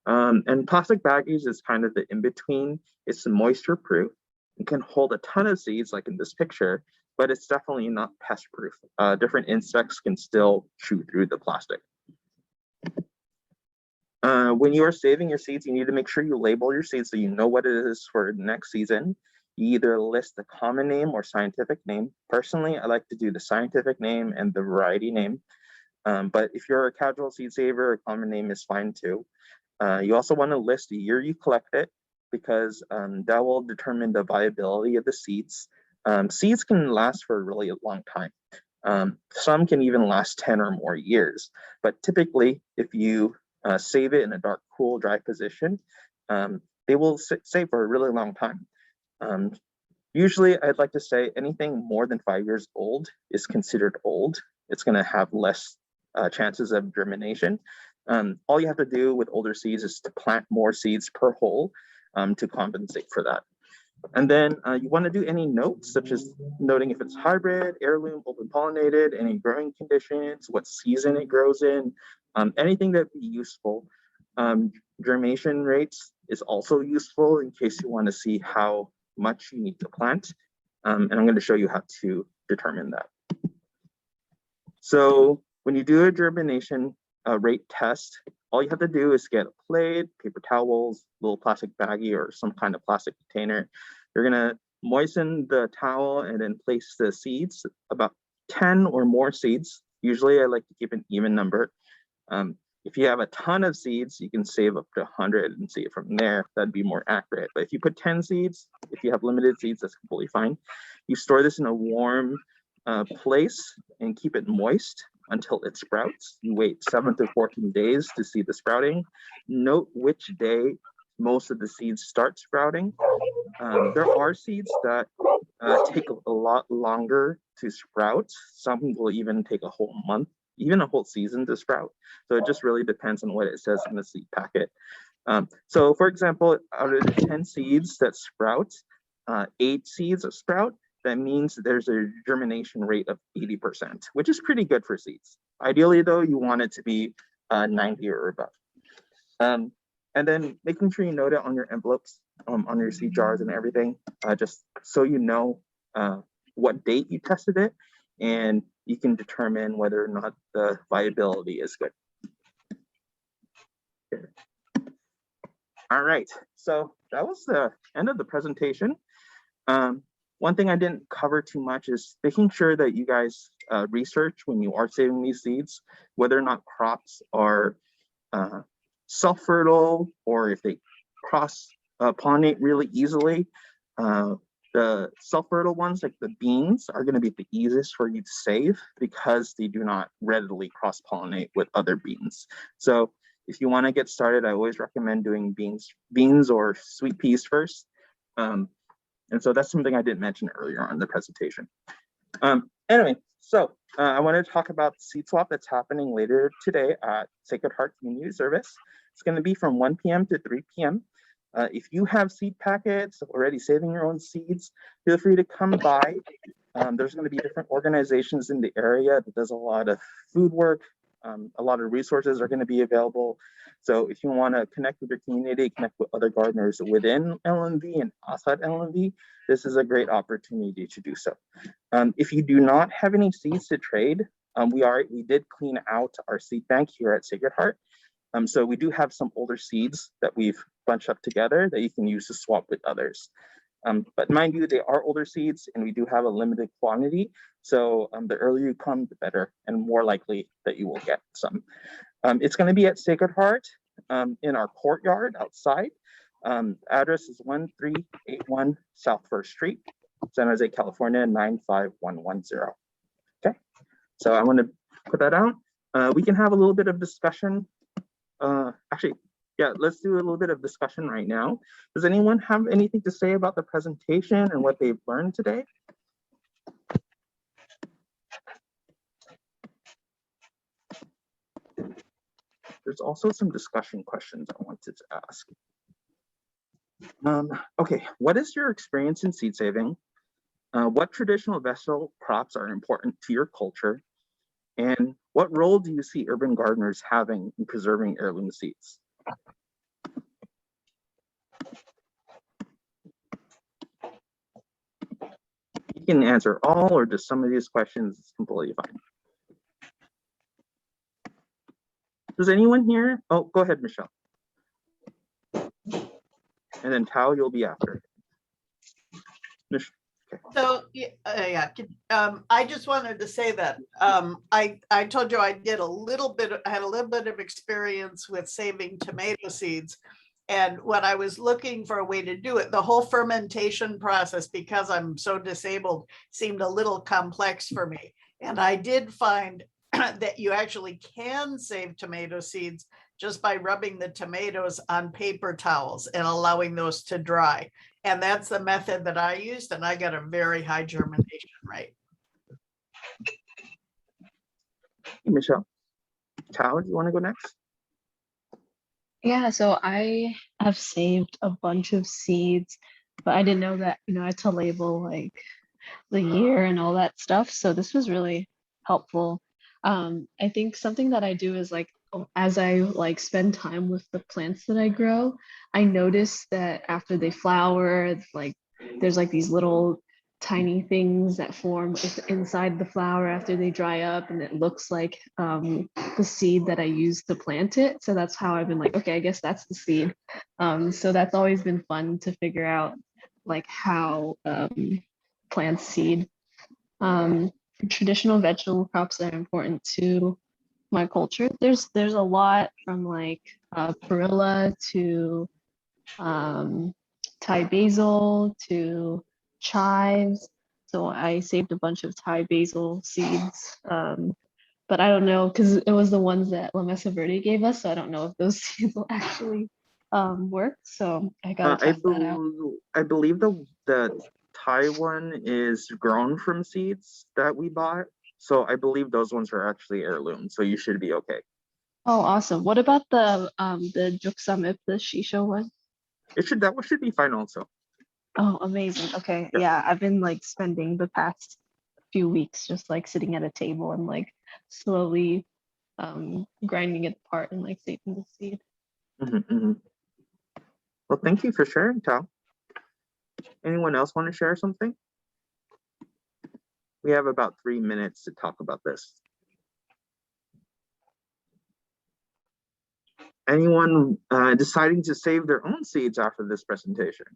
And plastic baggies is kind of the in-between. It's moisture proof. It can hold a ton of seeds like in this picture, but it's definitely not pest proof. Different insects can still chew through the plastic. When you are saving your seeds, you need to make sure you label your seeds so you know what it is for next season. You either list the common name or scientific name. Personally, I like to do the scientific name and the variety name. But if you're a casual seed saver, a common name is fine too. You also want to list the year you collect it because that will determine the viability of the seeds. Seeds can last for a really long time. Some can even last 10 or more years. But typically, if you save it in a dark, cool, dry position, they will stay for a really long time. Usually, I'd like to say anything more than 5 years old is considered old. It's going to have less chances of germination. All you have to do with older seeds is to plant more seeds per hole to compensate for that. And then you want to do any notes, such as noting if it's hybrid, heirloom, open pollinated, any growing conditions, what season it grows in, anything that'd be useful. Germination rates is also useful in case you want to see how much you need to plant. And I'm going to show you how to determine that. So when you do a germination rate test, all you have to do is get a plate, paper towels, little plastic baggie, or some kind of plastic container. You're gonna moisten the towel and then place the seeds, about 10 or more seeds. Usually I like to keep an even number. If you have a ton of seeds, you can save up to 100 and see it from there. That'd be more accurate. But if you put 10 seeds, if you have limited seeds, that's completely fine. You store this in a warm place and keep it moist until it sprouts. You wait 7 to 14 days to see the sprouting. Note which day most of the seeds start sprouting. There are seeds that take a lot longer to sprout. Some will even take a whole month, even a whole season to sprout. So it just really depends on what it says in the seed packet. So for example, out of the 10 seeds that sprout, 8 seeds sprout. That means there's a germination rate of 80%, which is pretty good for seeds. Ideally though, you want it to be 90 or above. And then making sure you note it on your envelopes, on your seed jars and everything, just so you know what date you tested it, and you can determine whether or not the viability is good. Okay. All right, so that was the end of the presentation. One thing I didn't cover too much is making sure that you guys research when you are saving these seeds, whether or not crops are self-fertile or if they cross-pollinate really easily. The self-fertile ones, like the beans, are going to be the easiest for you to save because they do not readily cross-pollinate with other beans. So if you want to get started, I always recommend doing beans or sweet peas first. And so that's something I didn't mention earlier on in the presentation. Anyway, so I wanted to talk about the seed swap that's happening later today at Sacred Heart Community Service. It's going to be from 1 p.m. to 3 p.m. If you have seed packets already saving your own seeds, feel free to come by. There's going to be different organizations in the area that does a lot of food work. A lot of resources are going to be available. So if you want to connect with your community, connect with other gardeners within LMV and outside LMV, this is a great opportunity to do so. If you do not have any seeds to trade, we did clean out our seed bank here at Sacred Heart. So we do have some older seeds that we've bunched up together that you can use to swap with others. But mind you, they are older seeds and we do have a limited quantity. So the earlier you come, the better, and more likely that you will get some. It's going to be at Sacred Heart in our courtyard outside. Address is 1381 South First Street, San Jose, California, 95110. Okay, so I want to put that out. We can have a little bit of discussion. Actually, yeah, let's do a little bit of discussion right now. Does anyone have anything to say about the presentation and what they've learned today? There's also some discussion questions I wanted to ask. Okay, what is your experience in seed saving? What traditional vegetable crops are important to your culture? And what role do you see urban gardeners having in preserving heirloom seeds? You can answer all or just some of these questions, it's completely fine. Does anyone here? Oh, go ahead, Michelle. And then Tao, you'll be after. Okay. So I just wanted to say that I told you I had a little bit of experience with saving tomato seeds, and when I was looking for a way to do it, the whole fermentation process, because I'm so disabled, seemed a little complex for me. And I did find that you actually can save tomato seeds just by rubbing the tomatoes on paper towels and allowing those to dry. And that's the method that I used, and I got a very high germination rate. Hey, Michelle. Tao, do you want to go next? Yeah, so I have saved a bunch of seeds, but I didn't know that, I had to label like the year and all that stuff. So this was really helpful. I think something that I do is like, as I spend time with the plants that I grow, I notice that after they flower, like there's like these little tiny things that form inside the flower after they dry up, and it looks like the seed that I used to plant it. So that's how I've been like, okay, I guess that's the seed. So that's always been fun to figure out like how plants seed. Traditional vegetable crops are important too. my culture. There's a lot from like perilla to Thai basil to chives. So I saved a bunch of Thai basil seeds. But I don't know because it was the ones that La Mesa Verde gave us. So I don't know if those seeds will actually work. So I gotta test that out. I believe the Thai one is grown from seeds that we bought. So I believe those ones are actually heirloom. So you should be okay. Oh, awesome. What about the Juksamip, the shisha one? That one should be fine also. Oh, amazing. Okay. Yeah, I've been like spending the past few weeks just like sitting at a table and like slowly grinding it apart and like saving the seed. Well, thank you for sharing, Tal. Anyone else want to share something? We have about 3 minutes to talk about this. Anyone deciding to save their own seeds after this presentation?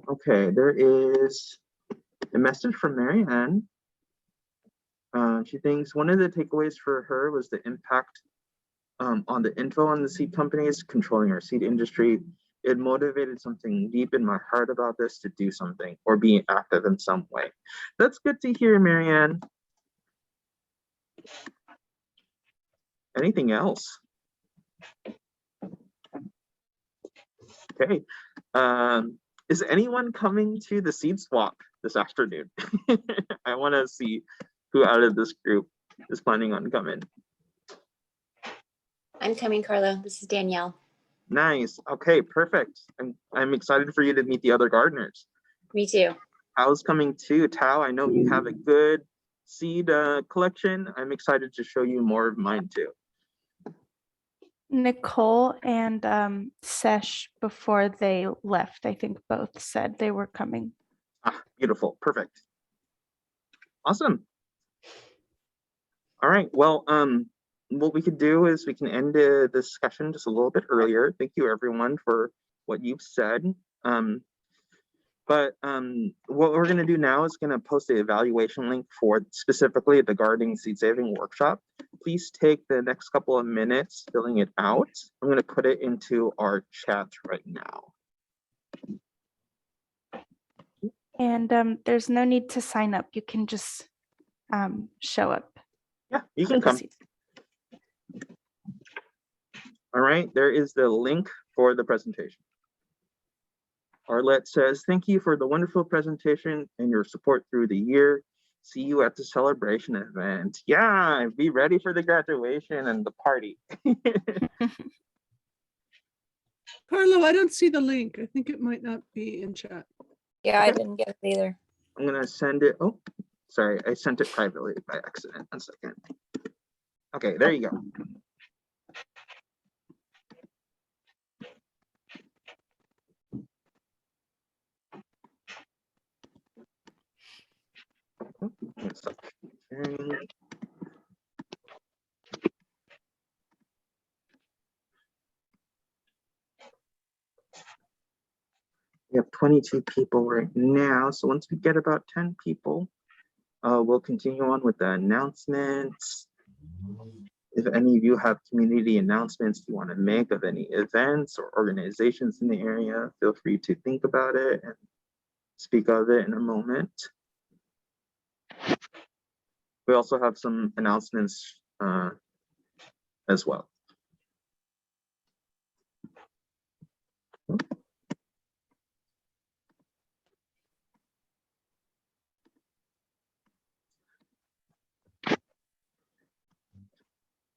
Okay, there is a message from Mary Ann. She thinks one of the takeaways for her was the impact on the info on the seed companies controlling our seed industry. It motivated something deep in my heart about this to do something or be active in some way. That's good to hear, Marianne. Anything else? Okay. Is anyone coming to the seed swap this afternoon? I want to see who out of this group is planning on coming. I'm coming, Carlo. This is Danielle. Nice. Okay, perfect. I'm excited for you to meet the other gardeners. Me too. Tao's coming too. Tao, I know you have a good seed collection. I'm excited to show you more of mine too. Nicole and Sesh, before they left, I think both said they were coming. Ah, beautiful. Perfect. Awesome. All right. Well, what we could do is we can end the discussion just a little bit earlier. Thank you everyone for what you've said. But what we're going to do now is going to post the evaluation link for specifically the gardening seed saving workshop. Please take the next couple of minutes filling it out. I'm going to put it into our chat right now. And there's no need to sign up. You can just show up. Yeah, you can come. All right, there is the link for the presentation. Arlette says, thank you for the wonderful presentation and your support through the year. See you at the celebration event. Yeah, be ready for the graduation and the party. Carlo, I don't see the link. I think it might not be in chat. Yeah, I didn't get it either. I'm gonna send it. Oh, sorry, I sent it privately by accident. 1 second. Okay, there you go. We have 22 people right now. So once we get about 10 people, we'll continue on with the announcements. If any of you have community announcements you want to make of any events or organizations in the area, feel free to think about it and speak of it in a moment. We also have some announcements as well.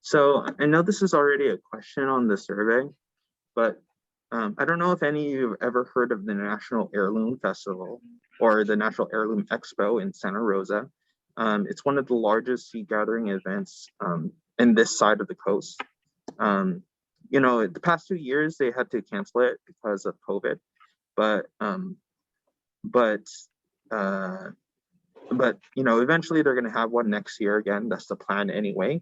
So I know this is already a question on the survey, but I don't know if any of you have ever heard of the National Heirloom Festival or the National Heirloom Expo in Santa Rosa. It's one of the largest seed gathering events in this side of the coast. You know, the past 2 years they had to cancel it because of COVID, but you know, eventually they're going to have one next year again. That's the plan anyway.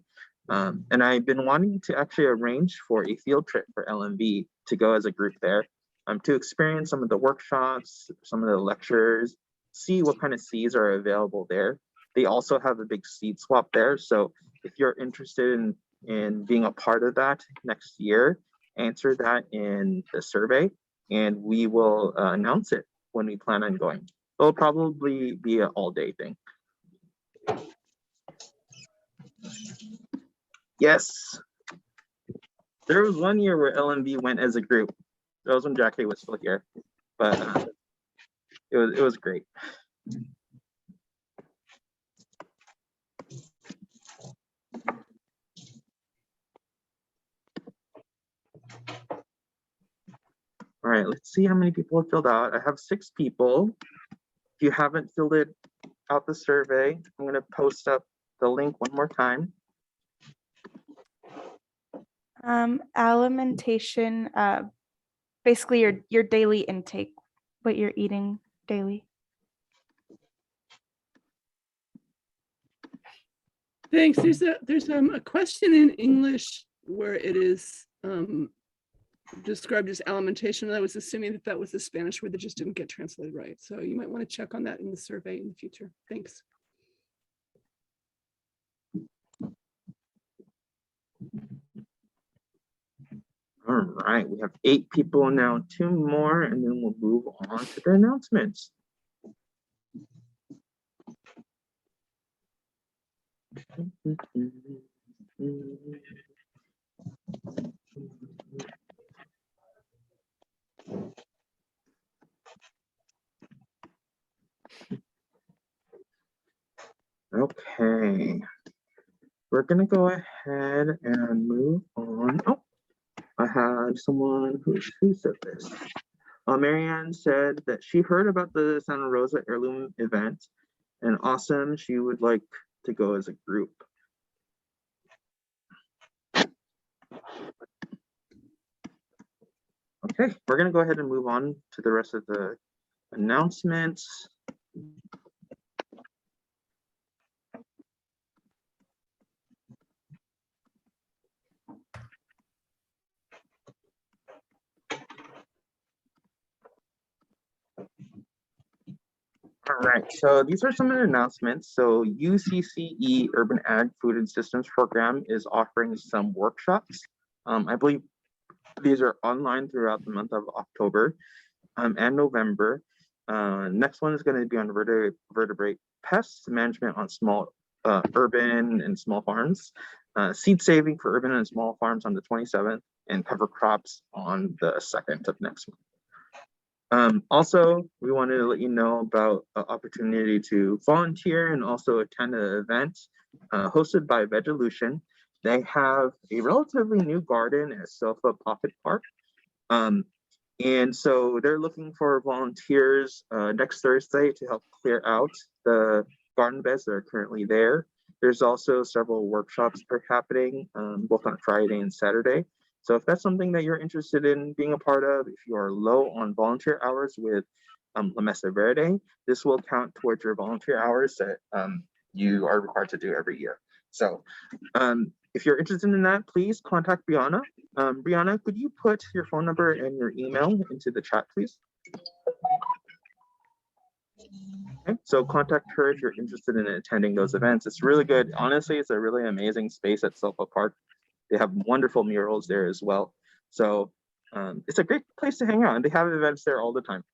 And I've been wanting to actually arrange for a field trip for LMB to go as a group there to experience some of the workshops, some of the lectures, see what kind of seeds are available there. They also have a big seed swap there. So if you're interested in being a part of that next year, answer that in the survey and we will announce it when we plan on going. It'll probably be an all-day thing. Yes. There was one year where LMB went as a group. That was when Jackie was still here, but it was great. All right, let's see how many people have filled out. I have 6 people. If you haven't filled it out the survey, I'm going to post up the link one more time. Alimentation, basically your daily intake, what you're eating daily. Thanks. There's a question in English where it is described as alimentation, and I was assuming that was the Spanish word that just didn't get translated right. So you might want to check on that in the survey in the future. Thanks. All right, we have 8 people now, 2 more, and then we'll move on to the announcements. Okay, we're gonna go ahead and move on. Oh, I had someone who said this. Marianne said that she heard about the Santa Rosa heirloom event and awesome, she would like to go as a group. Okay, we're gonna go ahead and move on to the rest of the announcements. All right, so these are some of the announcements. So UCCE Urban Ag Food and Systems Program is offering some workshops. I believe these are online throughout the month of October and November. Next one is going to be on vertebrate pest management on small urban and small farms, seed saving for urban and small farms on the 27th, and cover crops on the 2nd of next month. Also, we wanted to let you know about an opportunity to volunteer and also attend an event hosted by Vegelution. They have a relatively new garden at Sofa Pocket Park. And so they're looking for volunteers next Thursday to help clear out the garden beds that are currently there. There's also several workshops that are happening both on Friday and Saturday. So if that's something that you're interested in being a part of, if you are low on volunteer hours with La Mesa Verde, this will count towards your volunteer hours that you are required to do every year. So if you're interested in that, please contact Brianna. Brianna, could you put your phone number and your email into the chat, please? Okay, so contact her if you're interested in attending those events. It's really good. Honestly, it's a really amazing space at Sofa Park. They have wonderful murals there as well. So it's a great place to hang out, and they have events there all the time.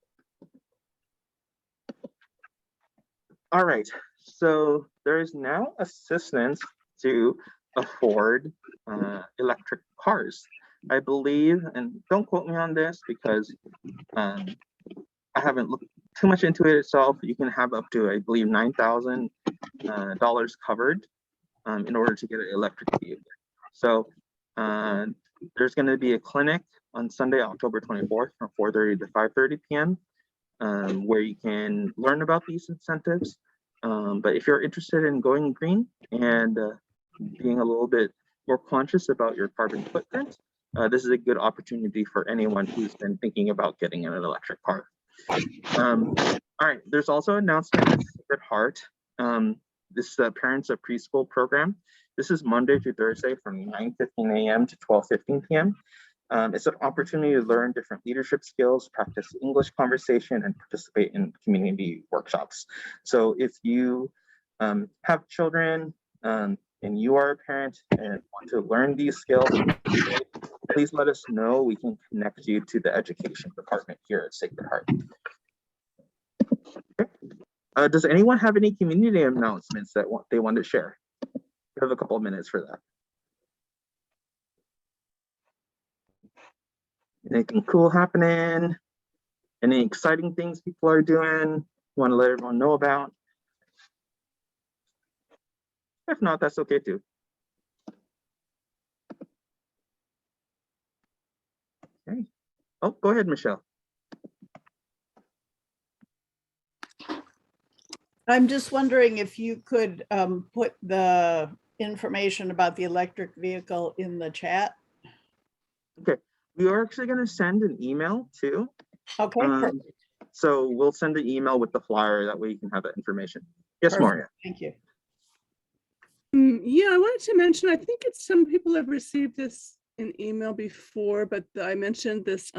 All right, so there is now assistance to afford electric cars. I believe, and don't quote me on this because I haven't looked too much into it itself. You can have up to, I believe, $9,000 covered in order to get an electric vehicle. So there's going to be a clinic on Sunday, October 24th from 4:30 to 5:30 p.m. Where you can learn about these incentives. But if you're interested in going green and being a little bit more conscious about your carbon footprint, this is a good opportunity for anyone who's been thinking about getting an electric car. All right, there's also an announcement at Sacred Heart. This is the Parents of Preschool program. This is Monday through Thursday from 9:15 a.m. to 12:15 p.m. It's an opportunity to learn different leadership skills, practice English conversation, and participate in community workshops. So if you have children and you are a parent and want to learn these skills, please let us know. We can connect you to the education department here at Sacred Heart. Okay. Does anyone have any community announcements that they want to share? We have a couple of minutes for that. Anything cool happening? Any exciting things people are doing? Want to let everyone know about? If not, that's okay too. Okay. Oh, go ahead, Michelle. I'm just wondering if you could put the information about the electric vehicle in the chat. Okay, we are actually going to send an email too. Okay, perfect. So we'll send an email with the flyer. That way you can have that information. Yes, Perfect. Maria. Thank you. Yeah, I wanted to mention, I think some people have received this in email before, but I mentioned this,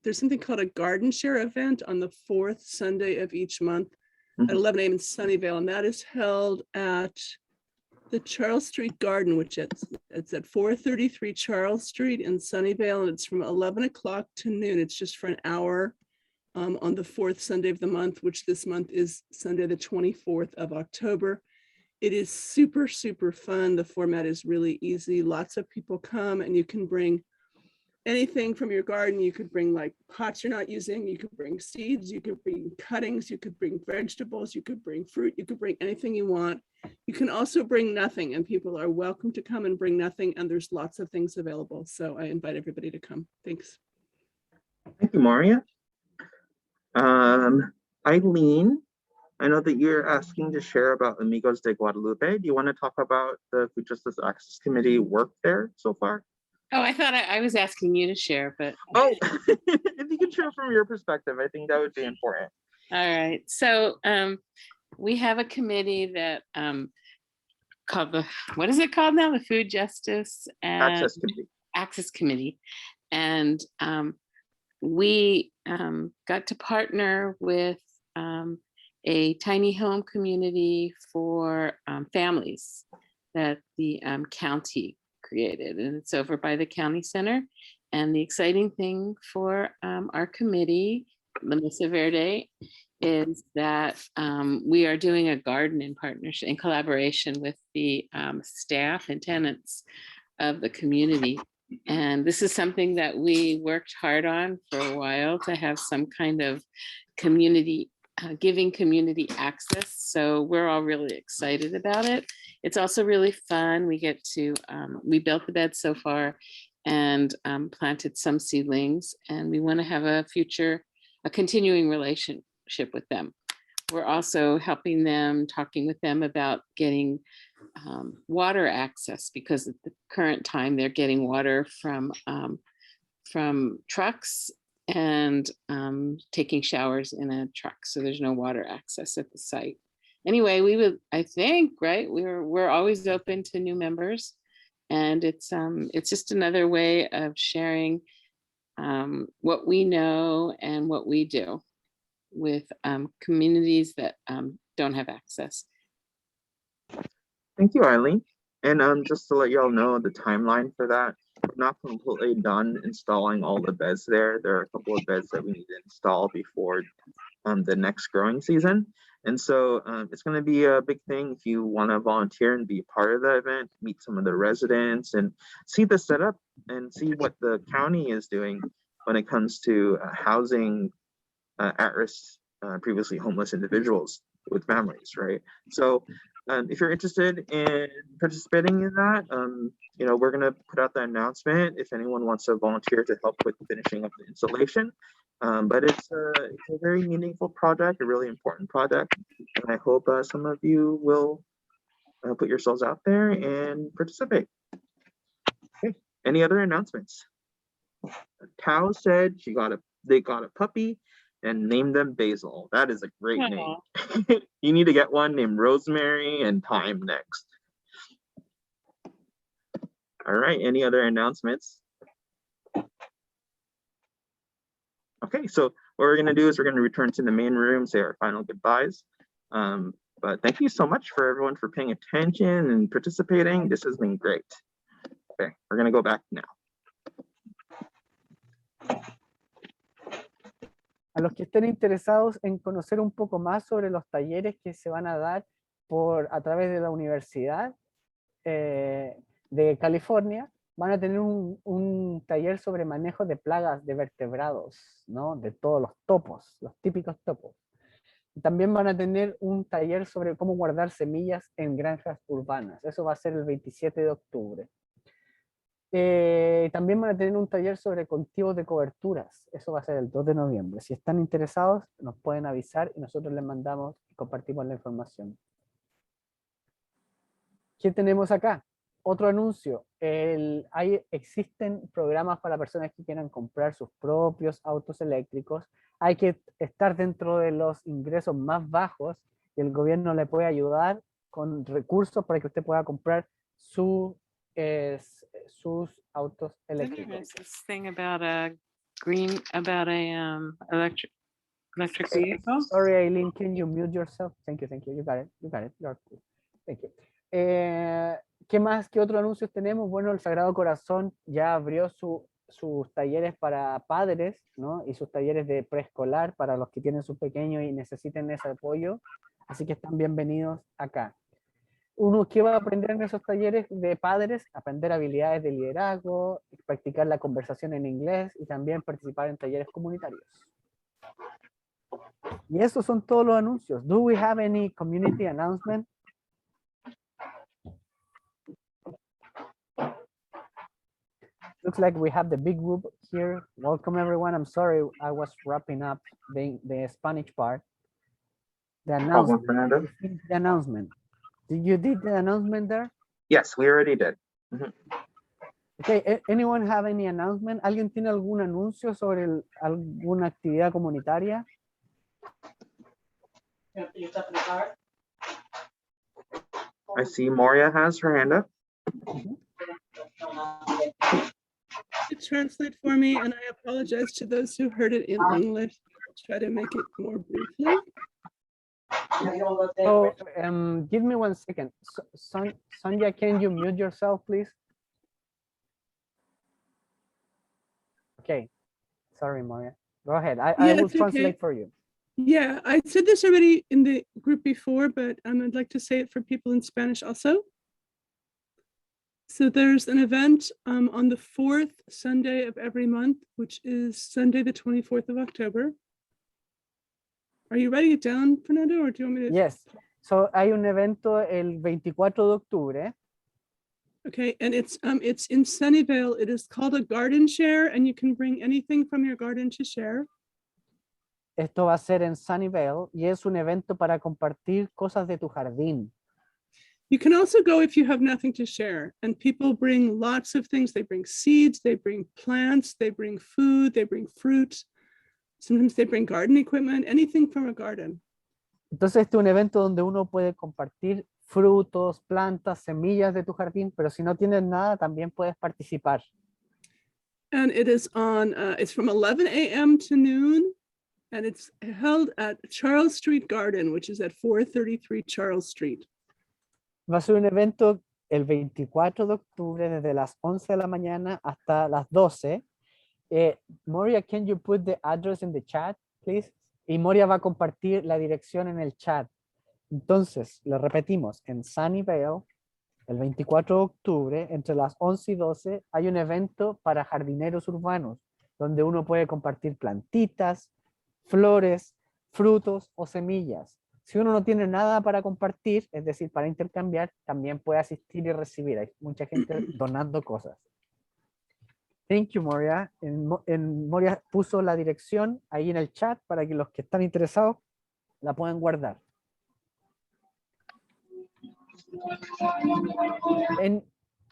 there's something called a garden share event on the 4th Sunday of each month at 11 a.m. in Sunnyvale, and that is held at the Charles Street Garden, which it's at 433 Charles Street in Sunnyvale, and it's from 11 o'clock to noon. It's just for an hour on the 4th Sunday of the month, which this month is Sunday, the 24th of October. It is super, super fun. The format is really easy. Lots of people come, and you can bring anything from your garden. You could bring like pots you're not using. You could bring seeds. You could bring cuttings. You could bring vegetables. You could bring fruit. You could bring anything you want. You can also bring nothing, and people are welcome to come and bring nothing. And there's lots of things available. So I invite everybody to come. Thanks. Thank you, Maria. Eileen, I know that you're asking to share about Amigos de Guadalupe. Do you want to talk about the Food Justice Access Committee work there so far? Oh, I thought I was asking you to share, but oh, if you could share from your perspective, I think that would be important. All right. So we have a committee that called what is it called now? The Food Justice and Access Committee. And we got to partner with a tiny home community for families that the county created, and it's over by the county center. And the exciting thing for our committee, La Mesa Verde, is that we are doing a garden in partnership, in collaboration with the staff and tenants of the community. And this is something that we worked hard on for a while, to have some kind of community, giving community access. So we're all really excited about it. It's also really fun. We get to, we built the bed so far and planted some seedlings, and we want to have a continuing relationship with them. We're also helping them, talking with them about getting water access, because at the current time they're getting water from trucks and taking showers in a truck. So there's no water access at the site. Anyway, we would, I think, right? We're always open to new members, and it's just another way of sharing what we know and what we do with communities that don't have access. Thank you, Eileen. And just to let you all know the timeline for that, we're not completely done installing all the beds there. There are a couple of beds that we need to install before the next growing season. And so it's going to be a big thing if you want to volunteer and be a part of the event, meet some of the residents and see the setup and see what the county is doing when it comes to housing at-risk, previously homeless individuals with families, right? So if you're interested in participating in that, you know, we're going to put out the announcement if anyone wants to volunteer to help with finishing up the installation. But it's a very meaningful project, a really important project, and I hope some of you will put yourselves out there and participate. Okay. Any other announcements? Tao said they got a puppy and named them Basil. That is a great name. You need to get one named Rosemary and Thyme next. All right, any other announcements? Okay, so what we're gonna do is we're gonna return to the main room, say our final goodbyes. But thank you so much for everyone for paying attention and participating. This has been great. Okay, we're gonna go back now. A los que estén interesados en conocer un poco más sobre los talleres que se van a dar a través de la Universidad de California, van a tener un taller sobre manejo de plagas de vertebrados, ¿no? De todos los topos, los típicos topos. También van a tener un taller sobre cómo guardar semillas en granjas urbanas. Eso va a ser el 27 de octubre. También van a tener un taller sobre cultivos de coberturas. Eso va a ser el 2 de noviembre. Si están interesados, nos pueden avisar y nosotros les mandamos y compartimos la información. ¿Qué tenemos acá? Otro anuncio. Existen programas para personas que quieran comprar sus propios autos eléctricos. Hay que estar dentro de los ingresos más bajos y el gobierno le puede ayudar con recursos para que usted pueda comprar sus autos eléctricos. There's this thing about a electric vehicle. Sorry, Aileen, can you mute yourself? Thank you. You got it. You're cool. Thank you. ¿Qué más? ¿Qué otros anuncios tenemos? Bueno, el Sagrado Corazón ya abrió sus talleres para padres, ¿no? Y sus talleres de preescolar para los que tienen sus pequeños y necesiten ese apoyo. Así que están bienvenidos acá. Uno que va a aprender en esos talleres de padres, aprender habilidades de liderazgo, practicar la conversación en inglés y también participar en talleres comunitarios. Y esos son todos los anuncios. Do we have any community announcement? Looks like we have the big group here. Welcome everyone. I'm sorry I was wrapping up the Spanish part. The announcement. Did you did the announcement there? Yes, we already did. Okay, anyone have any announcement? ¿Alguien tiene algún anuncio sobre alguna actividad comunitaria? I see Moria has her hand up. Translate for me, and I apologize to those who heard it in English. I'll try to make it more briefly. So, give me 1 second. Sonia, can you mute yourself, please? Okay. Sorry, Moria. Go ahead. I will translate for you. Yeah, I said this already in the group before, but I'd like to say it for people in Spanish also. So there's an event on the 4th Sunday of every month, which is Sunday, the 24th of October. Are you writing it down, Fernando, or do you want me to? Yes. So hay un evento el 24 de octubre. Okay, and it's in Sunnyvale. It is called a garden share, and you can bring anything from your garden to share. Esto va a ser en Sunnyvale y es un evento para compartir cosas de tu jardín. You can also go if you have nothing to share, and people bring lots of things. They bring seeds, they bring plants, they bring food, they bring fruit. Sometimes they bring garden equipment, anything from a garden. Entonces este es un evento donde uno puede compartir frutos, plantas, semillas de tu jardín, pero si no tienes nada, también puedes participar. And it is it's from 11 a.m. to noon, and it's held at Charles Street Garden, which is at 433 Charles Street. Va a ser un evento el 24 de octubre desde las 11 de la mañana hasta las 12. Moria, can you put the address in the chat, please? Y Moria va a compartir la dirección en el chat. Entonces, lo repetimos, en Sunnyvale, el 24 de octubre, entre las 11 y 12, hay un evento para jardineros urbanos, donde uno puede compartir plantitas, flores, frutos o semillas. Si uno no tiene nada para compartir, es decir, para intercambiar, también puede asistir y recibir. Hay mucha gente donando cosas. Thank you, Moria. Moria puso la dirección ahí en el chat para que los que están interesados la puedan guardar.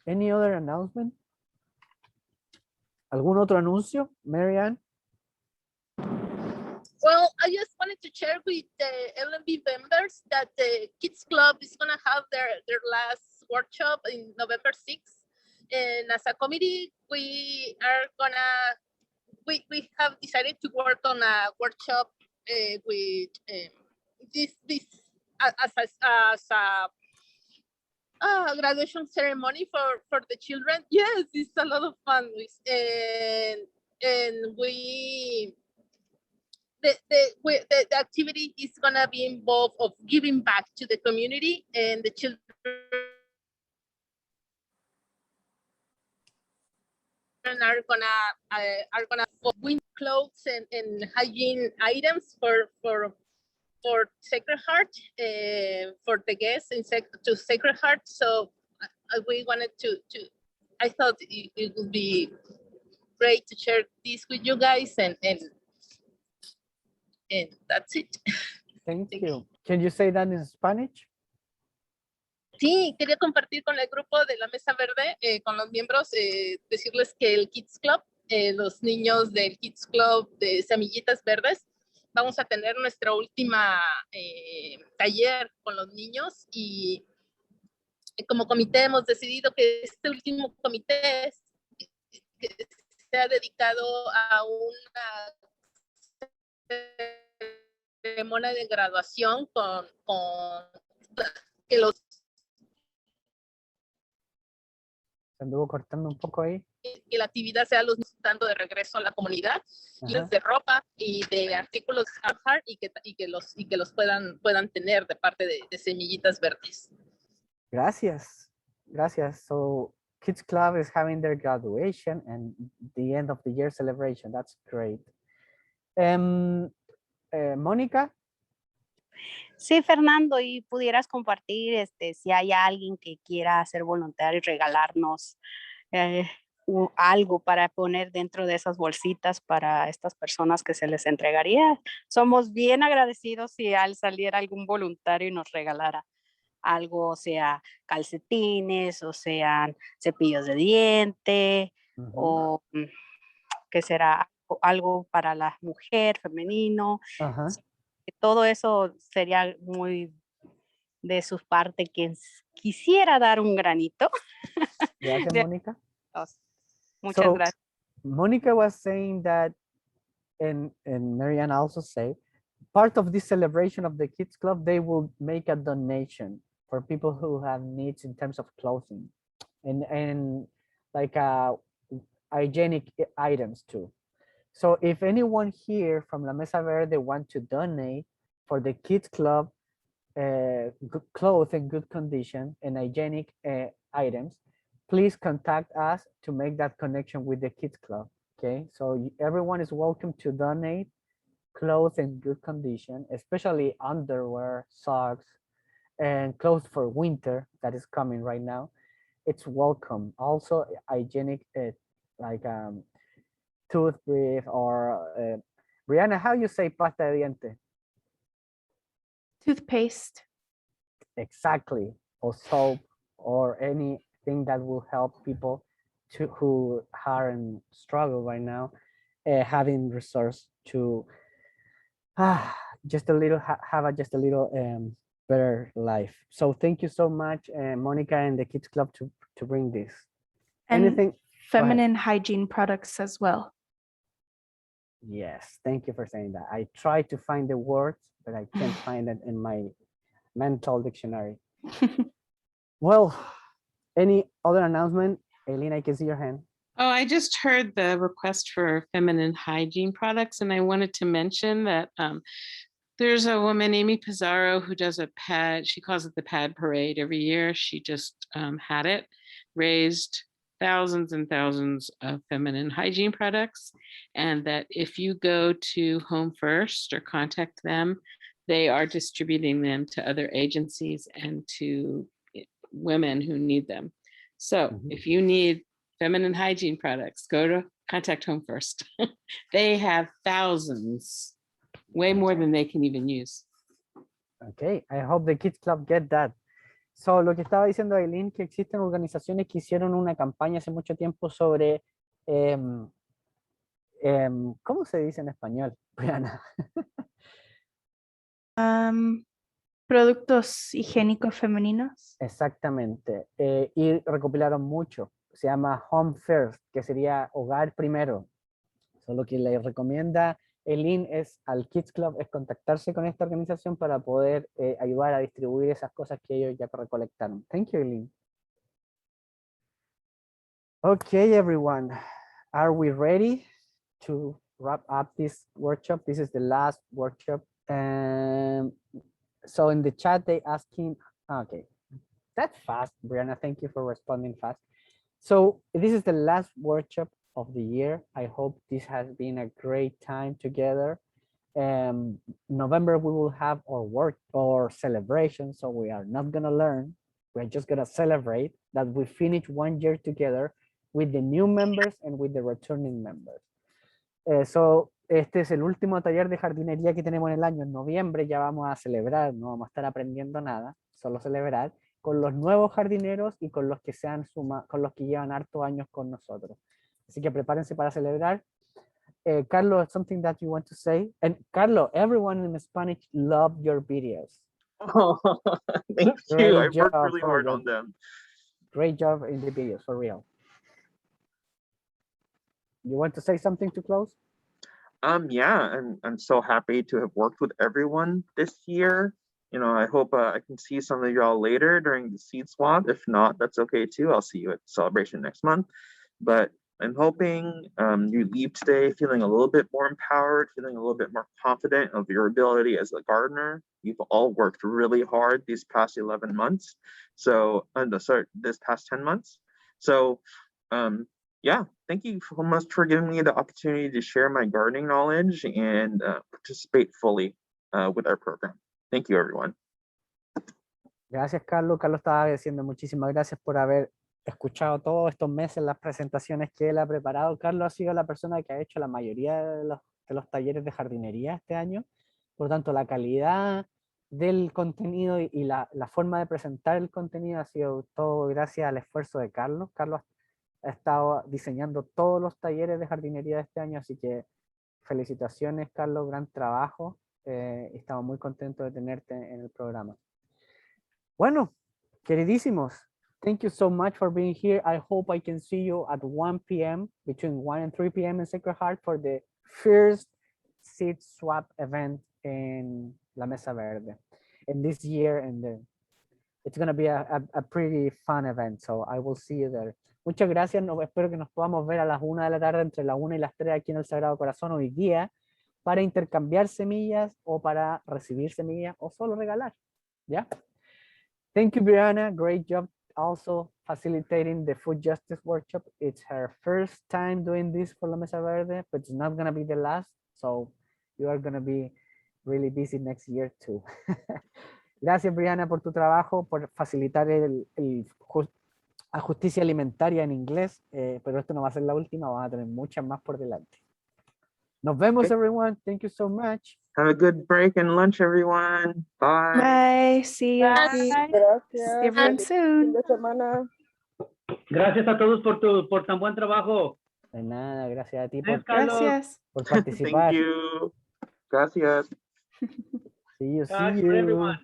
Any other announcement? ¿Algún otro anuncio, Marianne? Well, I just wanted to share with the LMB members that the Kids Club is going to have their last workshop in November 6th. And as a committee, we are going to we have decided to work on a workshop with this as a graduation ceremony for the children. Yes, it's a lot of fun, Luis. And the activity is gonna be involved of giving back to the community, and the children are gonna win clothes and hygiene items for Sacred Heart, for the guests to Sacred Heart. So we wanted to I thought it would be great to share this with you guys, and that's it. Thank you. Can you say that in Spanish? Sí, quería compartir con el grupo de la Mesa Verde, con los miembros, decirles que el Kids Club, los niños del Kids Club de Semillitas Verdes, vamos a tener nuestra última taller con los niños, y como comité hemos decidido que este último comité que sea dedicado a una ceremonia de graduación con que los Se anduvo cortando un poco ahí. que la actividad sea los niños dando de regreso a la comunidad, de ropa y de artículos y que los puedan tener de parte de Semillitas Verdes. Gracias. Gracias. So Kids Club is having their graduation and the end of the year celebration. That's great. Mónica. Sí, Fernando, y pudieras compartir si hay alguien que quiera ser voluntario y regalarnos algo para poner dentro de esas bolsitas para estas personas que se les entregaría. Somos bien agradecidos si al salir algún voluntario y nos regalara algo, o sea calcetines, o sean cepillos de diente, o que será algo para la mujer, femenino. Todo eso sería muy de su parte, quien quisiera dar un granito. Gracias, Mónica. Muchas gracias. Monica was saying that, and Marianne also said, part of this celebration of the Kids Club, they will make a donation for people who have needs in terms of clothing and like hygienic items too. So if anyone here from La Mesa Verde want to donate for the Kids Club clothes in good condition and hygienic items, please contact us to make that connection with the Kids Club. Okay, so everyone is welcome to donate clothes in good condition, especially underwear, socks, and clothes for winter that is coming right now. It's welcome. Also hygienic like toothbrush or Brianna, how you say pasta de diente? Toothpaste. Exactly, or soap, or anything that will help people who are in struggle right now, having resource to just a little just a little better life. So thank you so much, Monica and the Kids Club to bring this. And anything feminine hygiene products as well. Yes, thank you for saying that. I tried to find the words, but I can't find it in my mental dictionary. Well, any other announcement? Aileen, I can see your hand. Oh, I just heard the request for feminine hygiene products, and I wanted to mention that there's a woman, Amy Pizarro, who does a pad, she calls it the Pad Parade every year. She just had it, raised thousands and thousands of feminine hygiene products, and that if you go to Home First or contact them, they are distributing them to other agencies and to women who need them. So if you need feminine hygiene products, go to contact Home First. They have thousands, way more than they can even use. Okay, I hope the Kids Club get that. So, lo que estaba diciendo Aileen, que existen organizaciones que hicieron una campaña hace mucho tiempo sobre, ¿cómo se dice en español, Brianna? Productos higiénicos femeninos. Exactamente, y recopilaron mucho. Se llama Home First, que sería hogar primero. So, lo que le recomienda Eileen es al Kids Club es contactarse con esta organización para poder ayudar a distribuir esas cosas que ellos ya recolectaron. Thank you, Eileen. Okay, everyone. Are we ready to wrap up this workshop? This is the last workshop. So in the chat, they asking, okay, that's fast, Brianna. Thank you for responding fast. So this is the last workshop of the year. I hope this has been a great time together. November, we will have our work or celebration. So we are not gonna learn. We're just gonna celebrate that we finish 1 year together with the new members and with the returning members. So este es el último taller de jardinería que tenemos en el año. En noviembre ya vamos a celebrar, no vamos a estar aprendiendo nada, solo celebrar con los nuevos jardineros y con los que se han sumado, con los que llevan hartos años con nosotros. Así que prepárense para celebrar. Carlos, something that you want to say? And Carlos, everyone in Spanish love your videos. Oh, thank you. I worked really hard on them. Great job in the videos, for real. You want to say something to close? Yeah, I'm so happy to have worked with everyone this year. You know, I hope I can see some of y'all later during the seed swap. If not, that's okay too. I'll see you at the celebration next month. But I'm hoping you leave today feeling a little bit more empowered, feeling a little bit more confident of your ability as a gardener. You've all worked really hard these past 11 months. So, this past 10 months. So, yeah, thank you so much for giving me the opportunity to share my gardening knowledge and participate fully with our program. Thank you, everyone. Gracias, Carlos. Carlos estaba diciendo muchísimas gracias por haber escuchado todos estos meses las presentaciones que él ha preparado. Carlos ha sido la persona que ha hecho la mayoría de los talleres de jardinería este año. Por tanto, la calidad del contenido y la forma de presentar el contenido ha sido todo gracias al esfuerzo de Carlos. Carlos ha estado diseñando todos los talleres de jardinería de este año, así que felicitaciones, Carlos, gran trabajo. Estamos muy contentos de tenerte en el programa. Bueno, queridísimos, thank you so much for being here. I hope I can see you at 1 p.m., between 1 and 3 p.m. in Sacred Heart for the first seed swap event in La Mesa Verde. And this year, it's going to be a pretty fun event, so I will see you there. Muchas gracias, espero que nos podamos ver a las 1 de la tarde, entre las 1 y las 3 aquí en el Sagrado Corazón hoy día, para intercambiar semillas o para recibir semillas o solo regalar, ¿ya? Thank you, Brianna. Great job also facilitating the food justice workshop. It's her first time doing this for La Mesa Verde, but it's not going to be the last. So you are going to be really busy next year too. Gracias, Brianna, por tu trabajo, por facilitar a justicia alimentaria en inglés, pero esto no va a ser la última, vamos a tener muchas más por delante. Nos vemos, everyone. Thank you so much. Have a good break and lunch, everyone. Bye. Bye. See you. See everyone soon. Gracias a todos por tan buen trabajo. De nada, gracias a ti Gracias. por participar. Thank you. Gracias. See you. Bye for everyone.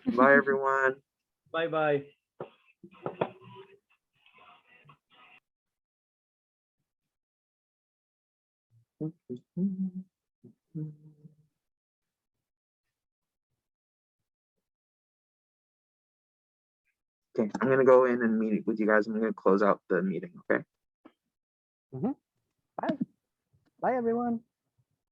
Bye, everyone. Bye, bye. Okay, I'm going to go in and meet with you guys. I'm going to close out the meeting, okay? Bye. Bye, everyone.